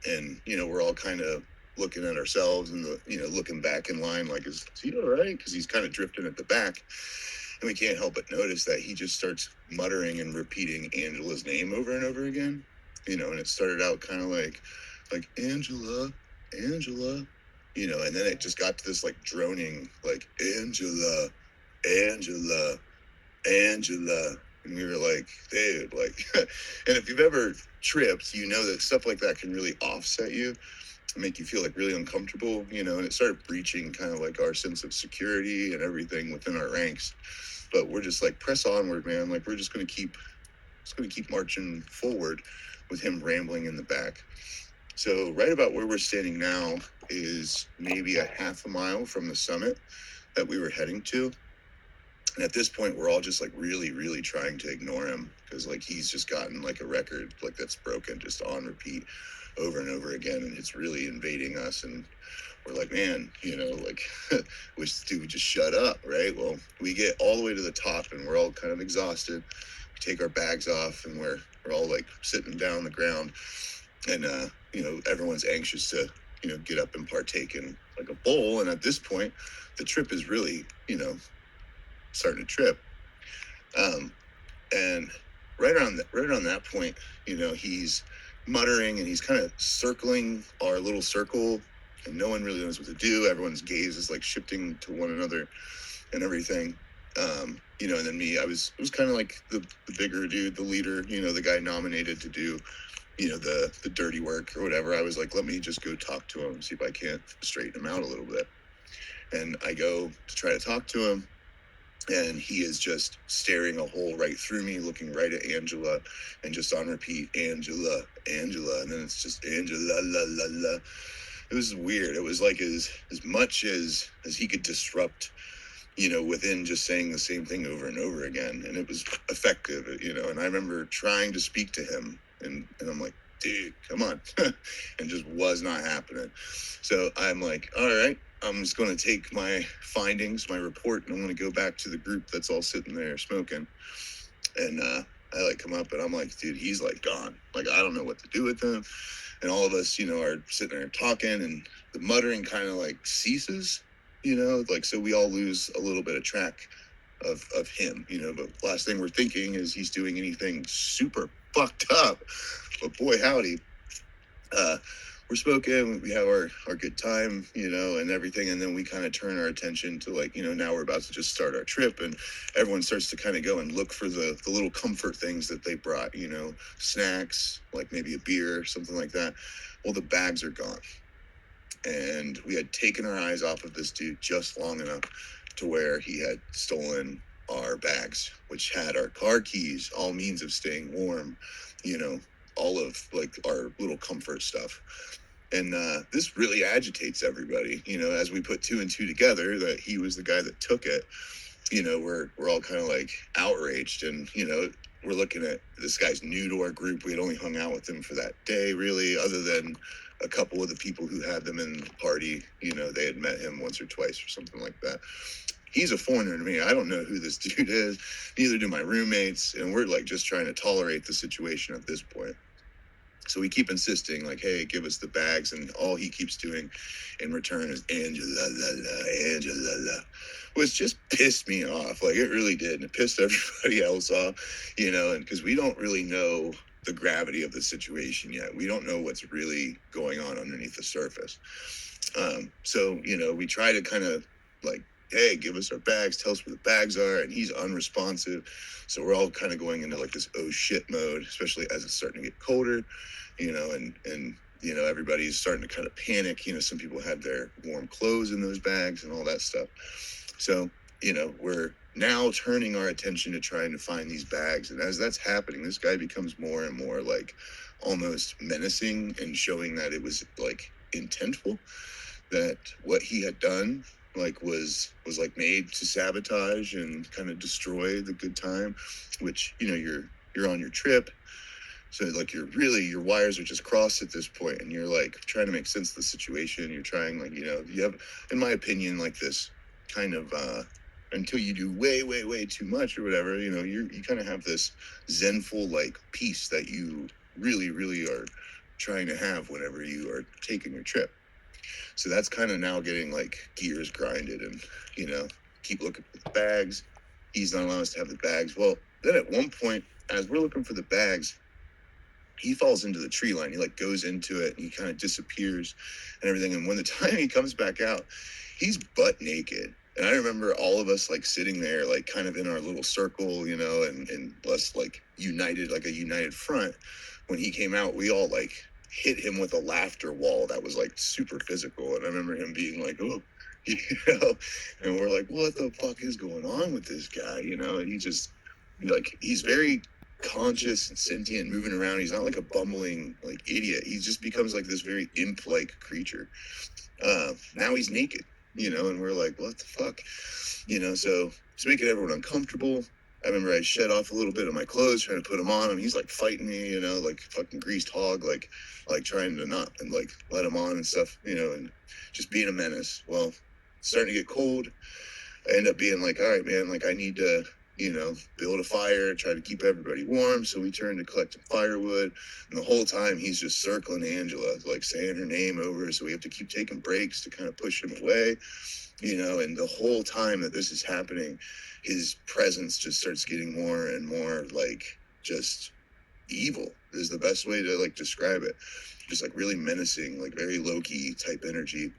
And, you know, we're all kind of looking at ourselves and, you know, looking back in line, like, is he all right? Because he's kind of drifting at the back. And we can't help but notice that he just starts muttering and repeating Angela's name over and over again. You know, and it started out kind of like Angela, Angela, you know, and then it just got to this like droning, like Angela, Angela, Angela, And we were like, dude, like, and if you've ever tripped, you know that stuff like that can really offset you, make you feel like really uncomfortable, you know, and it started breaching kind of like our sense of security and everything within our ranks. But we're just like, press onward, man. Like, we're just going to keep marching forward with him rambling in the back. So right about where we're standing now is maybe a half a mile from the summit that we were heading to. And at this point, we're all just like really, really trying to ignore him because like he's just gotten like a record like that's broken just on repeat over and over again. And it's really invading us. And we're like, man, you know, like, wish the dude would just shut up, right? Well, we get all the way to the top and we're all kind of exhausted. We take our bags off and we're all like sitting down on the ground. And, you know, everyone's anxious to, you know, get up and partake in like a bowl. And at this point, the trip is really, you know, starting to trip. And right around that point, you know, he's muttering and he's kind of circling our little circle and no one really knows what to do. Everyone's gaze is like shifting to one another and everything. You know, and then me, it was kind of like the bigger dude, the leader, you know, the guy nominated to do, you know, the dirty work or whatever. I was like, let me just go talk to him, see if I can't straighten him out a little bit. And I go to try to talk to him. And he is just staring a hole right through me, looking right at Angela, and just on repeat, Angela, Angela, and then it's just Angela, la la la. It was weird. It was like as much as he could disrupt, you know, within just saying the same thing over and over again, and it was effective, you know. And I remember trying to speak to him, and I'm like, dude, come on, and just was not happening. So I'm like, all right, I'm just going to take my findings, my report, and I'm going to go back to the group that's all sitting there smoking. And I like come up and I'm like, dude, he's like gone. Like, I don't know what to do with him. And all of us, you know, are sitting there talking and the muttering kind of like ceases, you know, like, so we all lose a little bit of track of him, you know. But last thing we're thinking is he's doing anything super fucked up. But boy, howdy, we're smoking, we have our good time, you know, and everything. And then we kind of turn our attention to like, you know, now we're about to just start our trip and everyone starts to kind of go and look for the little comfort things that they brought, you know, snacks, like maybe a beer, something like that. Well, the bags are gone. And we had taken our eyes off of this dude just long enough to where he had stolen our bags, which had our car keys, all means of staying warm, you know, all of like our little comfort stuff. And this really agitates everybody, you know, as we put two and two together that he was the guy that took it. You know, we're all kind of like outraged, and you know, we're looking at this guy's new to our group. We had only hung out with him for that day, really, other than a couple of the people who had them in the party. You know, they had met him once or twice or something like that. He's a foreigner to me. I don't know who this dude is. Neither do my roommates, and we're like just trying to tolerate the situation at this point. So we keep insisting, like, hey, give us the bags. And all he keeps doing in return is Angela, la, la, Angela, la, which just pissed me off. Like, it really did. And it pissed everybody else off, you know, and because we don't really know the gravity of the situation yet. We don't know what's really going on underneath the surface. So, you know, we try to kind of like, hey, give us our bags, tell us where the bags are. And he's unresponsive. So we're all kind of going into like this oh shit mode, especially as it's starting to get colder, you know, and you know, everybody's starting to kind of panic. You know, some people had their warm clothes in those bags and all that stuff. So, you know, we're now turning our attention to trying to find these bags. And as that's happening, this guy becomes more and more like almost menacing and showing that it was like intentful, that what he had done like was like made to sabotage and kind of destroy the good time, which, you know, you're on your trip. So like your wires are just crossed at this point and you're like trying to make sense of the situation. You're trying, like, you know, you have, in my opinion, like this kind of until you do way too much or whatever, you know, you kind of have this zenful like peace that you really are trying to have whenever you are taking your trip. So that's kind of now getting like gears grinded and, you know, keep looking for the bags. He's not allowing us to have the bags. Well, then at one point, as we're looking for the bags, he falls into the tree line. He like goes into it and he kind of disappears and everything. And when the time he comes back out, he's butt naked. And I remember all of us like sitting there, like kind of in our little circle, you know, and us like united, like a united front. When he came out, we all like hit him with a laughter wall that was like super physical. And I remember him being like, oh, you know, and we're like, what the fuck is going on with this guy? You know, and he just like, he's very conscious and sentient, moving around. He's not like a bumbling like idiot. He just becomes like this very imp-like creature. Now he's naked, you know, and we're like, what the fuck, you know? So it's making everyone uncomfortable. I remember I shed off a little bit of my clothes, trying to put them on him. He's like fighting me, you know, like fucking greased hog, like trying to not and like let him on and stuff, you know, and just being a menace. Well, it's starting to get cold. I end up being like, all right, man, like I need to, you know, build a fire, try to keep everybody warm. So we turn to collecting firewood. And the whole time he's just circling Angela, like saying her name over. So we have to keep taking breaks to kind of push him away, you know, and the whole time that this is happening, his presence just starts getting more and more like just evil is the best way to like describe it. Just like really menacing, like very low-key type energy.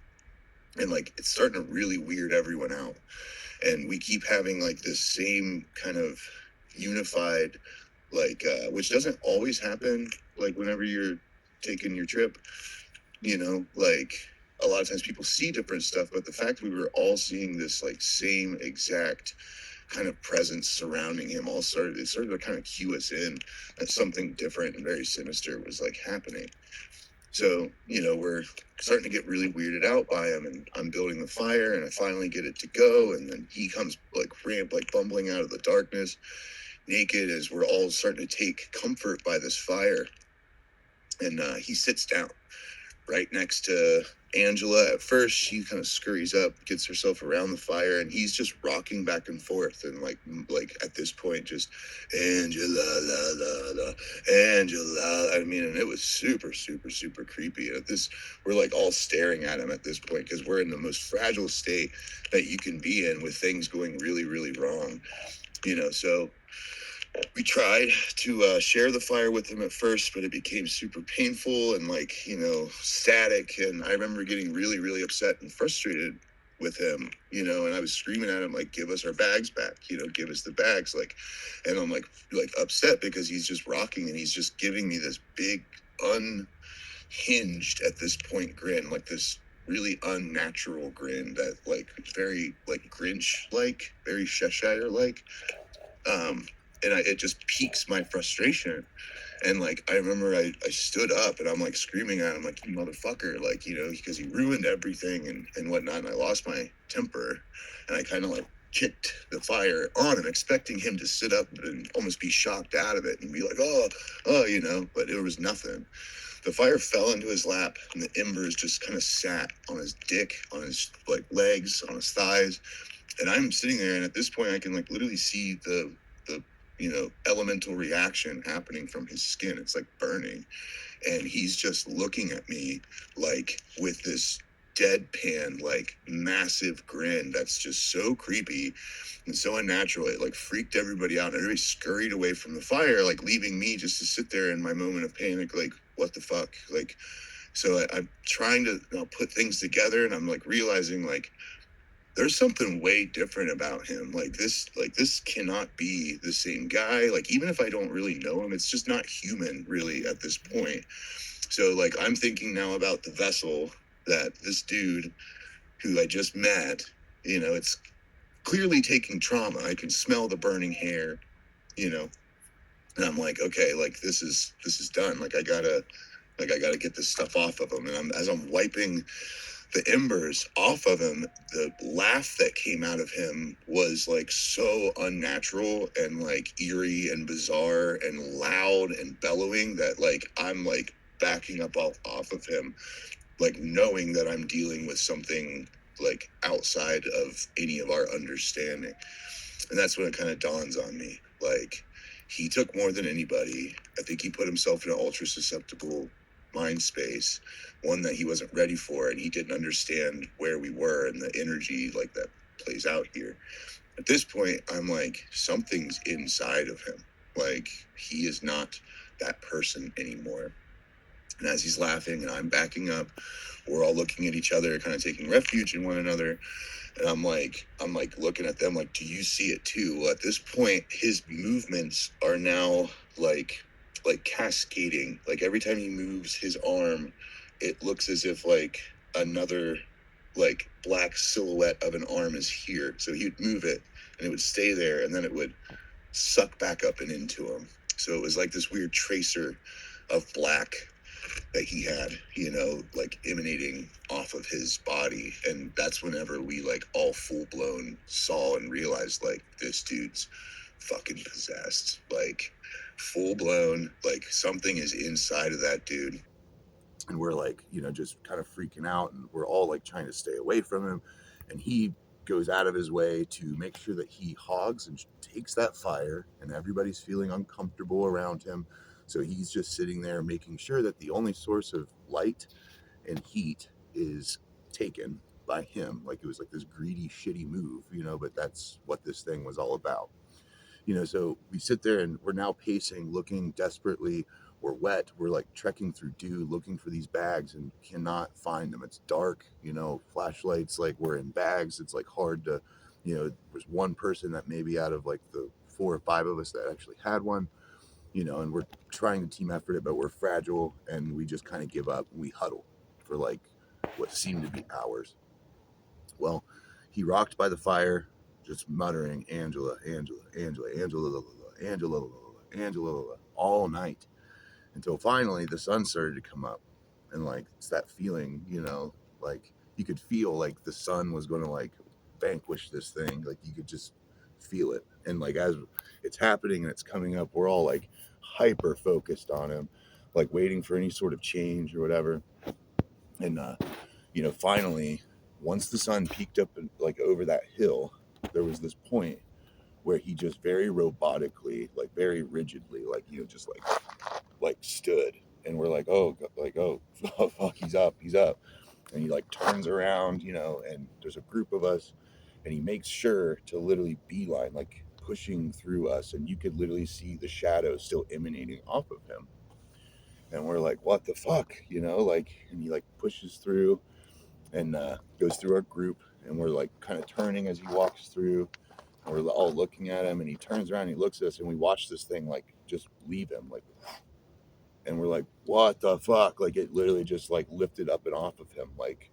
And like it's starting to really weird everyone out. And we keep having like this same kind of unified like which doesn't always happen like whenever you're taking your trip, you know, like a lot of times people see different stuff, but the fact we were all seeing this like same exact kind of presence surrounding him all started to kind of cue us in that something different and very sinister was like happening. So, you know, we're starting to get really weirded out by him, and I'm building the fire, and I finally get it to go, and then he comes like bumbling out of the darkness, naked, as we're all starting to take comfort by this fire. And he sits down right next to Angela. At first, she kind of scurries up, gets herself around the fire, and he's just rocking back and forth. And like at this point, just Angela, la, la, la, Angela. I mean, and it was super, super, super creepy. And at this, we're like all staring at him at this point because we're in the most fragile state that you can be in with things going really, really wrong. You know, so we tried to share the fire with him at first, but it became super painful and like, you know, static. And I remember getting really, really upset and frustrated with him, you know, and I was screaming at him, like, give us our bags back, you know, give us the bags. Like, and I'm like upset because he's just rocking and he's just giving me this big, unhinged at this point grin, like this really unnatural grin that like very like Grinch like, very Cheshire like. And it just piques my frustration. And like, I remember I stood up and I'm like screaming at him, like, you motherfucker, like, you know, because he ruined everything and whatnot. And I lost my temper and I kind of like kicked the fire on him, expecting him to sit up and almost be shocked out of it and be like, oh, you know, but it was nothing. The fire fell into his lap and the embers just kind of sat on his dick, on his like legs, on his thighs. And I'm sitting there, and at this point I can like literally see the you know, elemental reaction happening from his skin. It's like burning. And he's just looking at me like with this deadpan, like massive grin that's just so creepy and so unnatural. It like freaked everybody out. And everybody scurried away from the fire, like leaving me just to sit there in my moment of panic, like, what the fuck? Like, so I'm trying to, you know, put things together, and I'm like realizing like there's something way different about him. Like this cannot be the same guy. Like, even if I don't really know him, it's just not human really at this point. So like, I'm thinking now about the vessel that this dude who I just met, you know, it's clearly taking trauma. I can smell the burning hair, you know, and I'm like, okay, like this is done. Like I gotta get this stuff off of him. And as I'm wiping the embers off of him, the laugh that came out of him was like so unnatural and like eerie and bizarre and loud and bellowing that like I'm like backing up off of him, like knowing that I'm dealing with something like outside of any of our understanding. And that's when it kind of dawns on me, like, he took more than anybody. I think he put himself in an ultra susceptible mind space, one that he wasn't ready for, and he didn't understand where we were and the energy like that plays out here. At this point, I'm like, something's inside of him. Like, he is not that person anymore. And as he's laughing and I'm backing up, we're all looking at each other, kind of taking refuge in one another. And I'm like looking at them like, do you see it too? Well, at this point, his movements are now like cascading. Like every time he moves his arm, it looks as if like another like black silhouette of an arm is here. So he'd move it and it would stay there and then it would suck back up and into him. So it was like this weird tracer of black that he had, like emanating off of his body. And that's whenever we like all full blown saw and realized like this dude's fucking possessed. Like full blown, like something is inside of that dude. And we're like, just kind of freaking out and we're all like trying to stay away from him. And he goes out of his way to make sure that he hogs and takes that fire and everybody's feeling uncomfortable around him. So he's just sitting there making sure that the only source of light and heat is taken by him. Like it was like this greedy, shitty move, but that's what this thing was all about. So we sit there and we're now pacing, looking desperately. We're wet. We're like trekking through dew, looking for these bags and cannot find them. It's dark, flashlights, like we're in bags. It's like hard to, there's one person that maybe out of like the 4 or 5 of us that actually had one, and we're trying to team effort it, but we're fragile and we just kind of give up and we huddle for like what seemed to be hours. Well, he rocked by the fire, just muttering, Angela, Angela, Angela, Angela, Angela, Angela, all night until finally the sun started to come up. And like, it's that feeling, like you could feel like the sun was going to like vanquish this thing. Like you could just feel it. And like, as it's happening and it's coming up, we're all like hyper focused on him, like waiting for any sort of change or whatever. And, finally, once the sun peaked up and like over that hill, there was this point where he just very robotically, like very rigidly, like, just like stood. And we're like, oh, fuck, he's up. And he like turns around, and there's a group of us and he makes sure to literally beeline, like pushing through us. And you could literally see the shadows still emanating off of him. And we're like, what the fuck, like, and he like pushes through and goes through our group, and we're like kind of turning as he walks through, and we're all looking at him, and he turns around, and he looks at us, and we watch this thing like just leave him, like, and we're like, what the fuck? Like it literally just like lifted up and off of him, like,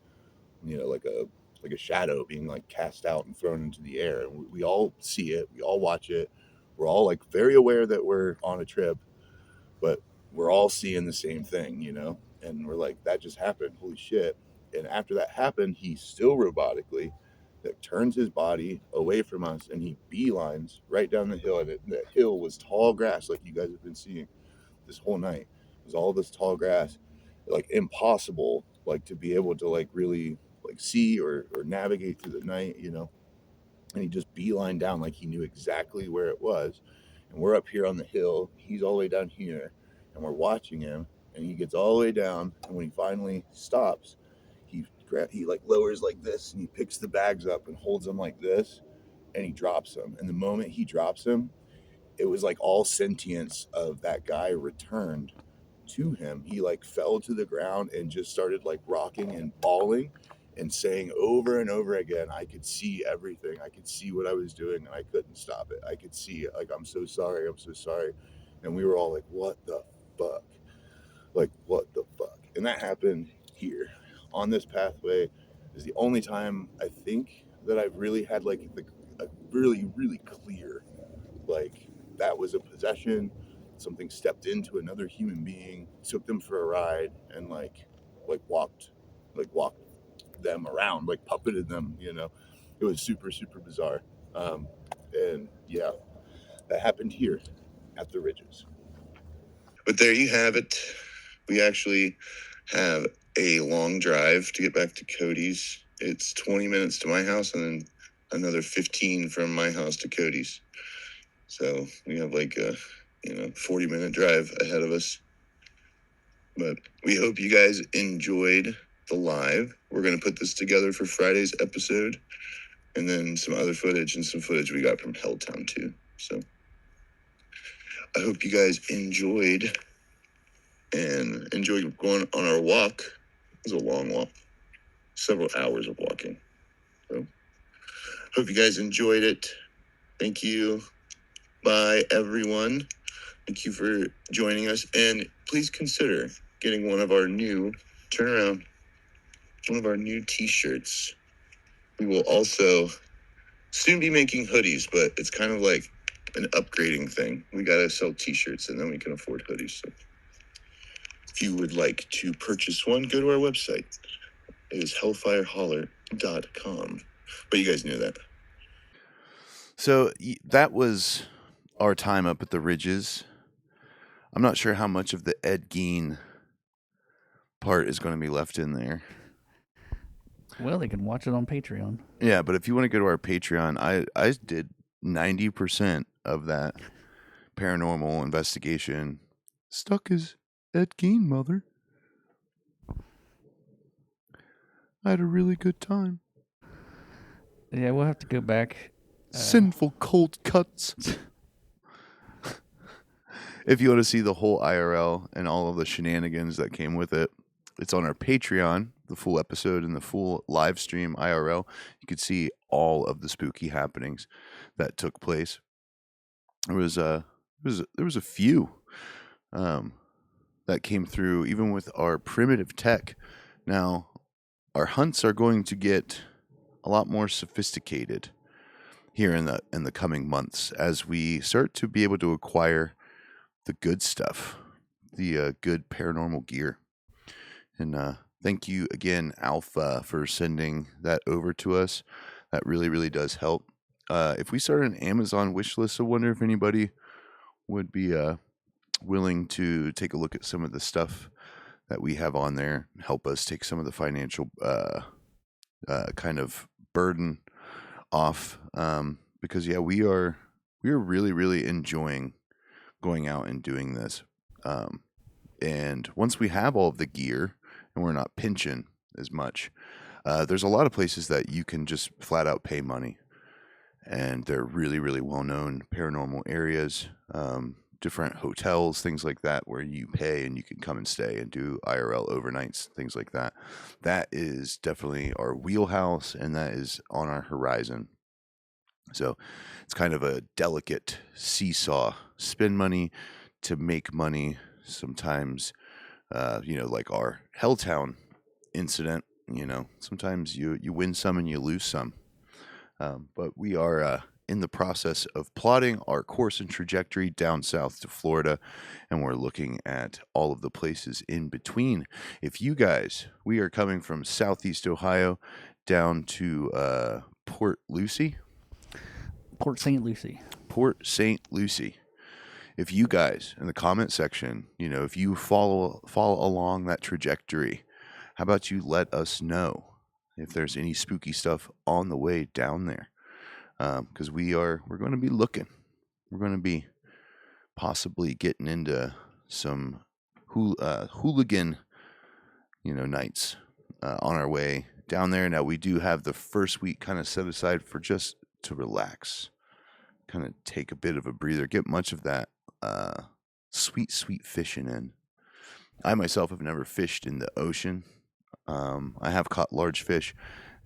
like a shadow being like cast out and thrown into the air. And we all see it, we all watch it, we're all like very aware that we're on a trip, but we're all seeing the same thing, and we're like, that just happened, holy shit. And after that happened, he still robotically that turns his body away from us and he beelines right down the hill. And that hill was tall grass, like you guys have been seeing this whole night. It was all this tall grass, like impossible, like to be able to like really like see or navigate through the night, And he just beelined down like he knew exactly where it was. And we're up here on the hill. He's all the way down here, and we're watching him. And he gets all the way down, and when he finally stops, he like lowers like this, and he picks the bags up and holds them like this, and he drops them. And the moment he drops them, it was like all sentience of that guy returned to him. He like fell to the ground and just started like rocking and bawling and saying over and over again, I could see everything. I could see what I was doing and I couldn't stop it. I could see it. Like, I'm so sorry. I'm so sorry. And we were all like, what the fuck? Like, what the fuck? And that happened here on this pathway. Is the only time I think that I've really had like a really, really clear, like, that was a possession. Something stepped into another human being, took them for a ride, and walked them around, like puppeted them. It was super, super bizarre. And yeah, that happened here at the Ridges. But there you have it. We actually have a long drive to get back to Cody's. It's 20 minutes to my house and then another 15 from my house to Cody's. So we have like a 40-minute drive ahead of us. But we hope you guys enjoyed the live. We're going to put this together for Friday's episode, and then some other footage and some footage we got from Helltown too. So I hope you guys enjoyed, and enjoy going on our walk. It was a long walk, several hours of walking. So, hope you guys enjoyed it. Thank you. Bye, everyone. Thank you for joining us. And please consider getting one of our new t-shirts. We will also soon be making hoodies, but it's kind of like an upgrading thing. We got to sell t-shirts and then we can afford hoodies. So if you would like to purchase one, go to our website. It is hellfireholler.com. But you guys knew that. So that was our time up at the Ridges. I'm not sure how much of the Ed Gein part is going to be left in there. Well, they can watch it on Patreon. Yeah, but if you want to go to our Patreon, I did 90% of that paranormal investigation. Stuck as Ed Gein, mother. I had a really good time. Yeah, we'll have to go back. Sinful cold cuts. If you want to see the whole IRL and all of the shenanigans that came with it, it's on our Patreon, the full episode and the full live stream IRL. You could see all of the spooky happenings that took place. There was a few that came through, even with our primitive tech. Now, our hunts are going to get a lot more sophisticated here in the coming months as we start to be able to acquire the good stuff, the good paranormal gear. And thank you again, Alpha, for sending that over to us. That really, really does help. If we start an Amazon wish list, I wonder if anybody would be willing to take a look at some of the stuff that we have on there, help us take some of the financial kind of burden off. Because yeah, we are really, really enjoying going out and doing this. And once we have all of the gear and we're not pinching as much, there's a lot of places that you can just flat out pay money. And they're really, really well-known paranormal areas, different hotels, things like that, where you pay and you can come and stay and do IRL overnights, things like that. That is definitely our wheelhouse, and that is on our horizon. So it's kind of a delicate seesaw. Spend money to make money. Sometimes, like our Helltown incident, sometimes you win some and you lose some. But we are in the process of plotting our course and trajectory down south to Florida, and we're looking at all of the places in between. If you guys, we are coming from Southeast Ohio down to Port St. Lucie. If you guys in the comment section, if you follow along that trajectory, how about you let us know if there's any spooky stuff on the way down there? Because we're going to be looking. We're going to be possibly getting into some hooligan, nights on our way down there. Now, we do have the first week kind of set aside for just to relax, kind of take a bit of a breather, get much of that sweet fishing in. I myself have never fished in the ocean. I have caught large fish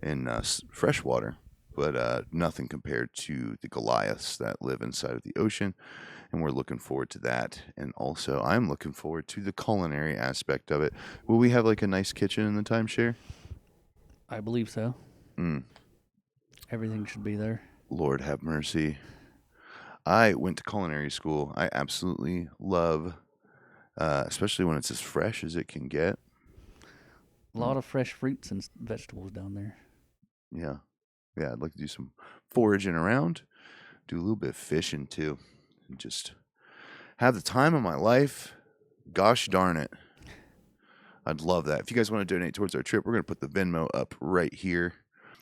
in freshwater, but nothing compared to the Goliaths that live inside of the ocean, and we're looking forward to that. And also, I'm looking forward to the culinary aspect of it. Will we have like a nice kitchen in the timeshare? I believe so. Everything should be there. Lord have mercy. I went to culinary school. I absolutely love, especially when it's as fresh as it can get. A lot of fresh fruits and vegetables down there. Yeah. I'd like to do some foraging around, do a little bit of fishing too, and just have the time of my life. Gosh darn it. I'd love that. If you guys want to donate towards our trip, we're going to put the Venmo up right here.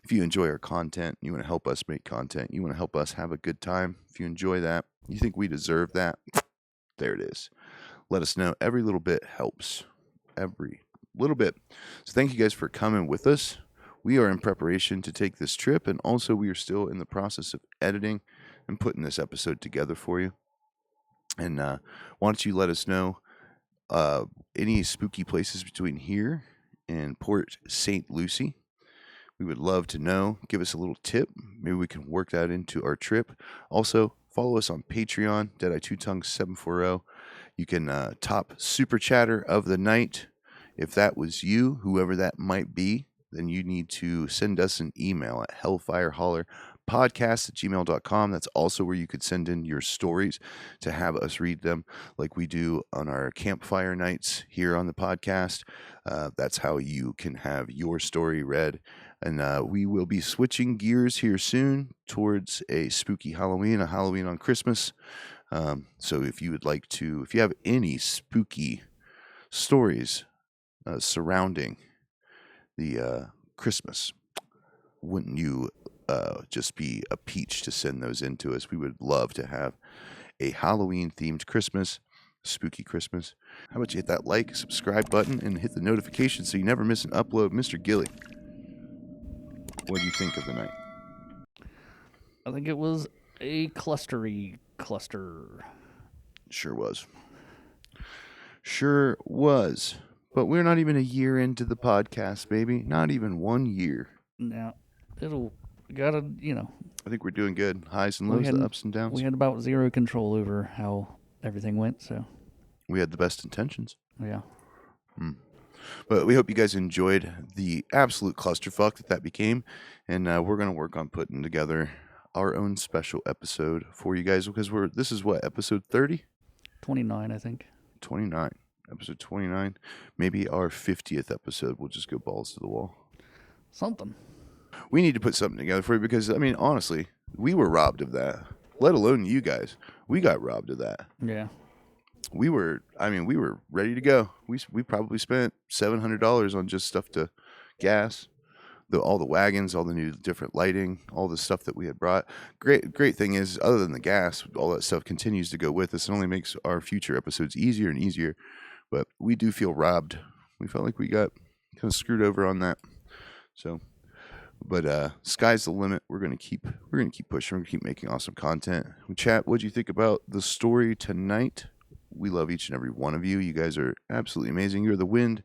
If you enjoy our content, you want to help us make content, you want to help us have a good time, if you enjoy that, you think we deserve that, there it is. Let us know. Every little bit helps. Every little bit. So thank you guys for coming with us. We are in preparation to take this trip, and also we are still in the process of editing and putting this episode together for you. And why don't you let us know any spooky places between here and Port St. Lucie, we would love to know. Give us a little tip. Maybe we can work that into our trip. Also, follow us on Patreon, Deadeye Two Tongues 740. You can top Super Chatter of the night. If that was you, whoever that might be, then you need to send us an email at hellfirehollerpodcast@gmail.com. That's also where you could send in your stories to have us read them like we do on our campfire nights here on the podcast. That's how you can have your story read. And we will be switching gears here soon towards a spooky Halloween, a Halloween on Christmas. So if you would like to, if you have any spooky stories surrounding the Christmas, wouldn't you just be a peach to send those in to us? We would love to have a Halloween themed Christmas, spooky Christmas. How about you hit that like, subscribe button, and hit the notification so you never miss an upload. Mr. Gilly, what do you think of the night? I think it was a cluster. Sure was. Sure was. But we're not even a year into the podcast, baby. Not even 1 year. Now, I think we're doing good. Highs and we lows, had- the ups and downs. we had about zero control over how everything went, so We had the best intentions. yeah. But we hope you guys enjoyed the absolute clusterfuck that became. And we're going to work on putting together our own special episode for you guys because this is what, episode 30? 29, I think. 29. Episode 29. Maybe our 50th episode. We'll just go balls to the wall. Something. We need to put something together for you because, I mean, honestly, we were robbed of that. Let alone you guys. We got robbed of that. Yeah. We were ready to go. We probably spent $700 on just stuff to gas, all the wagons, all the new different lighting, all the stuff that we had brought. Great thing is, other than the gas, all that stuff continues to go with us. It only makes our future episodes easier and easier. But we do feel robbed. We felt like we got kind of screwed over on that. So, but sky's the limit. We're gonna keep pushing. We're gonna keep making awesome content. Chat, what'd you think about the story tonight? We love each and every one of you. You guys are absolutely amazing. You're the wind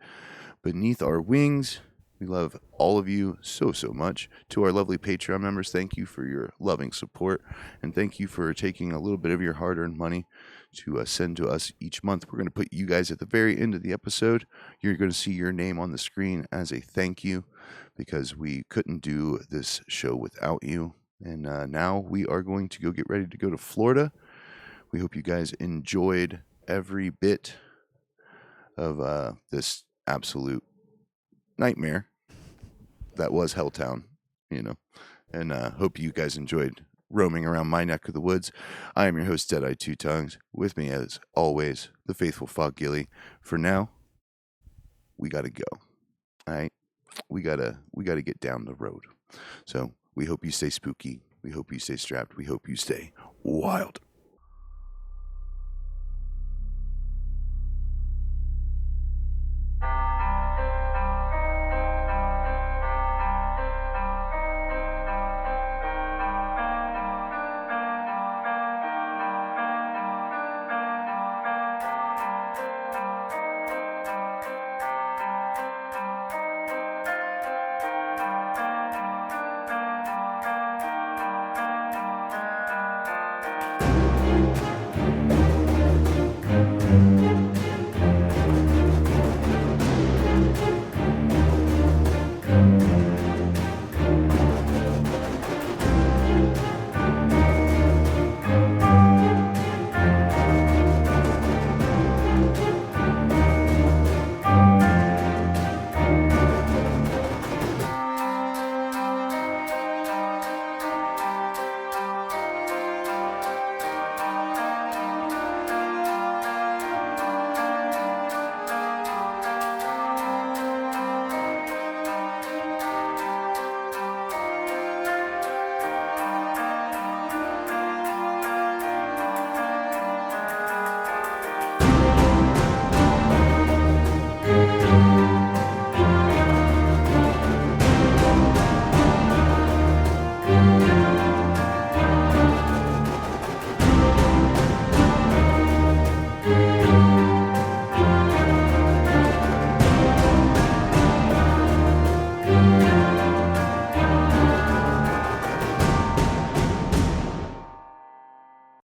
beneath our wings. We love all of you so much. To our lovely Patreon members, thank you for your loving support. And thank you for taking a little bit of your hard-earned money to send to us each month. We're going to put you guys at the very end of the episode. You're going to see your name on the screen as a thank you because we couldn't do this show without you. And now we are going to go get ready to go to Florida. We hope you guys enjoyed every bit of this absolute nightmare that was Helltown, and hope you guys enjoyed roaming around my neck of the woods. I am your host, Deadeye Two Tongues. With me, as always, the faithful Fog Gilly. For now, we gotta go. All right, we gotta get down the road. So we hope you stay spooky. We hope you stay strapped. We hope you stay wild.